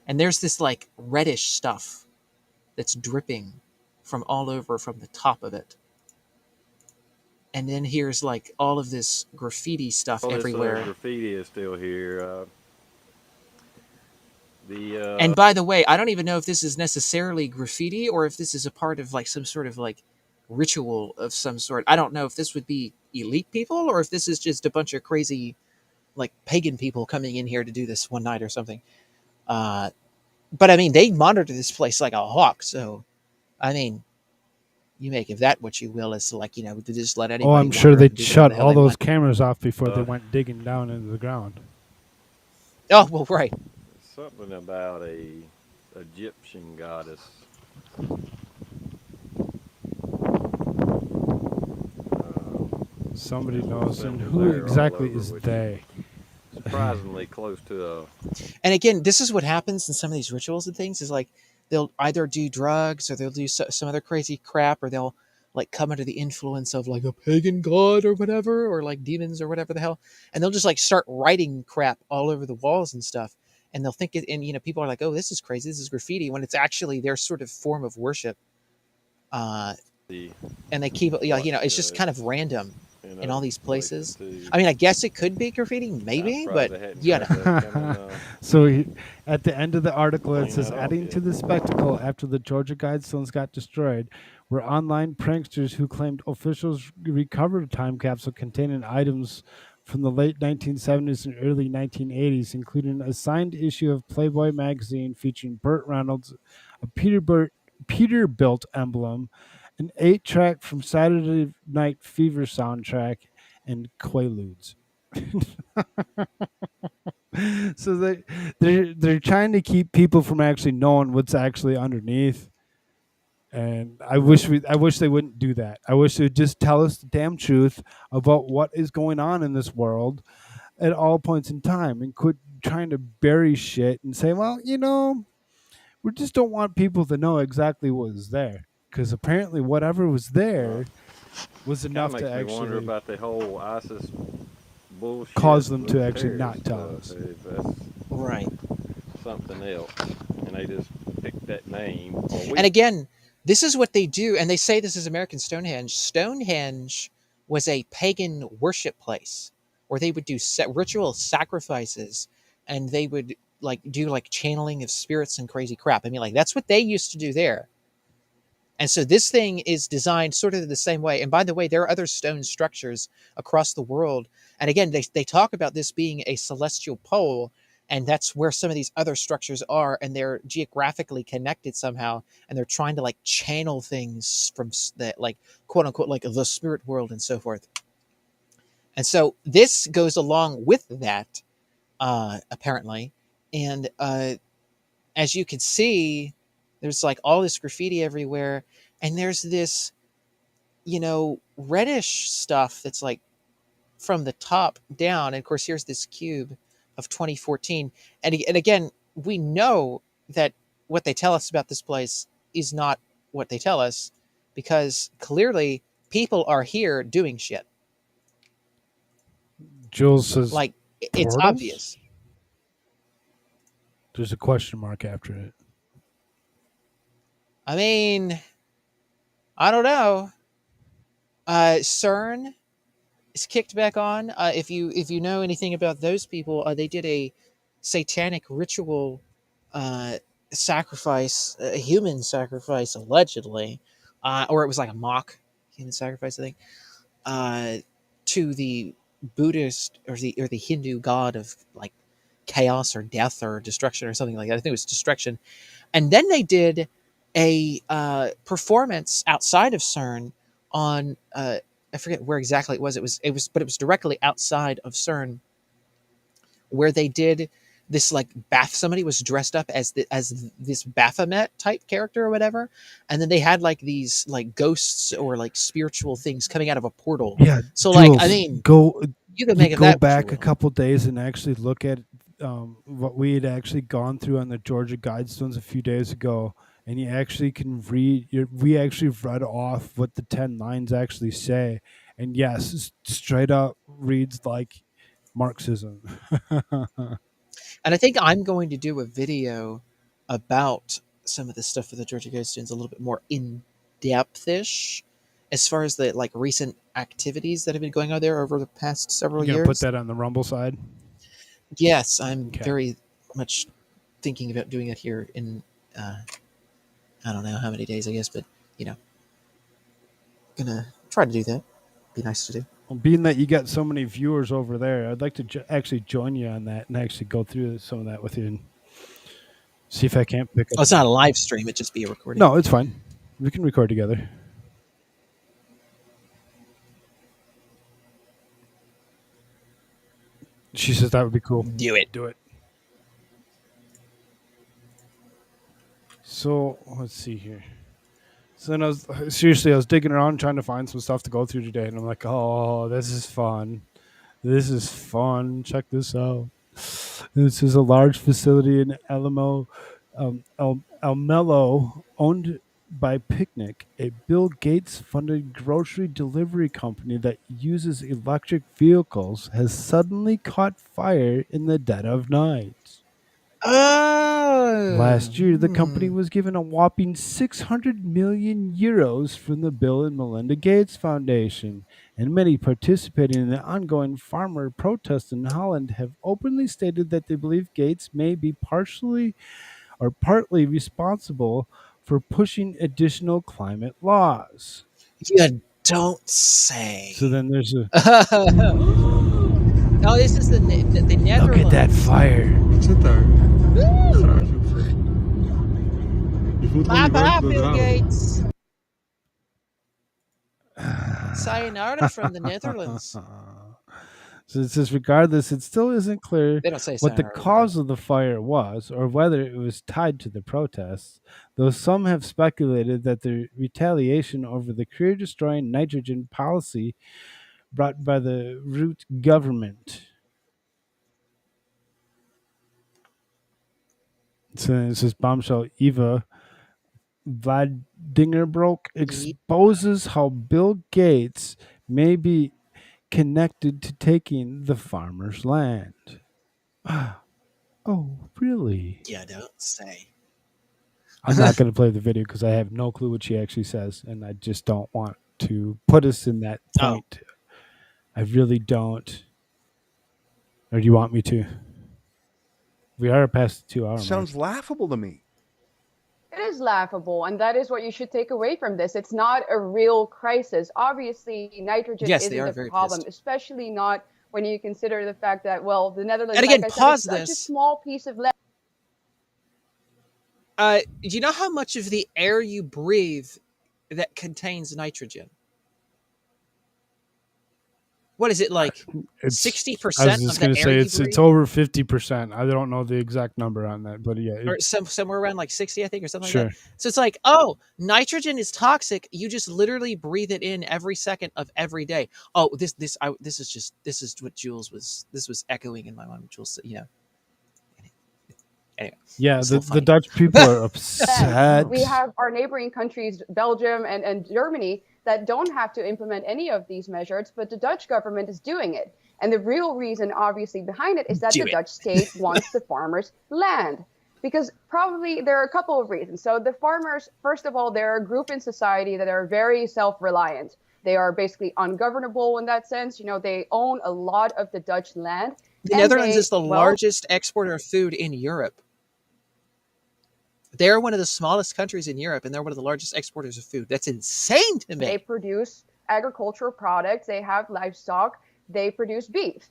And there's this like reddish stuff that's dripping from all over from the top of it. And then here's like all of this graffiti stuff All everywhere. this graffiti is still here. And by the way, I don't even know if this is necessarily graffiti or if this is a part of like some sort of like ritual of some sort. I don't know if this would be elite people or if this is just a bunch of crazy like pagan people coming in here to do this one night or something. But I mean, they monitor this place like a hawk. So, I mean, you make of that what you will, as to like, to just let anybody. Oh, I'm sure they'd shut all those cameras off before they went digging down into the ground. Oh, well, right. Something about a Egyptian goddess. Somebody knows, and who exactly is they? Surprisingly close to a. And again, this is what happens in some of these rituals and things. Is like they'll either do drugs or they'll do some other crazy crap, or they'll like come under the influence of like a pagan god or whatever, or like demons or whatever the hell, and they'll just like start writing crap all over the walls and stuff. And they'll think it, and people are like, "Oh, this is crazy. This is graffiti," when it's actually their sort of form of worship. And they keep, it's just kind of random in all these places. I mean, I guess it could be graffiti, maybe, but So at the end of the article, it says, adding to the spectacle after the Georgia Guidestones got destroyed were online pranksters who claimed officials recovered a time capsule containing items from the late 1970s and early 1980s, including a signed issue of Playboy magazine featuring Burt Reynolds, a Peterbilt emblem, an 8-track from Saturday Night Fever soundtrack, and Quaaludes. So they're trying to keep people from actually knowing what's actually underneath. And I wish they wouldn't do that. I wish they would just tell us the damn truth about what is going on in this world at all points in time, and quit trying to bury shit and say, well, we just don't want people to know exactly what was there, because apparently whatever was there was enough to actually wonder about the whole ISIS bullshit. Cause them to actually not tell us. Right. Something else, and they just picked that name. And again, this is what they do, and they say this is American Stonehenge. Stonehenge was a pagan worship place where they would do ritual sacrifices, and they would do channeling of spirits and crazy crap. I mean, that's what they used to do there. And so this thing is designed sort of the same way. And by the way, there are other stone structures across the world. And again, they talk about this being a celestial pole, and that's where some of these other structures are, and they're geographically connected somehow, and they're trying to channel things from that, quote unquote, the spirit world and so forth. And so this goes along with that, apparently. And as you can see, there's all this graffiti everywhere, and there's this, reddish stuff that's from the top down. And of course, here's this cube of 2014. And again, we know that what they tell us about this place is not what they tell us, because clearly people are here doing shit. Jules says, it's portals? Obvious. There's a question mark after it. I mean, I don't know. CERN is kicked back on. If you know anything about those people, they did a satanic ritual sacrifice, a human sacrifice, allegedly, or it was like a mock human sacrifice, I think, to the Buddhist or the Hindu god of chaos or death or destruction or something like that. I think it was destruction. And then they did a performance outside of CERN on I forget where exactly it was. But it was directly outside of CERN, where they did this somebody was dressed up as this Baphomet type character or whatever, and then they had these ghosts or spiritual things coming out of a portal. Yeah. So Jules, I mean, you can make go back a couple days and actually look at what we had actually gone through on the Georgia Guidestones a few days ago, and you actually can read. We actually read off what the 10 lines actually say, and yes, straight up reads like Marxism. And I think I'm going to do a video about some of the stuff with the Georgia Guardians a little bit more in depth-ish, as far as the like recent activities that have been going on there over the past several You're years. gonna put that on the Rumble side? Yes, I'm very much thinking about doing it here in I don't know how many days, I guess, but gonna try to do that. Be nice to do. Well, being that you got so many viewers over there, I'd like to actually join you on that and actually go through some of that with you and see if I can't pick up. Oh, it's not a live stream; it just be a recording. No, it's fine. We can record together. She says that would be cool. Do it. Do it. So let's see here. So then I was digging around trying to find some stuff to go through today, and I'm like, oh, this is fun. This is fun. Check this out. This is a large facility in Alamo, Almelo, owned by Picnic, a Bill Gates-funded grocery delivery company that uses electric vehicles, has suddenly caught fire in the dead of night. Oh! Last year, the company was given a whopping 600 million euros from the Bill and Melinda Gates Foundation, and many participating in the ongoing farmer protests in Holland have openly stated that they believe Gates may be partially or partly responsible for pushing additional climate laws. You don't say. So then there's a... Oh, this is the Netherlands. Look at that fire. Zit daar. Bye, Bill Gates. Sayonara from the Netherlands. So it says, regardless, it still isn't clear They don't say what the sayonara, cause of the fire was or whether it was tied to the protests, though some have speculated that the retaliation over the career-destroying nitrogen policy brought by the Rutte government. So it says bombshell Eva Vladingerbroek exposes how Bill Gates may be connected to taking the farmers' land. Oh, really? Yeah, don't say. I'm not going to play the video because I have no clue what she actually says, and I just don't want to put us in that point. I really don't. Or do you want me to? We are past the 2 hour mark. Sounds laughable to me. It is laughable, and that is what you should take away from this. It's not a real crisis. Obviously, nitrogen isn't the problem, especially not when you consider the fact that, well, the Netherlands, and again, like pause said, this. Such a small piece of land. Do you know how much of the air you breathe that contains nitrogen? What is it, like 60%? I was just going to say it's over 50%. I don't know the exact number on that, but yeah, or somewhere around like 60, I think, or something sure. like that. So it's like, oh, nitrogen is toxic. You just literally breathe it in every second of every day. Oh, this is what Jules was. This was echoing in my mind. Jules, Anyway, yeah, the Dutch people are upset. We have our neighboring countries, Belgium and Germany, that don't have to implement any of these measures, but the Dutch government is doing it. And the real reason, obviously, behind it is that the Dutch state wants the farmers' land. Because probably there are a couple of reasons. So the farmers, first of all, they're a group in society that are very self-reliant. They are basically ungovernable in that sense. They own a lot of the Dutch land. The Netherlands is the largest exporter of food in Europe. They're one of the smallest countries in Europe, and they're one of the largest exporters of food. That's insane to me. They produce agricultural products. They have livestock. They produce beef.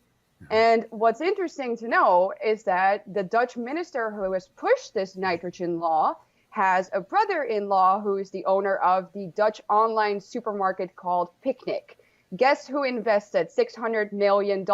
And what's interesting to know is that the Dutch minister who has pushed this nitrogen law has a brother-in-law who is the owner of the Dutch online supermarket called Picnic. Guess who invested $600 million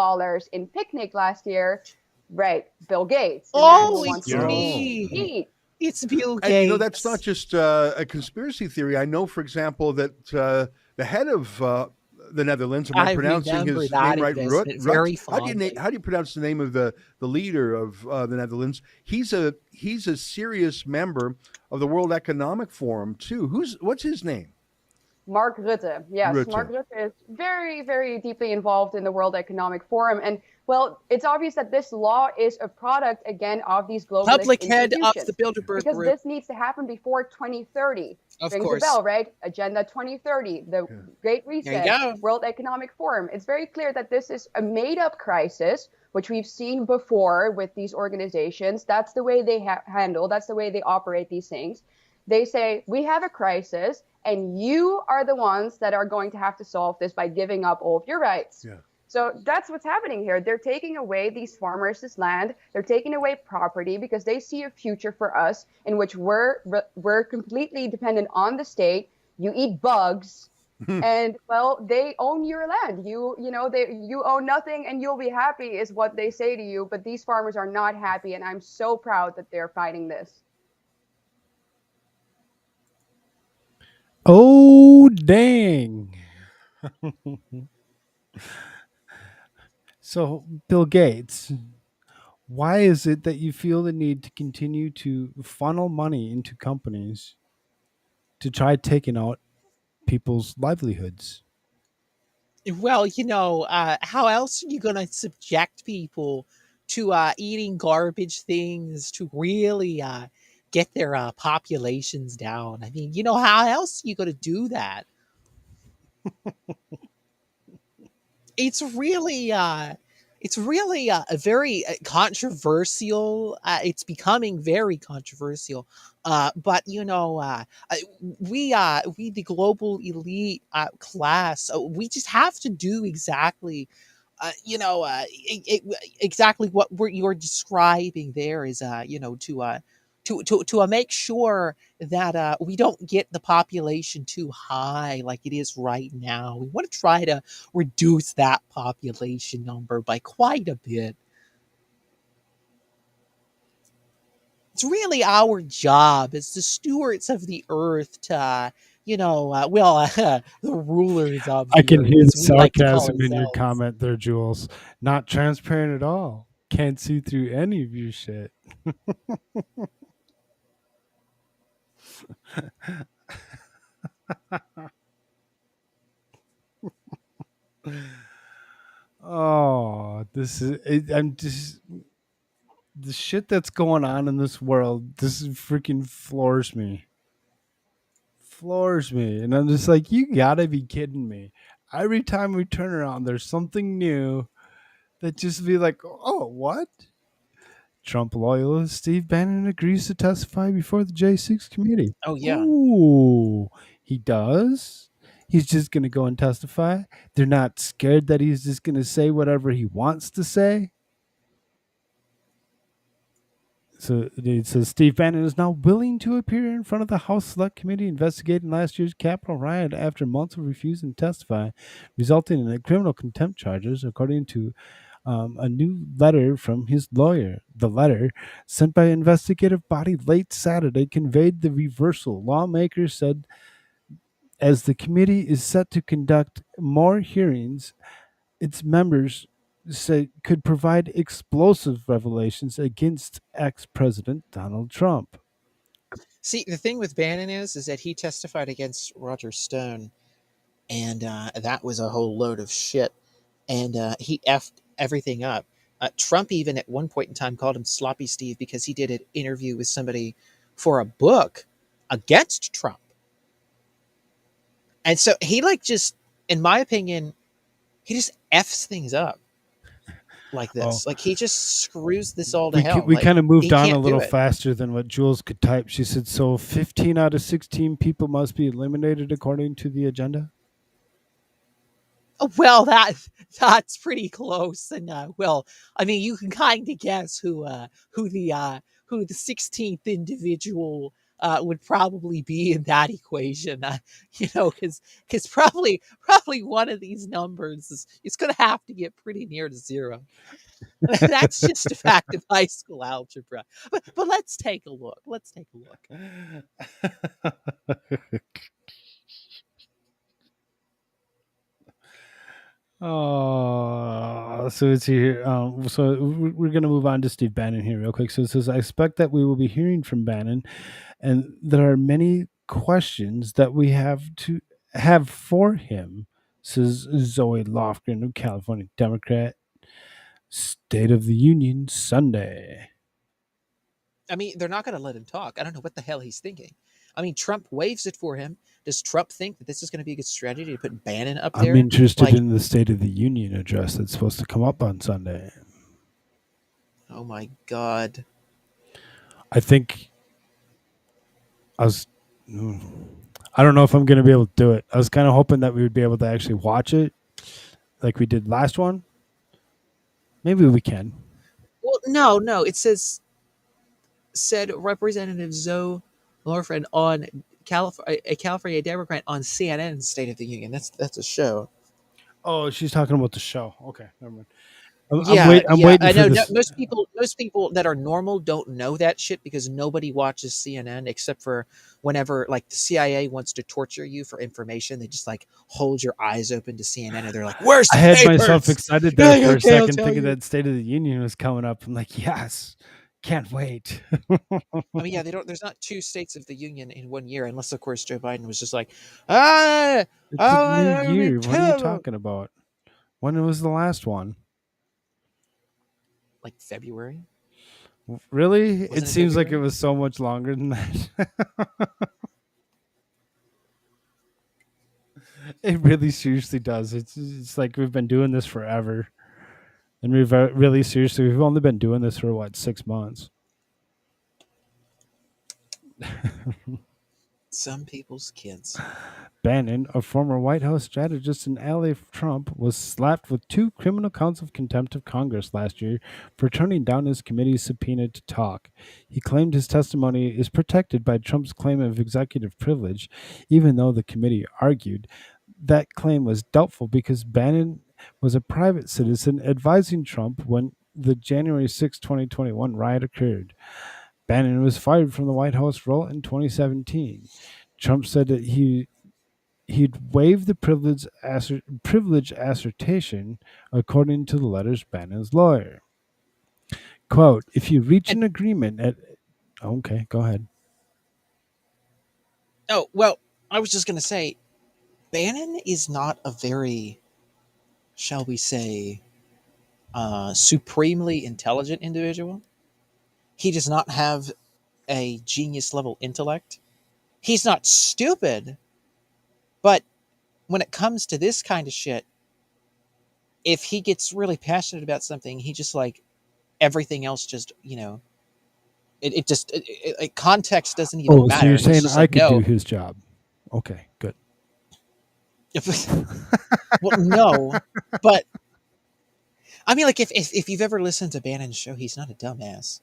in Picnic last year? Right, Bill Gates. Oh, it's me. It's Bill Gates. And that's not just a conspiracy theory. I know, for example, that the head of the Netherlands, am I pronouncing his name right? Rutte? How do you pronounce the name of the leader of the Netherlands? He's a serious member of the World Economic Forum too. What's his name? Mark Rutte. Yes, Mark Rutte is very, very deeply involved in the World Economic Forum. And Well, it's obvious that this law is a product, again, of these globalist Public head institutions. of the Bilderberg because Group. this needs to happen before 2030. Of Rings course. a bell, right? Agenda 2030, the Great Reset, World Economic Forum. It's very clear that this is a made-up crisis, which we've seen before with these organizations. That's the way they handle, that's the way they operate these things. They say, we have a crisis, and you are the ones that are going to have to solve this by giving up all of your rights. Yeah. So that's what's happening here. They're taking away these farmers this land. They're taking away property because they see a future for us in which we're completely dependent on the state. You eat bugs, and well, they own your land. You own nothing, and you'll be happy, is what they say to you. But these farmers are not happy, and I'm so proud that they're fighting this. Oh, dang. So, Bill Gates, why is it that you feel the need to continue to funnel money into companies to try taking out people's livelihoods? Well, how else are you going to subject people to eating garbage things to really get their populations down? I mean, how else are you going to do that? It's really a very controversial. It's becoming very controversial. But we the global elite class, we just have to do exactly exactly what you're describing there is to make sure that we don't get the population too high like it is right now. We want to try to reduce that population number by quite a bit. It's really our job as the stewards of the earth to the rulers of the I can earth, hear the as we like to call sarcasm in your ourselves. comment there, Jules. Not transparent at all. Can't see through any of your shit. Oh, I'm just the shit that's going on in this world. This freaking floors me. Floors me. And I'm just like, you gotta be kidding me. Every time we turn around, there's something new that just be like, oh, what? Trump loyalist Steve Bannon agrees to testify before the J6 committee. Oh, yeah. Ooh, he does? He's just going to go and testify? They're not scared that he's just going to say whatever he wants to say? So it says Steve Bannon is now willing to appear in front of the House Select Committee investigating last year's Capitol riot after months of refusing to testify, resulting in criminal contempt charges, according to a new letter from his lawyer. The letter, sent by an investigative body late Saturday, conveyed the reversal. Lawmakers said as the committee is set to conduct more hearings, its members say could provide explosive revelations against ex-president Donald Trump. See, the thing with Bannon is that he testified against Roger Stone, and that was a whole load of shit, and he effed everything up. Trump even at one point in time called him Sloppy Steve because he did an interview with somebody for a book against Trump. And so he just, in my opinion, he just F's things up like this. Like he just screws this all to hell. We kind of moved on a can't little do it. faster than what Jules could type. She said, so 15 out of 16 people must be eliminated according to the agenda? Well, that's pretty close, and well, I mean, you can kind of guess who the 16th individual would probably be in that equation, because probably one of these numbers is going to have to get pretty near to zero. That's just a fact of high school algebra. But let's take a look. Let's take a look. Oh, so it's here. So we're going to move on to Steve Bannon here real quick. So it says, I expect that we will be hearing from Bannon, and there are many questions that we have to have for him, says Zoe Lofgren, a California Democrat. State of the Union Sunday. I mean, they're not going to let him talk. I don't know what the hell he's thinking. I mean, Trump waves it for him. Does Trump think that this is going to be a good strategy to put Bannon up there? I'm interested in the State of the Union address that's supposed to come up on Sunday. Oh my God. I think I don't know if I'm going to be able to do it. I was kind of hoping that we would be able to actually watch it like we did last one. Maybe we can. Well, no. It said Representative Zoe Lorfriend on a California Democrat on CNN State of the Union. That's a show. Oh, she's talking about the show. Okay, never mind. I'm waiting I for know. this. Most people that are normal don't know that shit because nobody watches CNN except for whenever like the CIA wants to torture you for information. They just like hold your eyes open to CNN and they're like, "Where's the I had papers?" myself excited there Like, for a "Okay, I'll second, tell thinking you." that State of the Union was coming up. I'm like, yes, can't wait. I mean, yeah, they don't. There's not two states of the union in 1 year, unless of course Joe Biden was just like, "Ah, It's a new year. What are you talking about? When was the last one? Like February? Really? Wasn't It seems like it February? was so much longer than that. It really seriously does. It's like we've been doing this forever, and we've we've only been doing this for what, 6 months. Some people's kids. Bannon, a former White House strategist and ally of Trump, was slapped with 2 criminal counts of contempt of Congress last year for turning down his committee's subpoena to talk. He claimed his testimony is protected by Trump's claim of executive privilege, even though the committee argued that claim was doubtful because Bannon was a private citizen advising Trump when the January 6, 2021 riot occurred. Bannon was fired from the White House role in 2017. Trump said that he'd waive the privilege assertion, according to the letters Bannon's lawyer. Quote, if you reach an agreement at... Okay, go ahead. Oh, well, I was just going to say, Bannon is not a very, shall we say, supremely intelligent individual. He does not have a genius level intellect. He's not stupid, but when it comes to this kind of shit, if he gets really passionate about something, he just like everything else just, context doesn't even matter. So you're saying I could do no. his job. Okay, good. Well, no, but I mean, like if you've ever listened to Bannon's show, he's not a dumbass.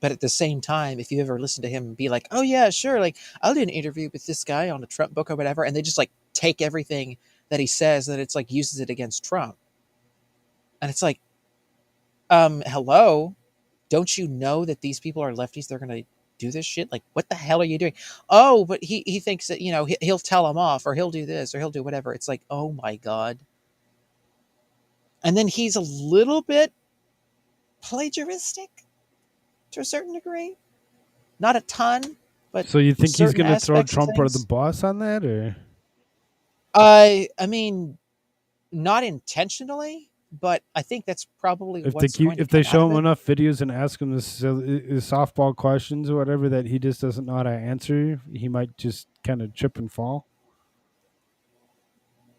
But at the same time, if you ever listen to him and be like, oh yeah, sure, like I'll do an interview with this guy on a Trump book or whatever, and they just like take everything that he says that it's like uses it against Trump. And it's like, hello, don't you know that these people are lefties? They're going to do this shit. Like, what the hell are you doing? Oh, but he thinks that, he'll tell them off or he'll do this or he'll do whatever. It's like, oh my God. And then he's a little bit plagiaristic to a certain degree. Not a ton, but so you think he's going to throw Trump or the boss on that, or? I mean, not intentionally, but I think that's probably if they show him enough videos and ask him the softball questions or whatever that he just doesn't know how to answer, he might just kind of trip and fall.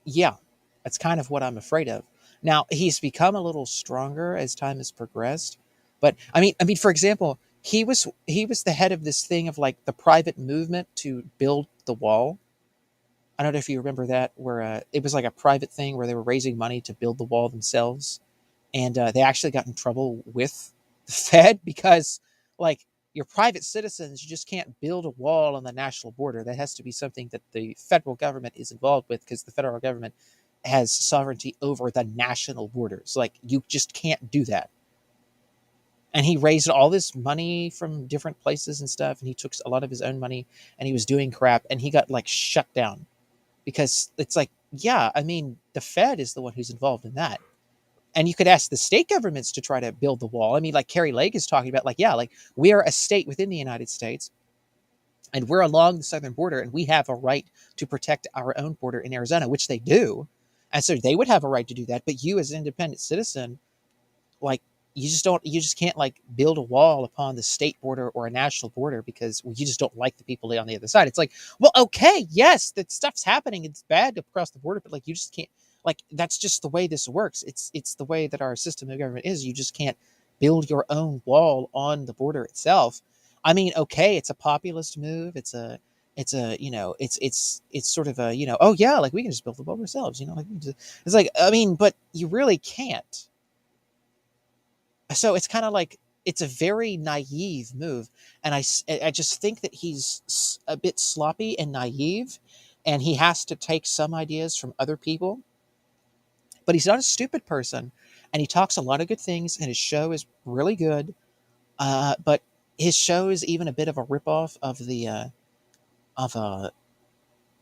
Yeah, that's kind of what I'm afraid of. Now, he's become a little stronger as time has progressed, but I mean, for example, he was the head of this thing of like the private movement to build the wall. I don't know if you remember that, where it was like a private thing where they were raising money to build the wall themselves. And they actually got in trouble with the Fed because, like, you're private citizens. You just can't build a wall on the national border. That has to be something that the federal government is involved with because the federal government has sovereignty over the national borders. Like, you just can't do that. And he raised all this money from different places and stuff. And he took a lot of his own money and he was doing crap. And he got, like, shut down. Because it's like, yeah, I mean, the Fed is the one who's involved in that. And you could ask the state governments to try to build the wall. I mean, like Carrie Lake is talking about, like, yeah, like we are a state within the United States and we're along the southern border and we have a right to protect our own border in Arizona, which they do. And so they would have a right to do that. But you as an independent citizen like you just can't like build a wall upon the state border or a national border because you just don't like the people on the other side. It's like, well, okay, yes, that stuff's happening. It's bad across the border, but like you just can't, like that's just the way this works. It's the way that our system of government is. You just can't build your own wall on the border itself. I mean, okay, it's a populist move. It's a it's sort of a oh yeah, like we can just build the wall ourselves. Like it's like, I mean, but you really can't. So it's kind of like it's a very naive move, and I just think that he's a bit sloppy and naive, and he has to take some ideas from other people. But he's not a stupid person, and he talks a lot of good things, and his show is really good. But his show is even a bit of a ripoff of the of a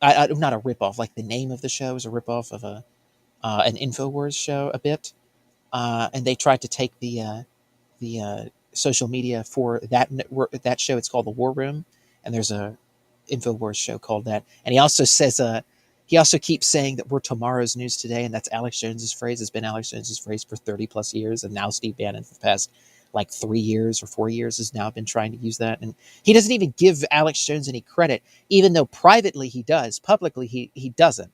not a ripoff. Like the name of the show is a ripoff of an Infowars show a bit, and they tried to take the social media for that show. It's called The War Room, and there's a Infowars show called that. And he also says he also keeps saying that we're tomorrow's news today, and that's Alex Jones's phrase. It's been Alex Jones's phrase for 30 plus years, and now Steve Bannon for the past like 3 years or 4 years has now been trying to use that. And he doesn't even give Alex Jones any credit, even though privately he does. Publicly he doesn't.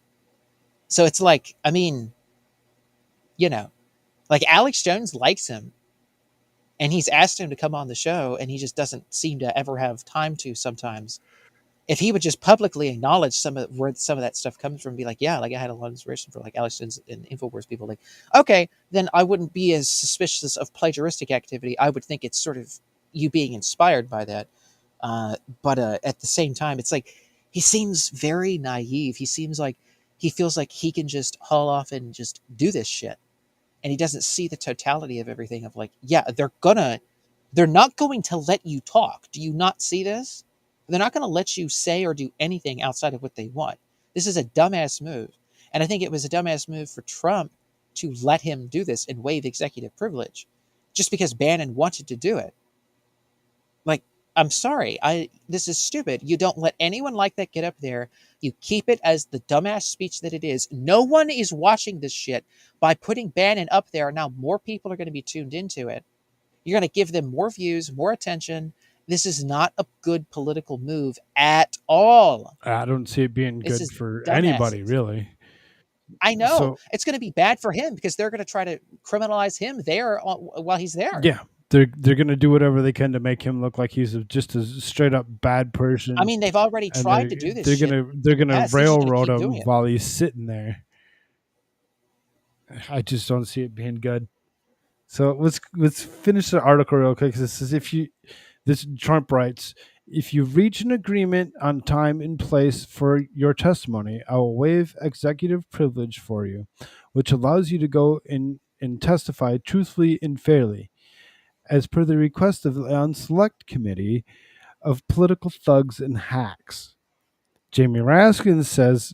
So it's like, I mean, like Alex Jones likes him, and he's asked him to come on the show, and he just doesn't seem to ever have time to sometimes. If he would just publicly acknowledge where some of that stuff comes from, be like, yeah, like I had a lot of inspiration for like Alex Jones and Infowars people, like, okay, then I wouldn't be as suspicious of plagiaristic activity. I would think it's sort of you being inspired by that. But at the same time, it's like he seems very naive. He seems like he feels like he can just haul off and just do this shit. And he doesn't see the totality of everything of like, yeah, they're not going to let you talk. Do you not see this? They're not going to let you say or do anything outside of what they want. This is a dumbass move. And I think it was a dumbass move for Trump to let him do this and waive executive privilege just because Bannon wanted to do it. Like, I'm sorry. This is stupid. You don't let anyone like that get up there. You keep it as the dumbass speech that it is. No one is watching this shit. By putting Bannon up there, now more people are going to be tuned into it. You're going to give them more views, more attention. This is not a good political move at all. I don't see it being good for anybody, really. I know. It's going to be bad for him because they're going to try to criminalize him there while he's there. Yeah. They're going to do whatever they can to make him look like he's just a straight up bad person. I mean, they've already tried to do this. They're going to railroad him while he's sitting there. I just don't see it being good. So let's finish the article real quick. This is this Trump writes, if you reach an agreement on time and place for your testimony, I will waive executive privilege for you, which allows you to go in and testify truthfully and fairly, as per the request of the Select Committee of Political Thugs and Hacks. Jamie Raskin says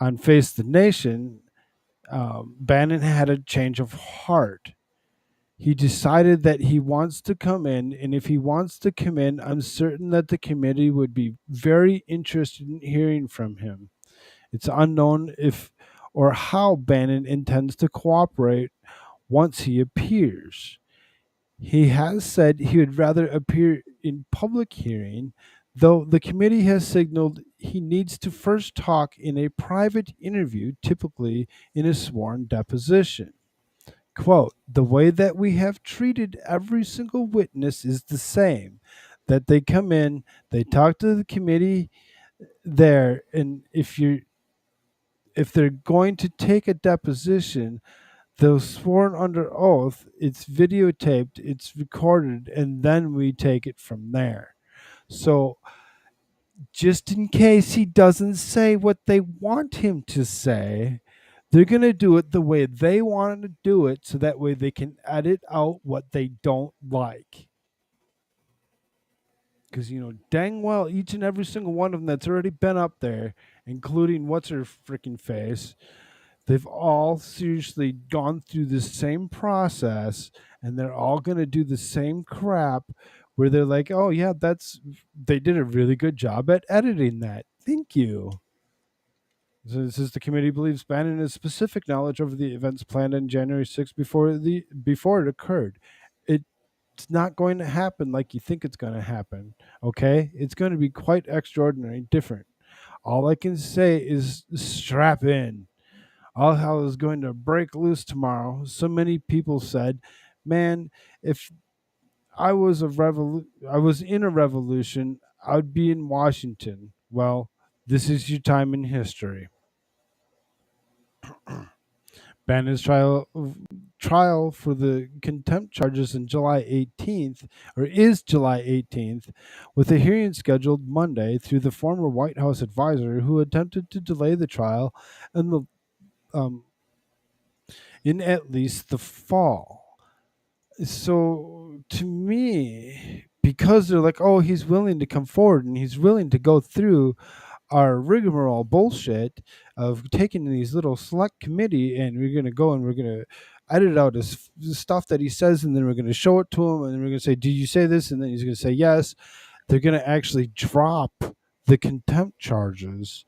on Face the Nation, Bannon had a change of heart. He decided that he wants to come in, and if he wants to come in, I'm certain that the committee would be very interested in hearing from him. It's unknown if or how Bannon intends to cooperate once he appears. He has said he would rather appear in public hearing, though the committee has signaled he needs to first talk in a private interview, typically in a sworn deposition. Quote, the way that we have treated every single witness is the same, that they come in, they talk to the committee there, and if they're going to take a deposition, they're sworn under oath, it's videotaped, it's recorded, and then we take it from there. So just in case he doesn't say what they want him to say, they're going to do it the way they want to do it, so that way they can edit out what they don't like. Because, dang well, each and every single one of them that's already been up there, including what's-her-freaking face, they've all seriously gone through the same process, and they're all going to do the same crap where they're like, oh, yeah, they did a really good job at editing that. Thank you. This is the committee believes Bannon has specific knowledge of the events planned on January 6th before it occurred. It's not going to happen like you think it's going to happen. Okay, it's going to be quite extraordinary, different. All I can say is strap in. All hell is going to break loose tomorrow. So many people said, "Man, if I was I was in a revolution, I'd be in Washington." Well, this is your time in history. Bannon's trial for the contempt charges in July 18th, or is July 18th, with a hearing scheduled Monday through the former White House advisor who attempted to delay the trial and in at least the fall. So to me, because they're like, oh, he's willing to come forward and he's willing to go through our rigmarole bullshit of taking these little select committee and we're going to go and we're going to edit out his stuff that he says and then we're going to show it to him and then we're going to say, do you say this? And then he's going to say yes. They're going to actually drop the contempt charges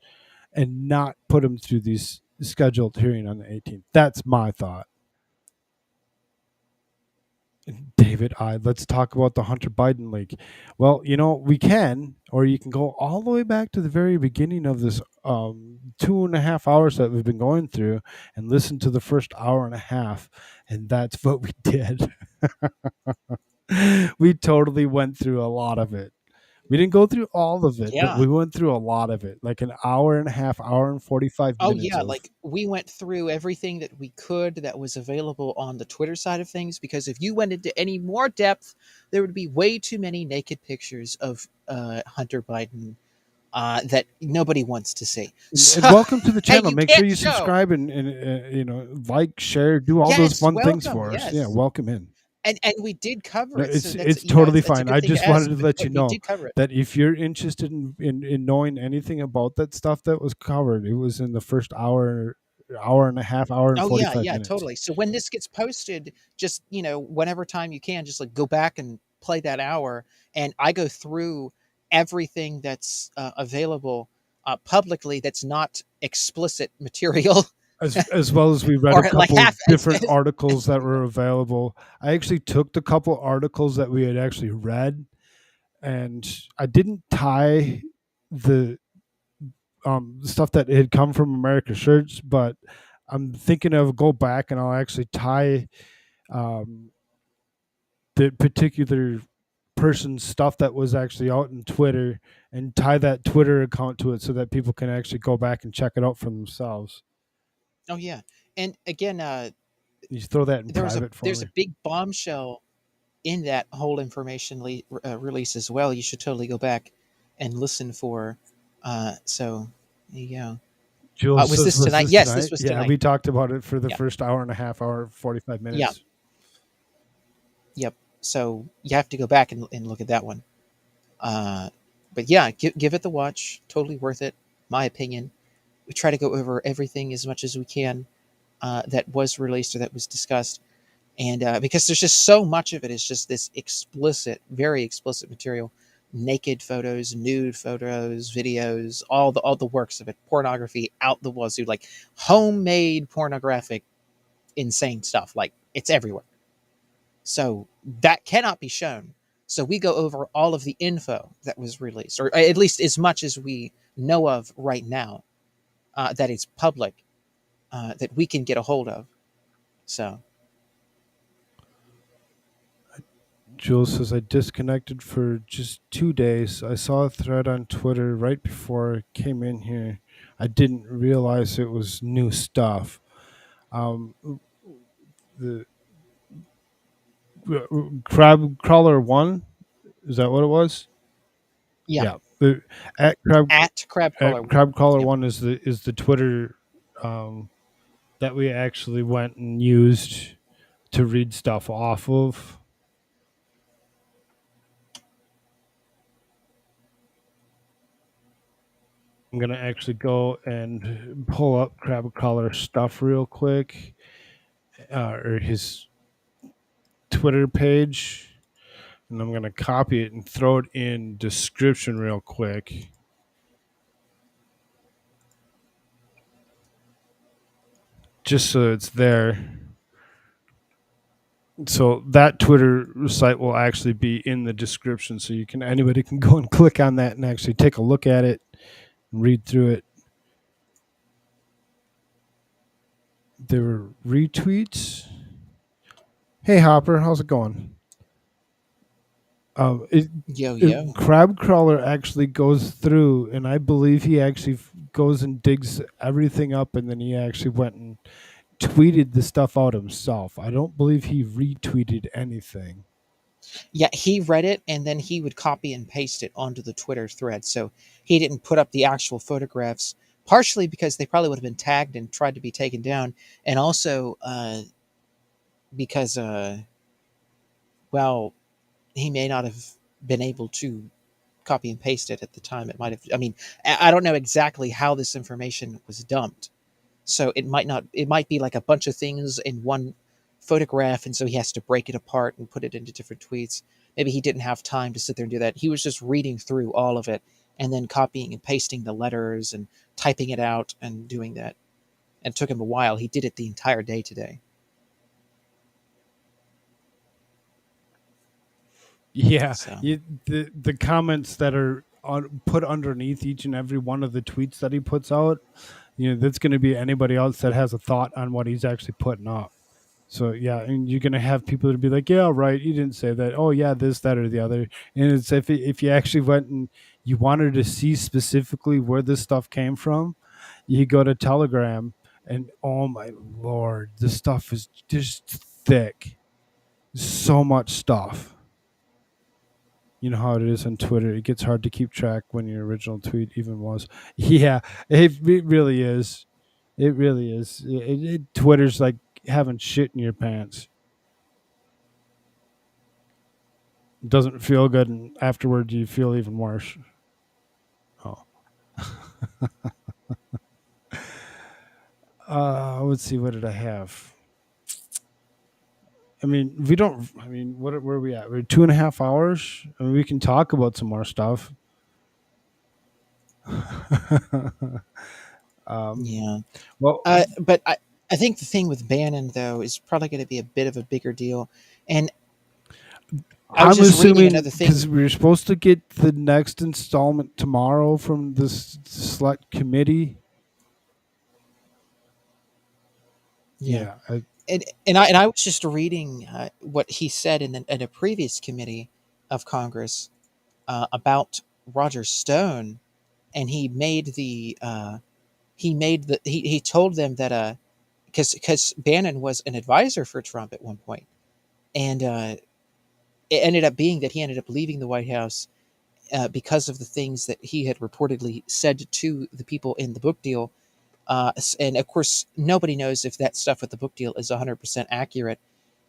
and not put him through these scheduled hearing on the 18th. That's my thought. David, let's talk about the Hunter Biden leak. Well, we can, or you can go all the way back to the very beginning of this 2.5 hours that we've been going through and listen to the first hour and a half. And that's what we did. We totally went through a lot of it. We didn't go through all of it, but we went through a lot of it, like an hour and a half, hour and 45 minutes. Oh yeah, like we went through everything that we could that was available on the Twitter side of things, because if you went into any more depth, there would be way too many naked pictures of Hunter Biden that nobody wants to see. So, and welcome to the channel. Make sure you subscribe and like, share, do all those fun things for us. Yeah, welcome in. And we did cover it. It's totally fine. I just wanted to let you know that if you're interested in knowing anything about that stuff that was covered, it was in the first hour and a half, hour and 45 minutes. Totally. So when this gets posted, just, whenever time you can, just like go back and play that hour. And I go through everything that's available publicly that's not explicit material. As well as we read a couple different articles that were available. I actually took the couple articles that we had actually read, and I didn't tie the stuff that had come from AmericaShirts, but I'm thinking of go back and I'll actually tie the particular person's stuff that was actually out in Twitter and tie that Twitter account to it so that people can actually go back and check it out for themselves. Oh yeah, and again, you throw that in private for me. There's a big bombshell in that whole information release as well. You should totally go back and listen for. So there you go. Jules, was this tonight? Yes, this was tonight. Yeah, we talked about it for the first hour and a half, hour 45 minutes. Yeah. Yep. So you have to go back and look at that one. But yeah, give it the watch. Totally worth it. My opinion. We try to go over everything as much as we can that was released or that was discussed. And because there's just so much of it, it's just this explicit, very explicit material, naked photos, nude photos, videos, all the works of it, pornography out the wazoo, like homemade pornographic, insane stuff. Like it's everywhere. So that cannot be shown. So we go over all of the info that was released, or at least as much as we know of right now. That is public, that we can get a hold of. So, Jules says, I disconnected for just 2 days. I saw a thread on Twitter right before I came in here. I didn't realize it was new stuff. The Crab Crawler 1, is that what it was? Yeah. At Crab Crawler. Crab Crawler 1 is the Twitter that we actually went and used to read stuff off of. I'm gonna actually go and pull up Crab Crawler stuff real quick, or his Twitter page, and I'm gonna copy it and throw it in description real quick. just so it's there. So that Twitter site will actually be in the description, so anybody can go and click on that and actually take a look at it and read through it. There were retweets. Hey Hopper, how's it going? Crab Crawler actually goes through, and I believe he actually goes and digs everything up, and then he actually went and tweeted the stuff out himself. I don't believe he retweeted anything. Yeah, he read it, and then he would copy and paste it onto the Twitter thread. So he didn't put up the actual photographs, partially because they probably would have been tagged and tried to be taken down, and also because, well, he may not have been able to copy and paste it at the time. It might have, I mean, I don't know exactly how this information was dumped. So it might be like a bunch of things in one photograph, and so he has to break it apart and put it into different tweets. Maybe he didn't have time to sit there and do that. He was just reading through all of it and then copying and pasting the letters and typing it out and doing that. And it took him a while. He did it the entire day today. Yeah, so. The comments that are put underneath each and every one of the tweets that he puts out, that's going to be anybody else that has a thought on what he's actually putting up. So yeah, and you're going to have people to be like, yeah, right, you didn't say that. Oh yeah, this, that, or the other. And it's if you actually went and you wanted to see specifically where this stuff came from, you go to Telegram, and oh my Lord, this stuff is just thick. So much stuff. You know how it is on Twitter. It gets hard to keep track when your original tweet even was. Yeah, it really is. It really is. Twitter's like having shit in your pants. It doesn't feel good, and afterwards you feel even worse. Oh. Let's see. What did I have? I mean, where are we at? We're 2.5 hours. I mean, we can talk about some more stuff. Yeah. Well, but I think the thing with Bannon, though, is probably going to be a bit of a bigger deal. And I'm assuming because we're supposed to get the next installment tomorrow from this select committee. Yeah. And I was just reading what he said in a previous committee of Congress about Roger Stone, and he told them that because Bannon was an advisor for Trump at one point, and it ended up being that he ended up leaving the White House because of the things that he had reportedly said to the people in the book deal. And of course, nobody knows if that stuff with the book deal is 100% accurate.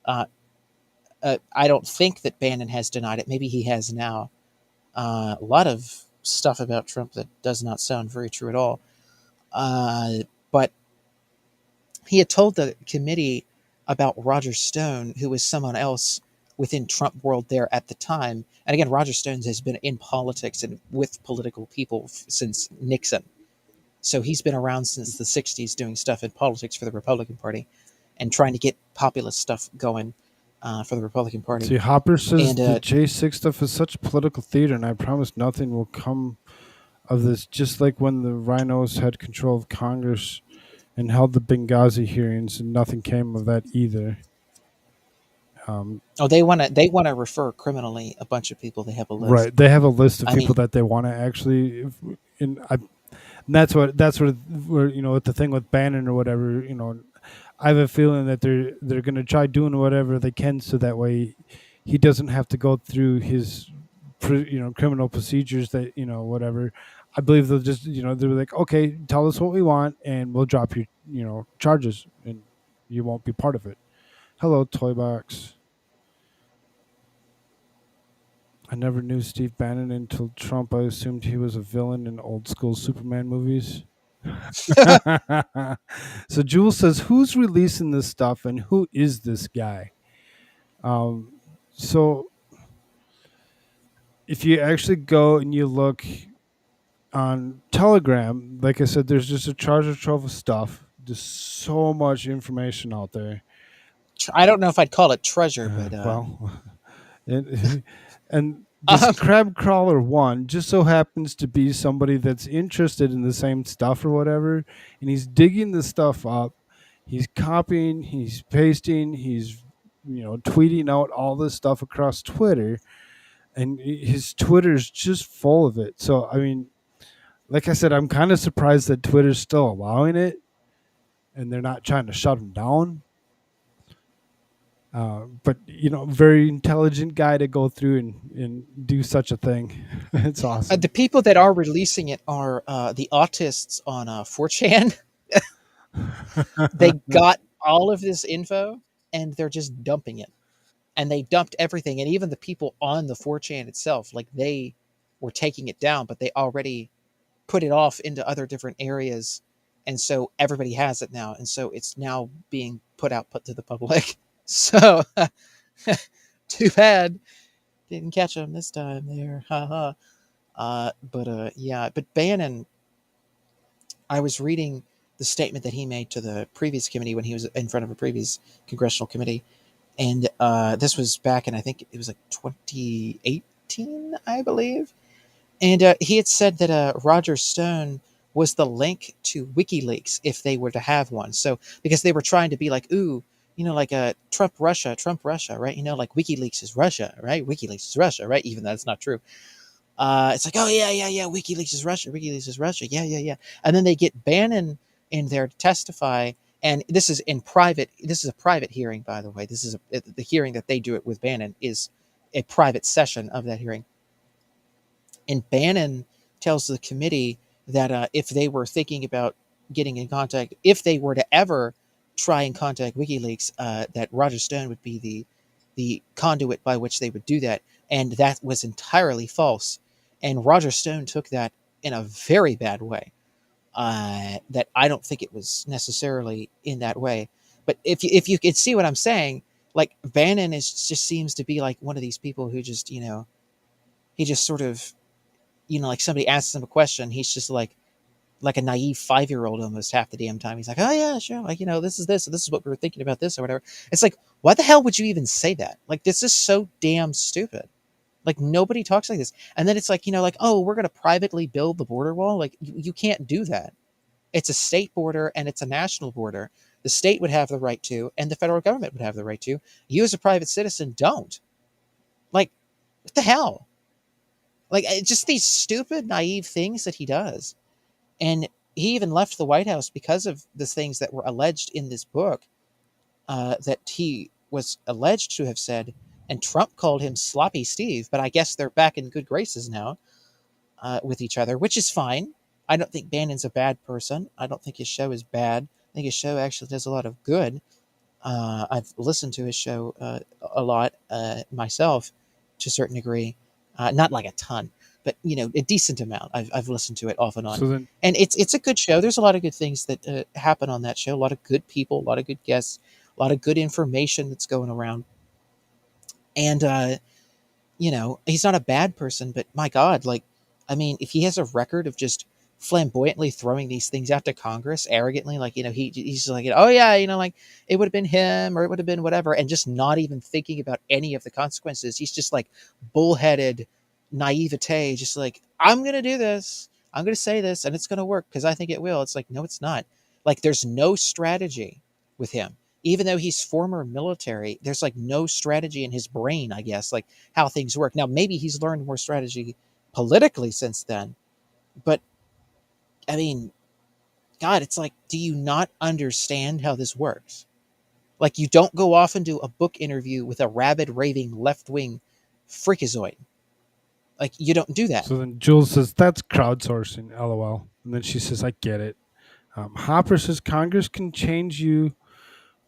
I don't think that Bannon has denied it. Maybe he has now. A lot of stuff about Trump that does not sound very true at all. But he had told the committee about Roger Stone, who was someone else within Trump world there at the time. And again, Roger Stone has been in politics and with political people since Nixon. So he's been around since the 60s doing stuff in politics for the Republican Party and trying to get populist stuff going for the Republican Party. See, Hopper says the J6 stuff is such political theater, and I promise nothing will come of this, just like when the rhinos had control of Congress and held the Benghazi hearings, and nothing came of that either. They want to refer criminally a bunch of people. They have a list. Right, they have a list of people that they want to actually... And that's what we're, with the thing with Bannon or whatever, I have a feeling that they're going to try doing whatever they can so that way he doesn't have to go through his criminal procedures that whatever. I believe they'll just they'll be like, okay, tell us what we want and we'll drop your charges and you won't be part of it. Hello, Toy Box. I never knew Steve Bannon until Trump. I assumed he was a villain in old school Superman movies. So Jules says, who's releasing this stuff and who is this guy? So if you actually go and you look on Telegram, like I said, there's just a treasure trove of stuff Just so much information out there. I don't know if I'd call it treasure, but well, and this crab crawler one just so happens to be somebody that's interested in the same stuff or whatever, and he's digging the stuff up. He's copying, he's pasting, he's tweeting out all this stuff across Twitter, and his Twitter's just full of it. So I mean, like I said, I'm kind of surprised that Twitter's still allowing it, and they're not trying to shut him down. But very intelligent guy to go through and do such a thing. It's awesome. The people that are releasing it are the autists on 4chan. They got all of this info and they're just dumping it. And they dumped everything. And even the people on the 4chan itself, like they were taking it down, but they already put it off into other different areas. And so everybody has it now. And so it's now being put to the public. So too bad. Didn't catch them this time there. Haha. But Bannon, I was reading the statement that he made to the previous committee when he was in front of a previous congressional committee. And this was back in, I think it was like 2018, I believe. And he had said that Roger Stone was the link to WikiLeaks if they were to have one. So because they were trying to be like, ooh, like Trump Russia, right? Like WikiLeaks is Russia, right? WikiLeaks is Russia, right? Even though that's not true. It's like, oh yeah, WikiLeaks is Russia, yeah. And then they get Bannon in there to testify, and this is in private. This is a private hearing, by the way. This is the hearing that they do it with Bannon is a private session of that hearing. And Bannon tells the committee that if they were thinking about getting in contact, if they were to ever try and contact WikiLeaks, that Roger Stone would be the conduit by which they would do that. And that was entirely false. And Roger Stone took that in a very bad way. That I don't think it was necessarily in that way. But if you could see what I'm saying, like Bannon just seems to be like one of these people who just, he just sort of, like somebody asks him a question, he's just like a naive 5-year-old almost half the damn time. He's like, oh yeah, sure. Like, this is this is what we were thinking about this or whatever. It's like, why the hell would you even say that? Like, this is so damn stupid. Like, nobody talks like this. And then it's like, oh, we're going to privately build the border wall. Like, you can't do that. It's a state border and it's a national border. The state would have the right to, and the federal government would have the right to. You as a private citizen don't. Like, what the hell? Like, just these stupid, naive things that he does. And he even left the White House because of the things that were alleged in this book that he was alleged to have said. And Trump called him Sloppy Steve, but I guess they're back in good graces now with each other, which is fine. I don't think Bannon's a bad person. I don't think his show is bad. I think his show actually does a lot of good. I've listened to his show a lot myself to a certain degree. Not like a ton, but a decent amount. I've listened to it off and on, and it's a good show. There's a lot of good things that happen on that show. A lot of good people, a lot of good guests, a lot of good information that's going around. And he's not a bad person, but my God, like, I mean, if he has a record of just flamboyantly throwing these things out to Congress arrogantly, like, he's like, oh yeah, like it would have been him or it would have been whatever, and just not even thinking about any of the consequences. He's just like bullheaded naivete, just like, I'm going to do this. I'm going to say this and it's going to work because I think it will. It's like, no, it's not. Like, there's no strategy with him. Even though he's former military, there's like no strategy in his brain, I guess, like how things work. Now, maybe he's learned more strategy politically since then, but I mean, God, it's like, do you not understand how this works? Like, you don't go off and do a book interview with a rabid, raving, left-wing freakazoid. Like, you don't do that. So then Jules says, that's crowdsourcing, LOL. And then she says, I get it. Hopper says, Congress can change you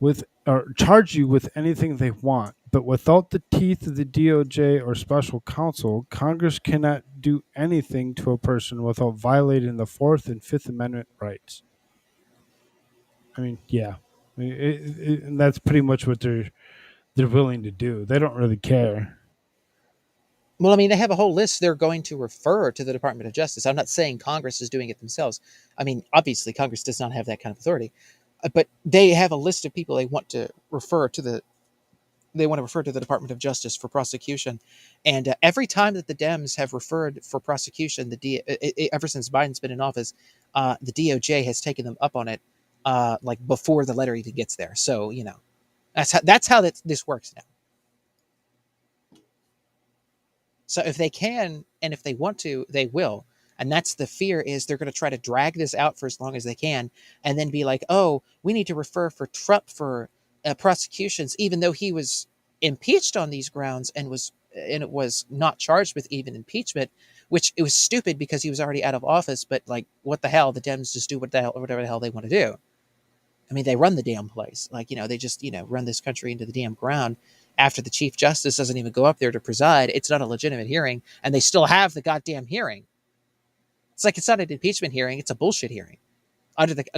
with or charge you with anything they want, but without the teeth of the DOJ or special counsel, Congress cannot do anything to a person without violating the 4th and 5th Amendment rights. I mean, yeah, and that's pretty much what they're willing to do. They don't really care. Well, I mean, they have a whole list they're going to refer to the Department of Justice. I'm not saying Congress is doing it themselves. I mean, obviously, Congress does not have that kind of authority. but they have a list of people they want to refer to the Department of Justice for prosecution. And every time that the Dems have referred for prosecution, ever since Biden's been in office, the DOJ has taken them up on it, like before the letter even gets there. So, that's how this works now. So if they can, and if they want to, they will. And that's the fear, is they're going to try to drag this out for as long as they can, and then be like, oh, we need to refer for Trump for prosecutions, even though he was impeached on these grounds and it was not charged with even impeachment, which it was stupid because he was already out of office. But like, what the hell? The Dems just do whatever the hell they want to do. I mean, they run the damn place. Like, they just, run this country into the damn ground. After the Chief Justice doesn't even go up there to preside, it's not a legitimate hearing, and they still have the goddamn hearing. It's like, it's not an impeachment hearing, it's a bullshit hearing.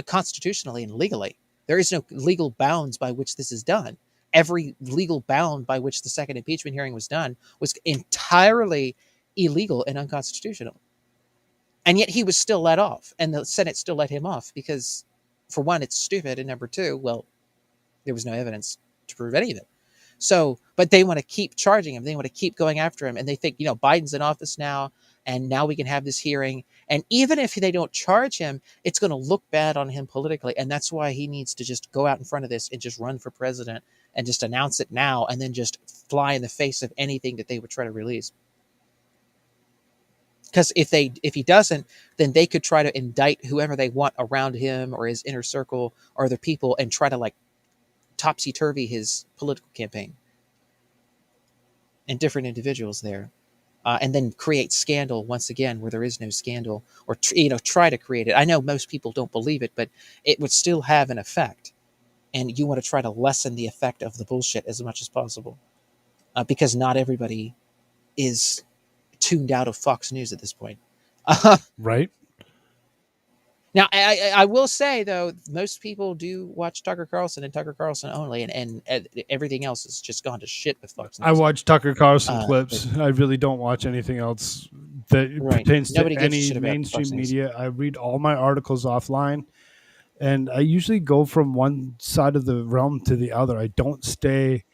Constitutionally and legally. There is no legal bounds by which this is done. Every legal bound by which the second impeachment hearing was done was entirely illegal and unconstitutional. And yet he was still let off, and the Senate still let him off because, for one, it's stupid, and number two, well, there was no evidence to prove any of it. So, but they want to keep charging him. They want to keep going after him. And they think, Biden's in office now, and now we can have this hearing. And even if they don't charge him, it's going to look bad on him politically. And that's why he needs to just go out in front of this and just run for president and just announce it now, and then just fly in the face of anything that they would try to release. Because if he doesn't, then they could try to indict whoever they want around him or his inner circle or other people, and try to like topsy-turvy his political campaign and different individuals there, and then create scandal once again where there is no scandal, or try to create it. I know most people don't believe it, but it would still have an effect, and you want to try to lessen the effect of the bullshit as much as possible, because not everybody is tuned out of Fox News at this point. Right. Now, I will say, though, most people do watch Tucker Carlson and Tucker Carlson only, and everything else has just gone to shit with Fox News. I watch Tucker Carlson clips. I really don't watch anything else that pertains to any mainstream media. I read all my articles offline, and I usually go from one side of the realm to the other. I don't stay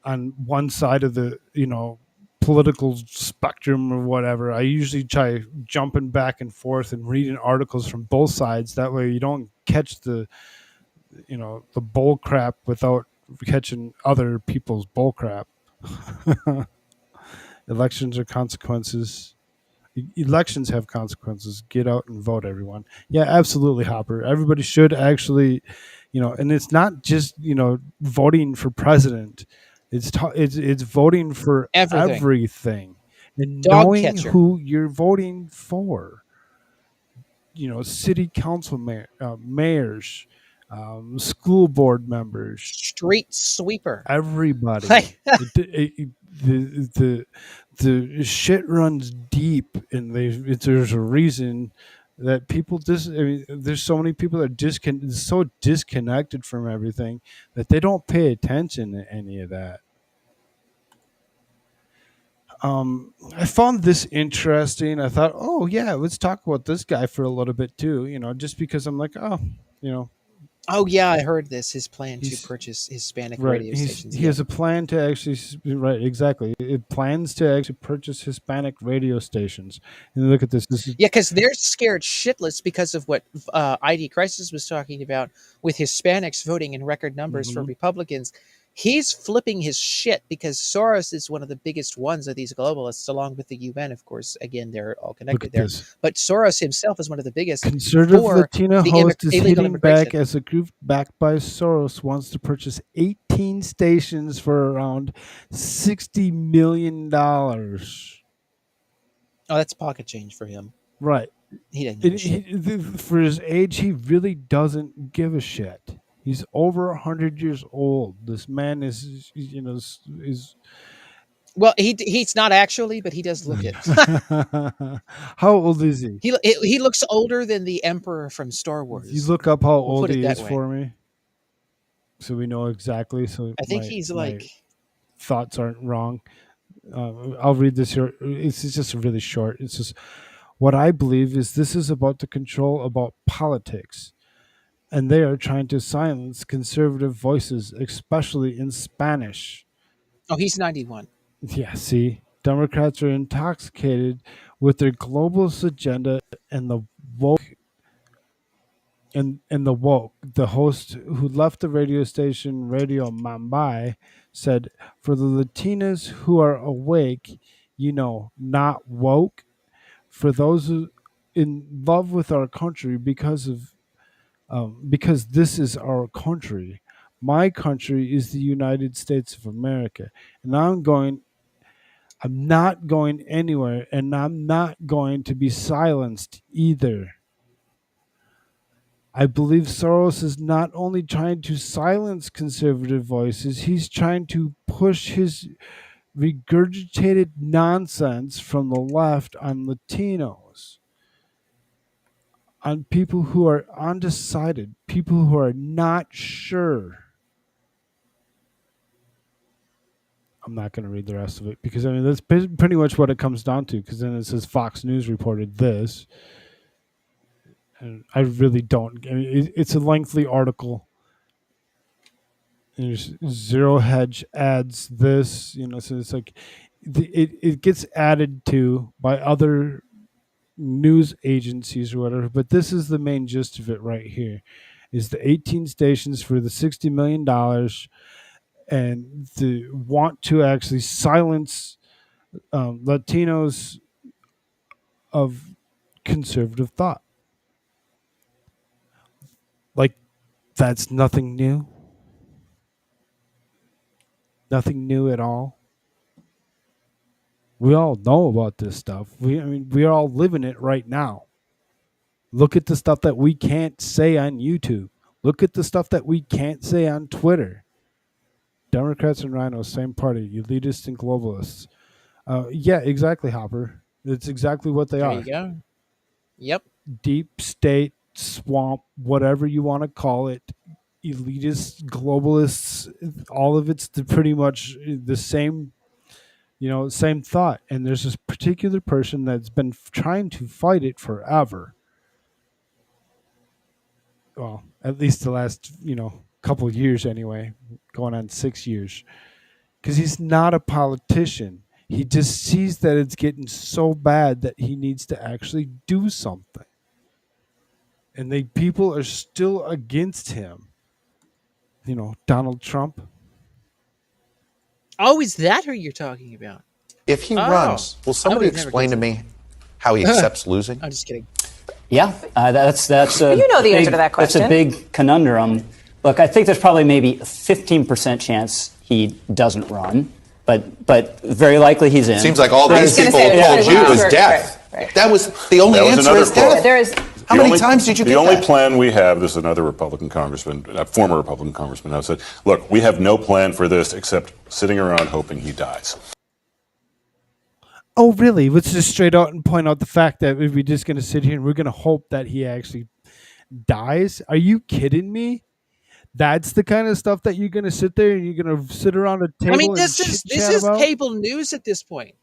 on one side of the, political spectrum or whatever. I usually try jumping back and forth and reading articles from both sides. That way you don't catch the bull crap without catching other people's bull crap. Elections are consequences. Elections have consequences. Get out and vote, everyone. Yeah, absolutely, Hopper. Everybody should actually, and it's not just, voting for president. It's voting for everything, and knowing who you're voting for. City council mayors, school board members, street sweeper, everybody. The shit runs deep, and there's a reason that people there's so many people that are so disconnected from everything that they don't pay attention to any of that. I found this interesting. I thought, oh yeah, let's talk about this guy for a little bit too, just because I'm like, oh yeah, I heard this. His plan to purchase Hispanic radio stations. He has a plan to actually, right, exactly. It plans to actually purchase Hispanic radio stations. And look at this. Yeah, because they're scared shitless because of what ID Crisis was talking about with Hispanics voting in record numbers for Republicans. He's flipping his shit because Soros is one of the biggest ones of these globalists, along with the UN, of course. Again, they're all connected there. But Soros himself is one of the biggest. Conservative Latina host is hitting back as a group backed by Soros wants to purchase 18 stations for around $60 million. Oh, that's pocket change for him. Right. He doesn't give a shit. For his age, he really doesn't give a shit. He's over 100 years old. This man is well, he's not actually, but he does look it. How old is he? He looks older than the Emperor from Star Wars. You look up how old he is for me, so we know exactly. So I think he's like, thoughts aren't wrong. I'll read this here. It's just really short. It's just what I believe is this is about the control about politics. and they are trying to silence conservative voices, especially in Spanish. Oh, he's 91. Yeah, see, Democrats are intoxicated with their globalist agenda and the woke. And the woke, the host who left the radio station Radio Mumbai said, "For the Latinas who are awake, not woke. For those who in love with our country because this is our country. My country is the United States of America, and I'm not going anywhere, and I'm not going to be silenced either. I believe Soros is not only trying to silence conservative voices, he's trying to push his regurgitated nonsense from the left on Latinos, on people who are undecided, people who are not sure." I'm not going to read the rest of it because, that's pretty much what it comes down to, because then it says Fox News reported this. And I really don't. It's a lengthy article. There's Zero Hedge adds this, so it's like it gets added to by other news agencies or whatever. But this is the main gist of it right here: is the 18 stations for the $60 million, and the want to actually silence Latinos of conservative thought. Like, that's nothing new. Nothing new at all. We all know about this stuff. We're all living it right now. Look at the stuff that we can't say on YouTube. Look at the stuff that we can't say on Twitter. Democrats and Rhinos, same party, elitists and globalists. Yeah, exactly, Hopper. It's exactly what they are. There you go. Yep. Deep state, swamp, whatever you want to call it, elitists, globalists, all of it's pretty much the same, same thought. And there's this particular person that's been trying to fight it forever. Well, at least the last, couple of years anyway, going on 6 years. Because he's not a politician. He just sees that it's getting so bad that he needs to actually do something. And people are still against him. Donald Trump. Oh, is that who you're talking about? If he runs, will somebody explain to me how he accepts losing? I'm just kidding. Yeah, that's a you know the answer to that question. That's a big conundrum. Look, I think there's probably maybe a 15% chance he doesn't run, but very likely he's in. Seems like all these people told you was death. Right. That was the only answer is death. There is. How many times did you get that? The only plan we have, this is another Republican congressman, a former Republican congressman now said, look, we have no plan for this except sitting around hoping he dies. Oh, really? Let's just straight out and point out the fact that we're just going to sit here and we're going to hope that he actually dies? Are you kidding me? That's the kind of stuff that you're going to sit there and you're going to sit around a table this is cable news at this point.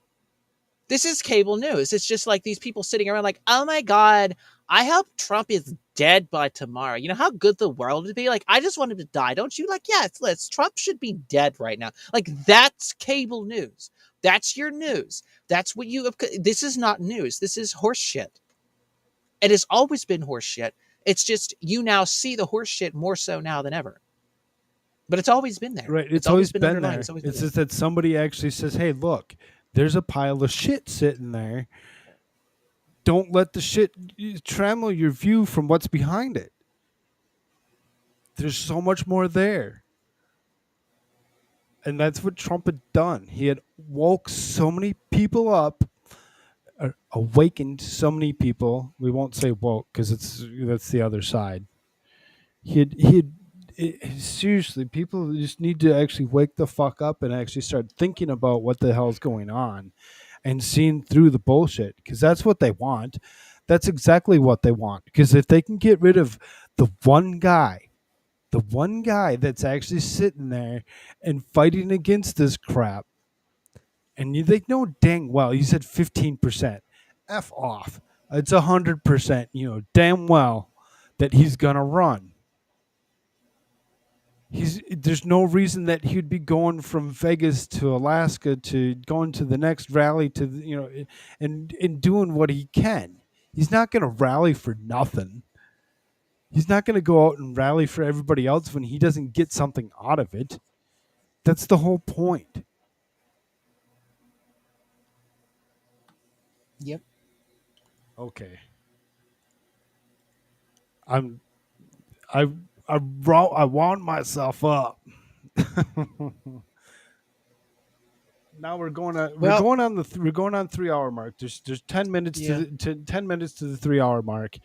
This is cable news. It's just like these people sitting around like, oh my God, I hope Trump is dead by tomorrow. You know how good the world would be? Like, I just want him to die. Don't you? Like, yeah, Trump should be dead right now. Like, that's cable news. That's your news. That's what this is not news. This is horse shit. It has always been horse shit. It's just, you now see the horse shit more so now than ever. But it's always been there. Right. It's always been there. It's just that somebody actually says, hey, look, there's a pile of shit sitting there. Don't let the shit trammel your view from what's behind it. There's so much more there. And that's what Trump had done. He had woke so many people up, awakened so many people. We won't say woke because that's the other side. Seriously, people just need to actually wake the fuck up and actually start thinking about what the hell's going on and seeing through the bullshit, because that's what they want. That's exactly what they want. Because if they can get rid of the one guy that's actually sitting there and fighting against this crap, and they know dang well, you said 15%. F off. It's 100%, damn well that he's going to run. There's no reason that he'd be going from Vegas to Alaska to going to the next rally and doing what he can. He's not going to rally for nothing. He's not going to go out and rally for everybody else when he doesn't get something out of it. That's the whole point. Yep. Okay. I wound myself up. Now we're going on the 3 hour mark. There's 10 minutes to 10 minutes to the 3 hour mark.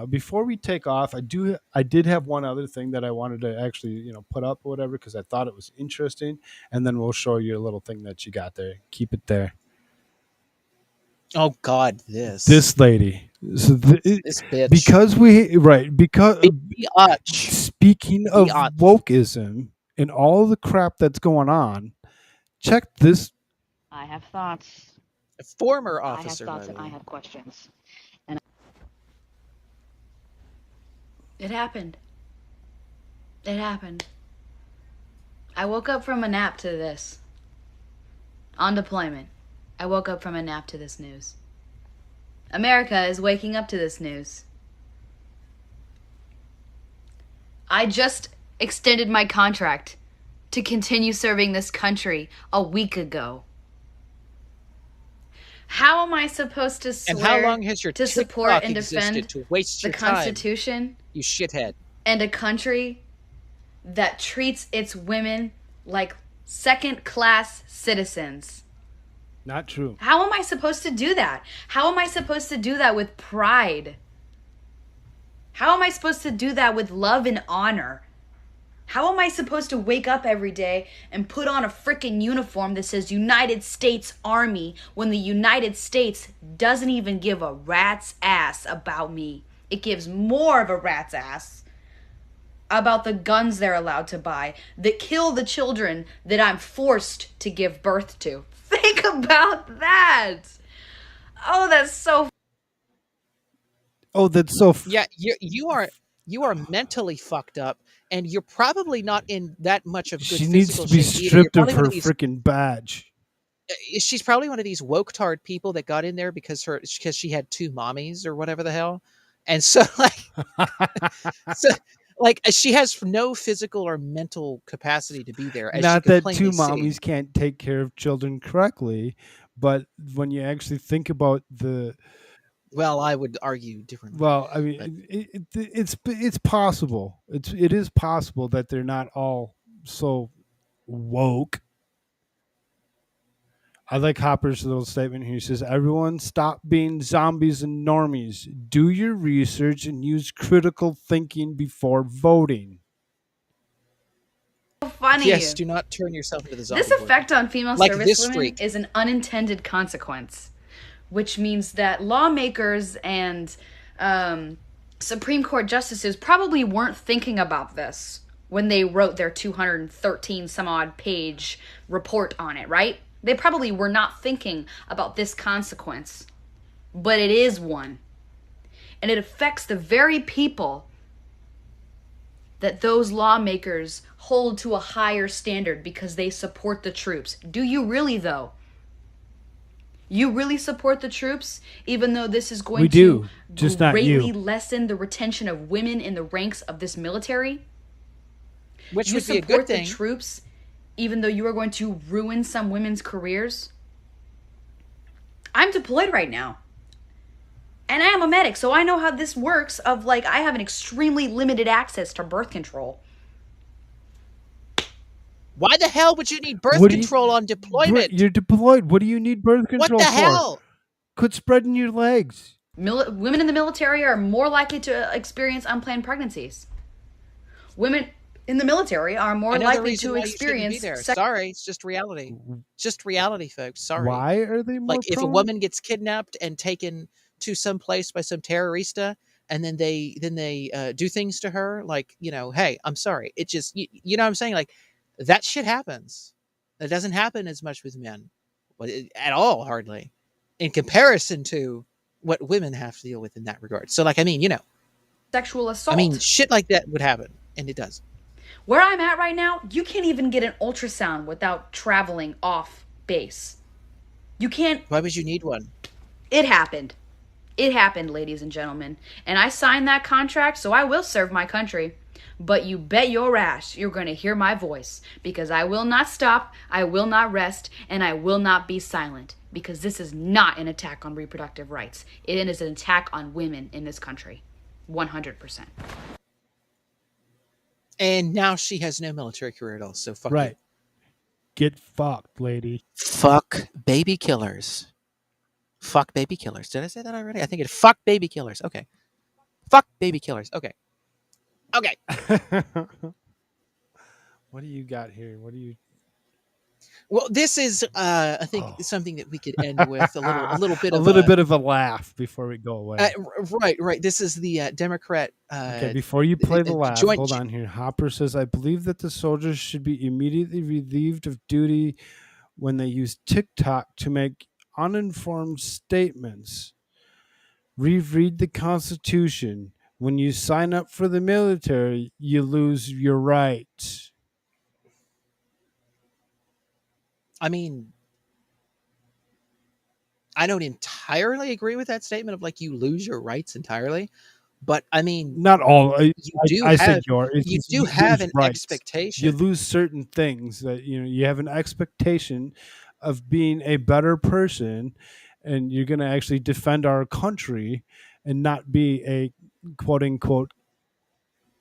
Before we take off, I did have one other thing that I wanted to actually put up or whatever because I thought it was interesting, and then we'll show you a little thing that you got there. Keep it there. Oh God, this lady. So this bitch. Because speaking of wokeism and all the crap that's going on, check this. I have thoughts. A former officer. I have thoughts and I have questions. And it happened. It happened. I woke up from a nap to this. On deployment. I woke up from a nap to this news. America is waking up to this news. I just extended my contract to continue serving this country a week ago. How am I supposed to swear and how long has your to support and defend to waste the your time, Constitution? You shithead. And a country that treats its women like second-class citizens? Not true. How am I supposed to do that? How am I supposed to do that with pride? How am I supposed to do that with love and honor? How am I supposed to wake up every day and put on a frickin' uniform that says United States Army when the United States doesn't even give a rat's ass about me? It gives more of a rat's ass about the guns they're allowed to buy that kill the children that I'm forced to give birth to. Think about that. Oh, that's so. Oh, that's so. Yeah, you are mentally fucked up, and you're probably not in that much of good. She needs to be stripped of her freaking badge. She's probably one of these woke-tard people that got in there because she had two mommies or whatever the hell, and so she has no physical or mental capacity to be there. As Not that two mommies can't take care of children correctly, but when you actually think about the. Well, I would argue differently. Well, I mean, it's possible. It is possible that they're not all so woke. I like Hopper's little statement here. He says, "Everyone, stop being zombies and normies. Do your research and use critical thinking before voting." Funny. Yes, do not turn yourself into the zombie. This effect on female service women is an unintended consequence, which means that lawmakers and Supreme Court justices probably weren't thinking about this when they wrote their 213 some odd page report on it, right? They probably were not thinking about this consequence, but it is one. And it affects the very people that those lawmakers hold to a higher standard because they support the troops. Do you really, though? You really support the troops, even though this is going to greatly lessen the retention of women in the ranks of this military? Which would be a good thing. You support the troops, even though you are going to ruin some women's careers? I'm deployed right now. And I am a medic, so I know how this works of I have an extremely limited access to birth control. Why the hell would you need birth control on deployment? You're deployed. What do you need birth control for? What the hell? Quit spreading your legs. Women in the military are more likely to experience unplanned pregnancies. Women in the military are more likely to experience. Sorry, it's just reality. Just reality, folks. Sorry. Why are they more if a woman gets kidnapped and taken to some place by some terrorista, and then they do things to her, hey, I'm sorry. It just you know what I'm saying? That shit happens. That doesn't happen as much with men, at all, hardly, in comparison to what women have to deal with in that regard. So, sexual assault. Shit like that would happen, and it does. Where I'm at right now, you can't even get an ultrasound without traveling off base. You can't. Why would you need one? It happened. It happened, ladies and gentlemen. And I signed that contract, so I will serve my country. But you bet your ass you're going to hear my voice, because I will not stop, I will not rest, and I will not be silent, because this is not an attack on reproductive rights. It is an attack on women in this country. 100%. And now she has no military career at all, so fuck Right. you. Get fucked, lady. Fuck baby killers. Fuck baby killers. Did I say that already? I think it. Fuck baby killers. Okay. Fuck baby killers. Okay. Okay. What do you got here? What do you? Well, this is, I think, something that we could end with a little bit of a laugh before we go away. Right. This is the Democrat. Okay, before you play the laugh, hold on here. Hopper says, "I believe that the soldiers should be immediately relieved of duty when they use TikTok to make uninformed statements. Reread the Constitution. When you sign up for the military, you lose your rights." I mean, I don't entirely agree with that statement of like you lose your rights entirely, but I mean, not all. You do have an expectation. You lose certain things that you have an expectation of being a better person, and you're going to actually defend our country and not be a quote unquote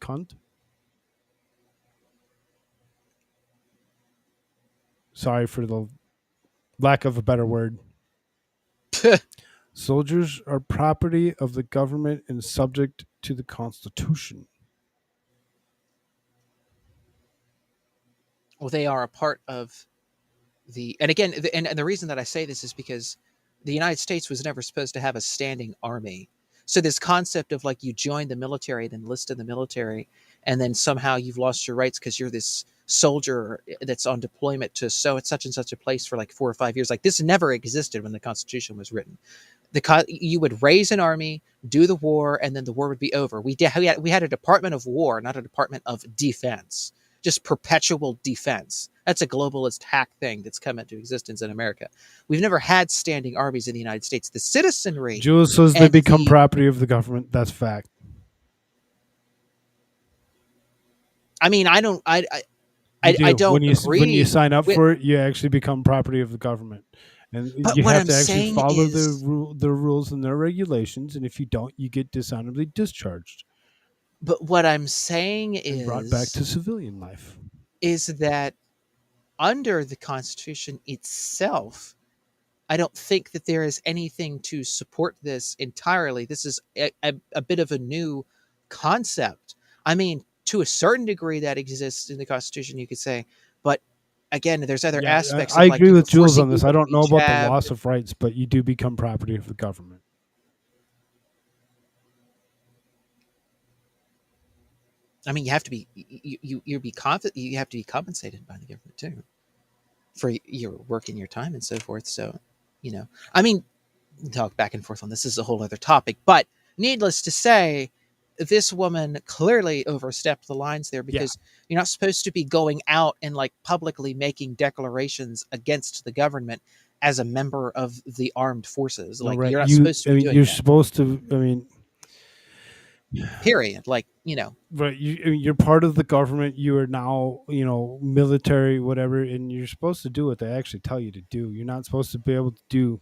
cunt. Sorry for the lack of a better word. Soldiers are property of the government and subject to the Constitution. Well, they are a part of and again, and the reason that I say this is because the United States was never supposed to have a standing army. So this concept of like you join the military, then enlist in the military, and then somehow you've lost your rights because you're this soldier that's on deployment to such and such a place for like 4 or 5 years. Like this never existed when the Constitution was written. You would raise an army, do the war, and then the war would be over. We had a Department of War, not a Department of Defense. Just perpetual defense. That's a globalist hack thing that's come into existence in America. We've never had standing armies in the United States. The citizenry. Jules says they become property of the government. That's fact. I mean, I don't agree. When you sign up for it, you actually become property of the government. And you have to actually follow the rules and their regulations. And if you don't, you get dishonorably discharged. But what I'm saying is brought back to civilian life. Is that under the Constitution itself, I don't think that there is anything to support this entirely. This is a bit of a new concept. I mean, to a certain degree that exists in the Constitution, you could say, but again, there's other aspects. I agree with Jules on this. I don't know about the loss of rights, but you do become property of the government. I mean, you have to be you have to be compensated by the government too for your work and your time and so forth. So, I mean, talk back and forth on this is a whole other topic. But needless to say, this woman clearly overstepped the lines there because you're not supposed to be going out and like publicly making declarations against the government as a member of the armed forces. Like you're not supposed to be doing you're that. Supposed to. I mean. Period. Like, Right. You're part of the government. You are now, military, whatever, and you're supposed to do what they actually tell you to do. You're not supposed to be able to do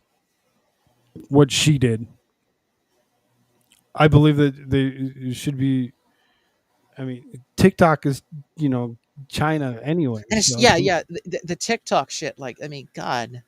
what she did. I believe that they should be. I mean, TikTok is, China anyway. And it's, so. The TikTok shit. Like, I mean, God.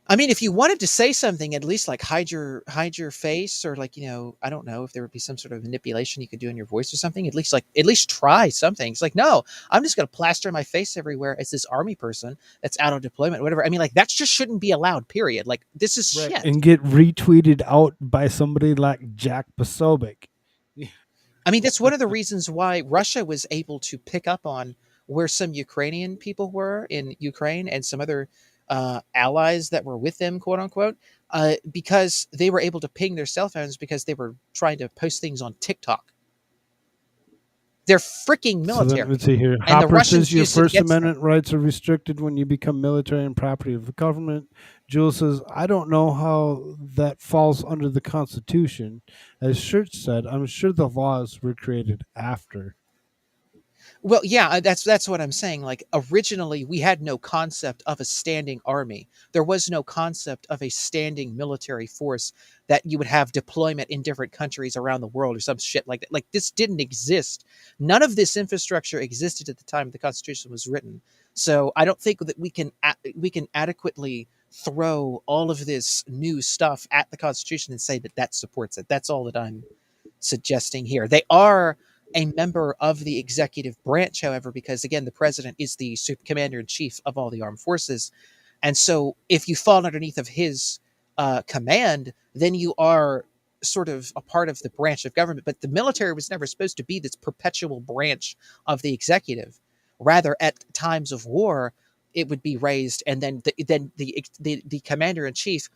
I mean, if you wanted to say something, at least like hide your face, or like, I don't know if there would be some sort of manipulation you could do in your voice or something. At least try something. It's like, no, I'm just going to plaster my face everywhere as this army person that's out on deployment, whatever. I mean, like that just shouldn't be allowed. Period. Like this is shit. And get retweeted out by somebody like Jack Posobiec. I mean, that's one of the reasons why Russia was able to pick up on where some Ukrainian people were in Ukraine and some other allies that were with them, quote unquote, because they were able to ping their cell phones because they were trying to post things on TikTok. They're freaking So then military. let's see here. And the Hopper Russians says your used it First against them. Amendment rights are restricted when you become military and property of the government. Jules says, I don't know how that falls under the Constitution. As Shirts said, I'm sure the laws were created after. Well, yeah, that's what I'm saying. Like, originally, we had no concept of a standing army. There was no concept of a standing military force that you would have deployment in different countries around the world or some shit like that. Like, this didn't exist. None of this infrastructure existed at the time the Constitution was written. So I don't think that we can adequately throw all of this new stuff at the Constitution and say that that supports it. That's all that I'm suggesting here. They are a member of the executive branch, however, because again, the president is the super commander in chief of all the armed forces. And so if you fall underneath of his command, then you are sort of a part of the branch of government. But the military was never supposed to be this perpetual branch of the executive. Rather, at times of war, it would be raised, and then the commander in chief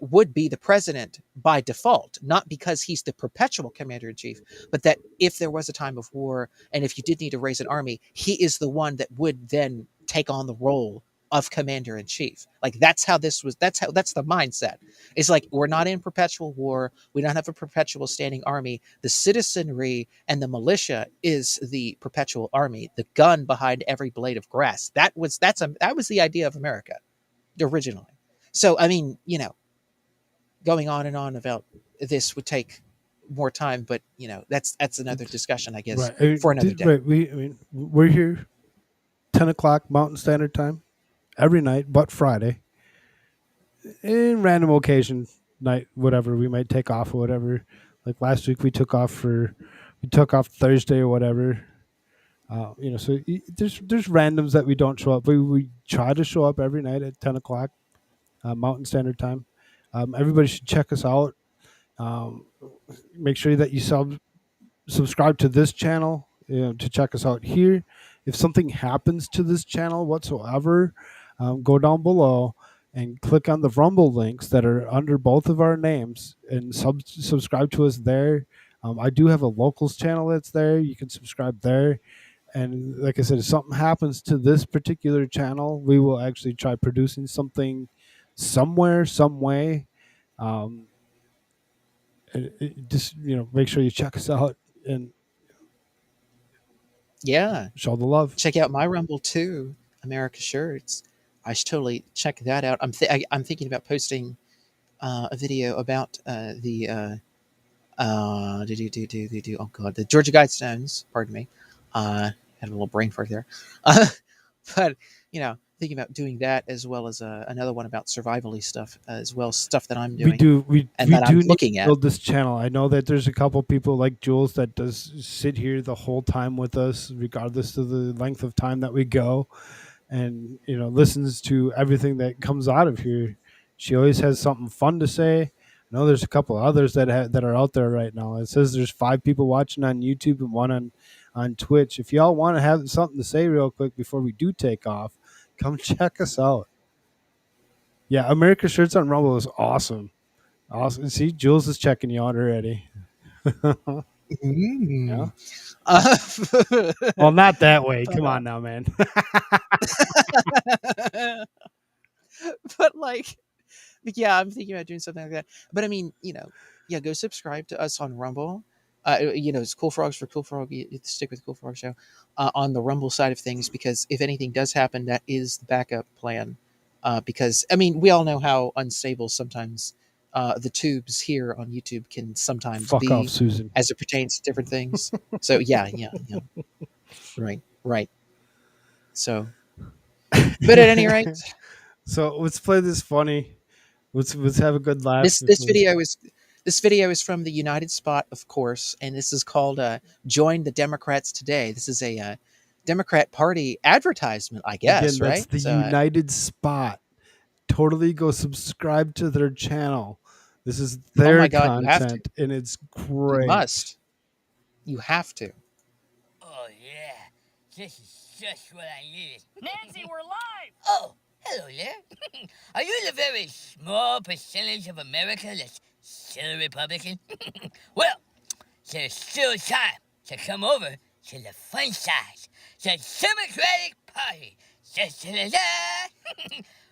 would be the president by default, not because he's the perpetual commander in chief, but that if there was a time of war and if you did need to raise an army, he is the one that would then take on the role of commander in chief. Like, that's how this was. That's the mindset. It's like, we're not in perpetual war. We don't have a perpetual standing army. The citizenry and the militia is the perpetual army, the gun behind every blade of grass. That was the idea of America originally. So, I mean, going on and on about this would take more time, but that's another discussion, I guess, right. for another day. Right. We're here 10 o'clock Mountain Standard Time every night, but Friday. In random occasion, night, whatever, we might take off or whatever. Like last week, we took off Thursday or whatever. So there's randoms that we don't show up. We try to show up every night at 10 o'clock Mountain Standard Time. Everybody should check us out. Make sure that you subscribe to this channel to check us out here. If something happens to this channel whatsoever, go down below and click on the Rumble links that are under both of our names and subscribe to us there. I do have a locals channel that's there. You can subscribe there. And like I said, if something happens to this particular channel, we will actually try producing something somewhere, some way. Just make sure you check us out and show the love. Check out my Rumble too, AmericaShirts. I should totally check that out. I'm thinking about posting a video about the Georgia Guidestones. Pardon me, had a little brain fart there. But thinking about doing that, as well as another one about survival-y stuff, as well, stuff that I'm doing. We do looking need to build this channel. I know that there's a couple people like Jules that does sit here the whole time with us, regardless of the length of time that we go, and listens to everything that comes out of here. She always has something fun to say. I know there's a couple others that are out there right now. It says there's 5 people watching on YouTube and 1 on Twitch. If y'all want to have something to say real quick before we do take off, come check us out. Yeah, AmericaShirts on Rumble is awesome. Awesome. See, Jules is checking you out already. Yeah. Well, not that way. Come on now, man. But yeah, I'm thinking about doing something like that. But I mean, go subscribe to us on Rumble. It's Koolfrogs for Koolfrogg. You stick with Koolfrogg show on the Rumble side of things, because if anything does happen, that is the backup plan. Because I mean, we all know how unstable sometimes the tubes here on YouTube can sometimes Fuck be, off, Susan, as it pertains to different things. So yeah. Right. So, but at any rate, so let's play this funny. Let's have a good laugh. This video is from the United Spot, of course, and this is called "Join the Democrats Today." This is a Democrat Party advertisement, I guess. Again, that's right? the United Spot. Totally go subscribe to their channel. This is their content, and it's great. You have to. Oh yeah, this is just what I needed. Nancy, we're live. Oh, hello there. Are you the very small percentage of America that's still a Republican? Well, there's still time to come over to the fun side, the Democratic Party.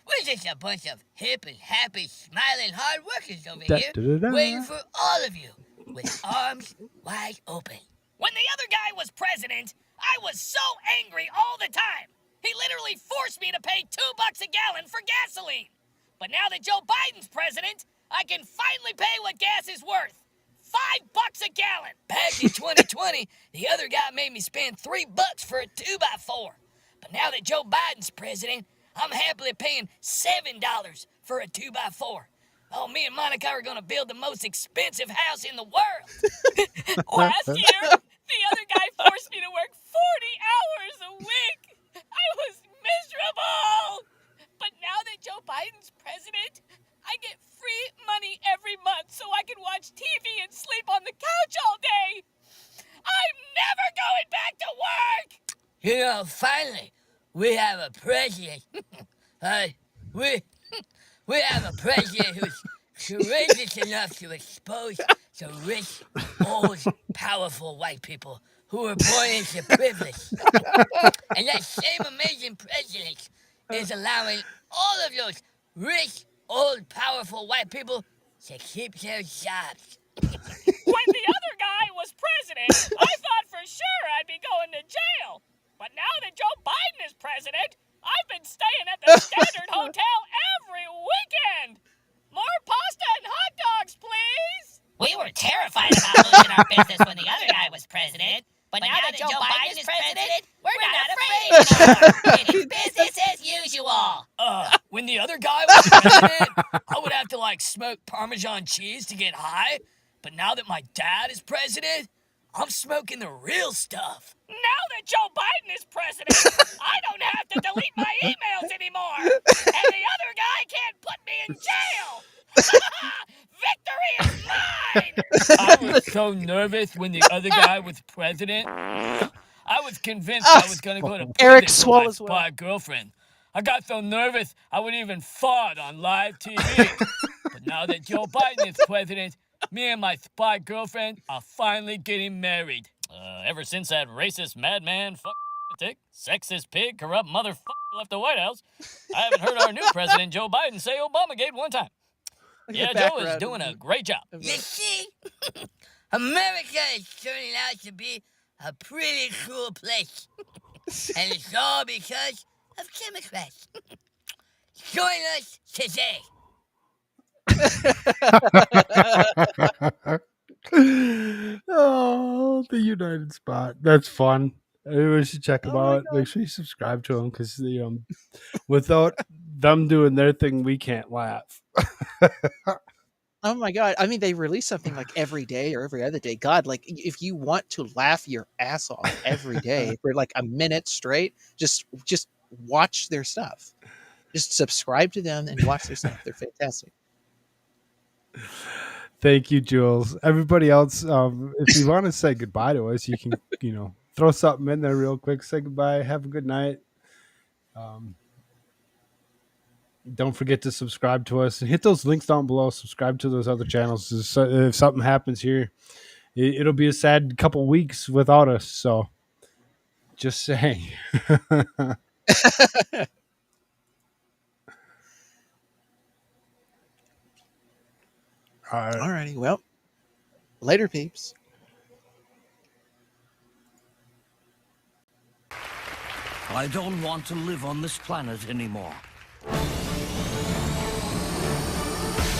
We're just a bunch of hip and happy, smiling hard workers over here, waiting for all of you with arms wide open. When the other guy was president, I was so angry all the time. He literally forced me to pay $2 a gallon for gasoline. But now that Joe Biden's president, I can finally pay what gas is worth. $5 a gallon. Back in 2020, the other guy made me spend $3 for a 2x4. But now that Joe Biden's president, I'm happily paying $7 for a 2x4. Oh, me and Monica are gonna build the most expensive house in the world. Last year, the other guy forced me to work 40 hours a week. I was miserable. But now that Joe Biden's president, I get free money every month so I can watch TV and sleep on the couch all day. I'm never going back to work. You know, finally, we have a president. We have a president who's courageous enough to expose the rich, old, powerful white people who were born into privilege. And that same amazing president is allowing all of those rich, old, powerful white people to keep their jobs. When the other guy was president, I thought for sure I'd be going to jail. But now that Joe Biden is president, I've been staying at the Standard Hotel every weekend. More pasta and hot dogs, please. We were terrified about losing our business when the other guy was president. But now that Joe Biden is president, we're not afraid anymore. It is business as usual. When the other guy was president, I would have to smoke Parmesan cheese to get high. But now that my dad is president, I'm smoking the real stuff. Now that Joe Biden is president, I don't have to delete my emails anymore. And the other guy can't put me in jail. Victory is mine! I was so nervous when the other guy was president. I was convinced I was going to go to prison for my spy girlfriend. I got so nervous I would even fart on live TV. But now that Joe Biden is president, me and my spy girlfriend are finally getting married. Ever since that racist madman, tick, sexist pig, corrupt motherfucker left the White House, I haven't heard our new president, Joe Biden, say Obamagate one time. Yeah, Joe is doing a great job. You see, America is turning out to be a pretty cool place. And it's all because of Democrats. Join us today. Oh, the United Spot. That's fun. Everyone should check them out. Make sure you subscribe to them because without them doing their thing, we can't laugh. Oh my God. I mean, they release something every day or every other day. God, if you want to laugh your ass off every day for a minute straight, just watch their stuff. Just subscribe to them and watch their stuff. They're fantastic. Thank you, Jules. Everybody else, if you want to say goodbye to us, you can, throw something in there real quick. Say goodbye. Have a good night. Don't forget to subscribe to us and hit those links down below. Subscribe to those other channels. If something happens here, it'll be a sad couple weeks without us. So just saying. All righty. Well, later, peeps. I don't want to live on this planet anymore.